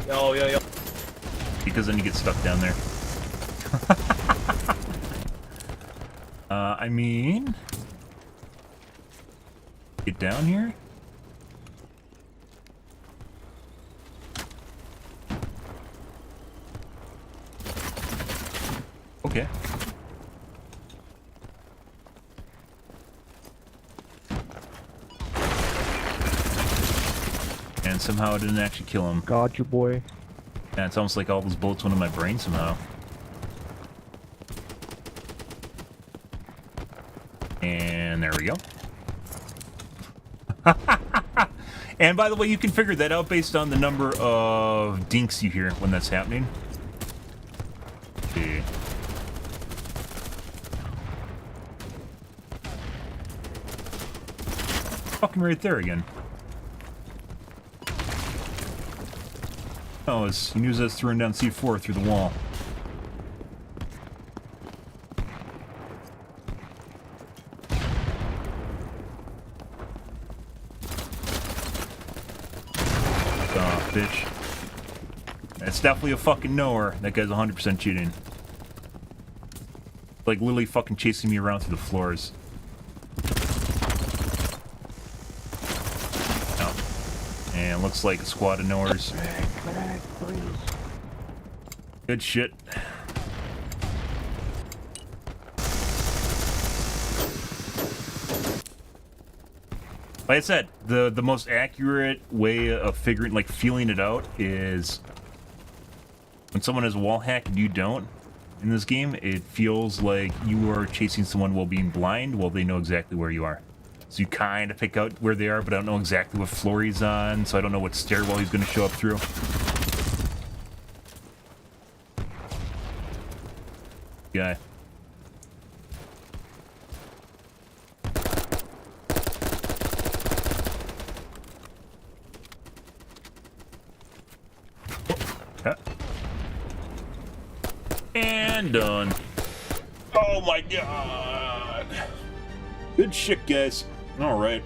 Speaker 5: Yo.
Speaker 1: Because then you get stuck down there. I mean... Get down here? Okay. And somehow it didn't actually kill him.
Speaker 2: Got you, boy.
Speaker 1: Yeah, it's almost like all those bullets went in my brain somehow. And there we go. And by the way, you can figure that out based on the number of dinks you hear when that's happening. Let's see. Fucking right there again. Oh, he knew us throwing down C4 through the wall. Oh, bitch. That's definitely a fucking knower. That guy's 100% cheating. Like, literally fucking chasing me around through the floors. Oh. And looks like a squad of knowers. Good shit. Like I said, the most accurate way of figuring, like, feeling it out is when someone has a wall hack and you don't in this game, it feels like you are chasing someone while being blind while they know exactly where you are. So you kind of pick out where they are, but I don't know exactly what floor he's on, so I don't know what stairwell he's going to show up through. Guy. And done. Oh my god. Good shit, guys. All right.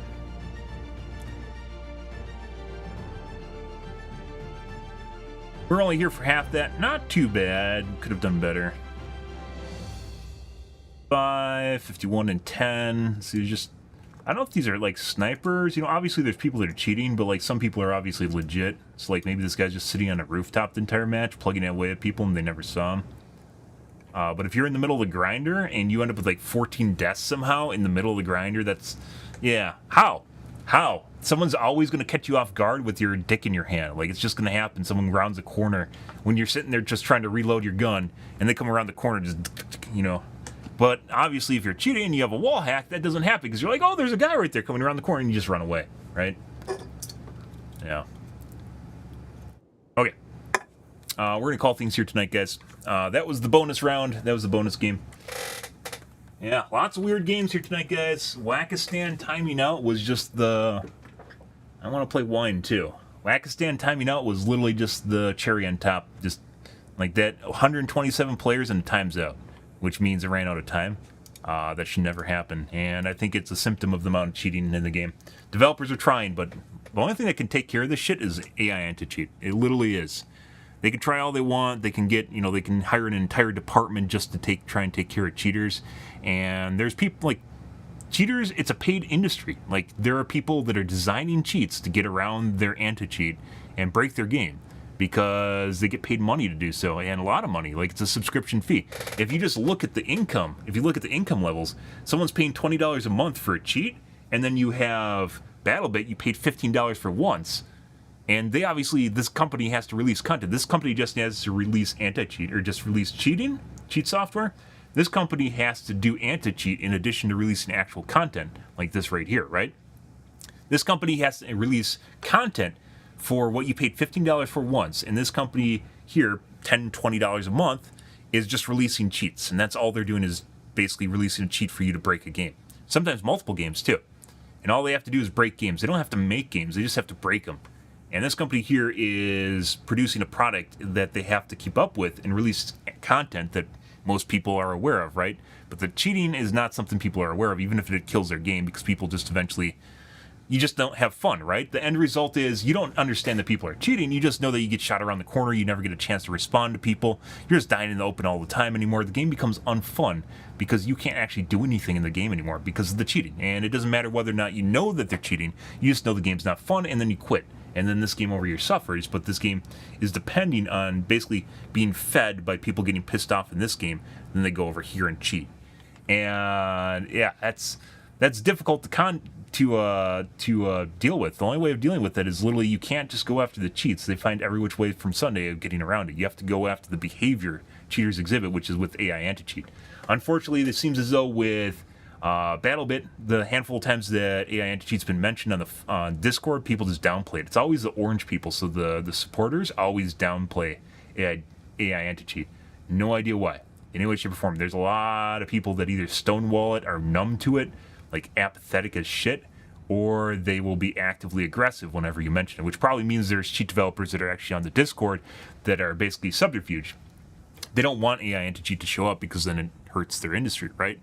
Speaker 1: We're only here for half that. Not too bad. Could have done better. 5, 51, and 10. So just... I don't know if these are, like, snipers. You know, obviously there's people that are cheating, but, like, some people are obviously legit. So, like, maybe this guy's just sitting on a rooftop the entire match, plugging away at people, and they never saw him. But if you're in the middle of the grinder, and you end up with, like, 14 deaths somehow in the middle of the grinder, that's... Yeah. How? How? Someone's always going to catch you off guard with your dick in your hand. Like, it's just going to happen. Someone rounds a corner when you're sitting there just trying to reload your gun, and they come around the corner just, you know... But obviously, if you're cheating and you have a wall hack, that doesn't happen because you're like, oh, there's a guy right there coming around the corner, and you just run away, right? Yeah. Okay. We're going to call things here tonight, guys. That was the bonus round. That was the bonus game. Yeah, lots of weird games here tonight, guys. Wackistan Timing Out was just the... I want to play wine, too. Wackistan Timing Out was literally just the cherry on top. Just like that, 127 players and time's out. Which means it ran out of time. That should never happen. And I think it's a symptom of the amount of cheating in the game. Developers are trying, but the only thing that can take care of this shit is AI anti-cheat. It literally is. They can try all they want. They can get, you know, they can hire an entire department just to try and take care of cheaters. And there's people like cheaters. It's a paid industry. Like there are people that are designing cheats to get around their anti-cheat and break their game. Because they get paid money to do so, and a lot of money. Like, it's a subscription fee. If you just look at the income, if you look at the income levels, someone's paying $20 a month for a cheat, and then you have BattleBit, you paid $15 for once. And they obviously, this company has to release content. This company just has to release anti-cheat, or just release cheat software. This company has to do anti-cheat in addition to releasing actual content, like this right here, right? This company has to release content for what you paid $15 for once. And this company here, $10, $20 a month, is just releasing cheats. And that's all they're doing is basically releasing a cheat for you to break a game. Sometimes multiple games, too. And all they have to do is break games. They don't have to make games. They just have to break them. And this company here is producing a product that they have to keep up with and release content that most people are aware of, right? But the cheating is not something people are aware of, even if it kills their game, because people just eventually... You just don't have fun, right? The end result is you don't understand that people are cheating. You just know that you get shot around the corner. You never get a chance to respond to people. You're just dying in the open all the time anymore. The game becomes unfun because you can't actually do anything in the game anymore because of the cheating. And it doesn't matter whether or not you know that they're cheating. You just know the game's not fun, and then you quit. And then this game over here suffers, but this game is depending on basically being fed by people getting pissed off in this game. Then they go over here and cheat. And yeah, that's difficult to deal with. The only way of dealing with it is literally you can't just go after the cheats. They find every which way from Sunday of getting around it. You have to go after the behavior cheaters exhibit, which is with AI anti-cheat. Unfortunately, it seems as though with BattleBit, the handful of times that AI anti-cheat's been mentioned on Discord, people just downplay it. It's always the orange people, so the supporters always downplay AI anti-cheat. No idea why. In any way, shape, or form. There's a lot of people that either stonewall it or numb to it, like apathetic as shit, or they will be actively aggressive whenever you mention it, which probably means there's cheat developers that are actually on the Discord that are basically subterfuge. They don't want AI anti-cheat to show up because then it hurts their industry, right?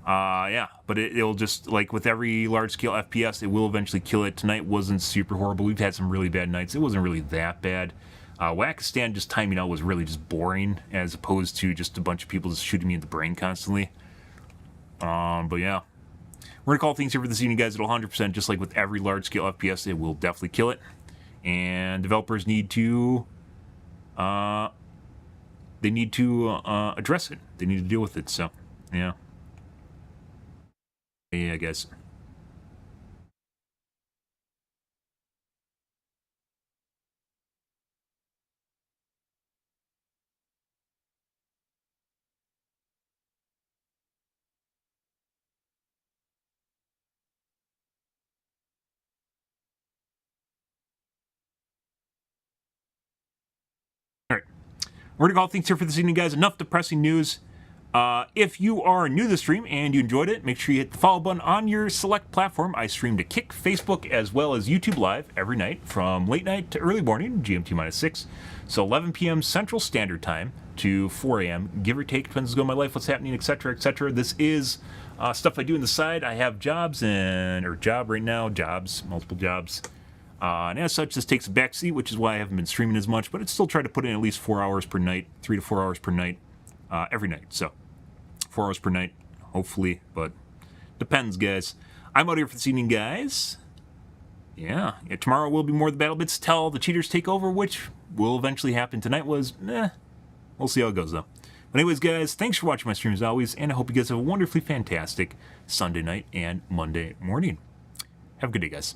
Speaker 1: Yeah, but it'll just, like with every large-scale FPS, it will eventually kill it. Tonight wasn't super horrible. We've had some really bad nights. It wasn't really that bad. Wackistan just timing out was really just boring, as opposed to just a bunch of people just shooting me in the brain constantly. But yeah. We're going to call things here for this evening, guys. It'll 100%, just like with every large-scale FPS, it will definitely kill it. And developers need to... they need to address it. They need to deal with it, so, yeah. Yeah, guys. All right. We're going to call things here for this evening, guys. Enough depressing news. If you are new to the stream and you enjoyed it, make sure you hit the follow button on your select platform. I stream to Kick, Facebook, as well as YouTube Live every night from late night to early morning, GMT-6. So 11 p.m. Central Standard Time, to 4 a.m., give or take, depends on my life, what's happening, etc., etc. This is stuff I do on the side. I have jobs right now, multiple jobs. And as such, this takes a backseat, which is why I haven't been streaming as much, but it's still try to put in at least 4 hours per night, 3 to 4 hours per night, every night. So 4 hours per night, hopefully, but depends, guys. I'm out here for this evening, guys. Yeah, tomorrow will be more of the Battlebits till the cheaters take over, which will eventually happen. Tonight was, we'll see how it goes, though. But anyways, guys, thanks for watching my stream as always, and I hope you guys have a wonderfully fantastic Sunday night and Monday morning. Have a good day, guys.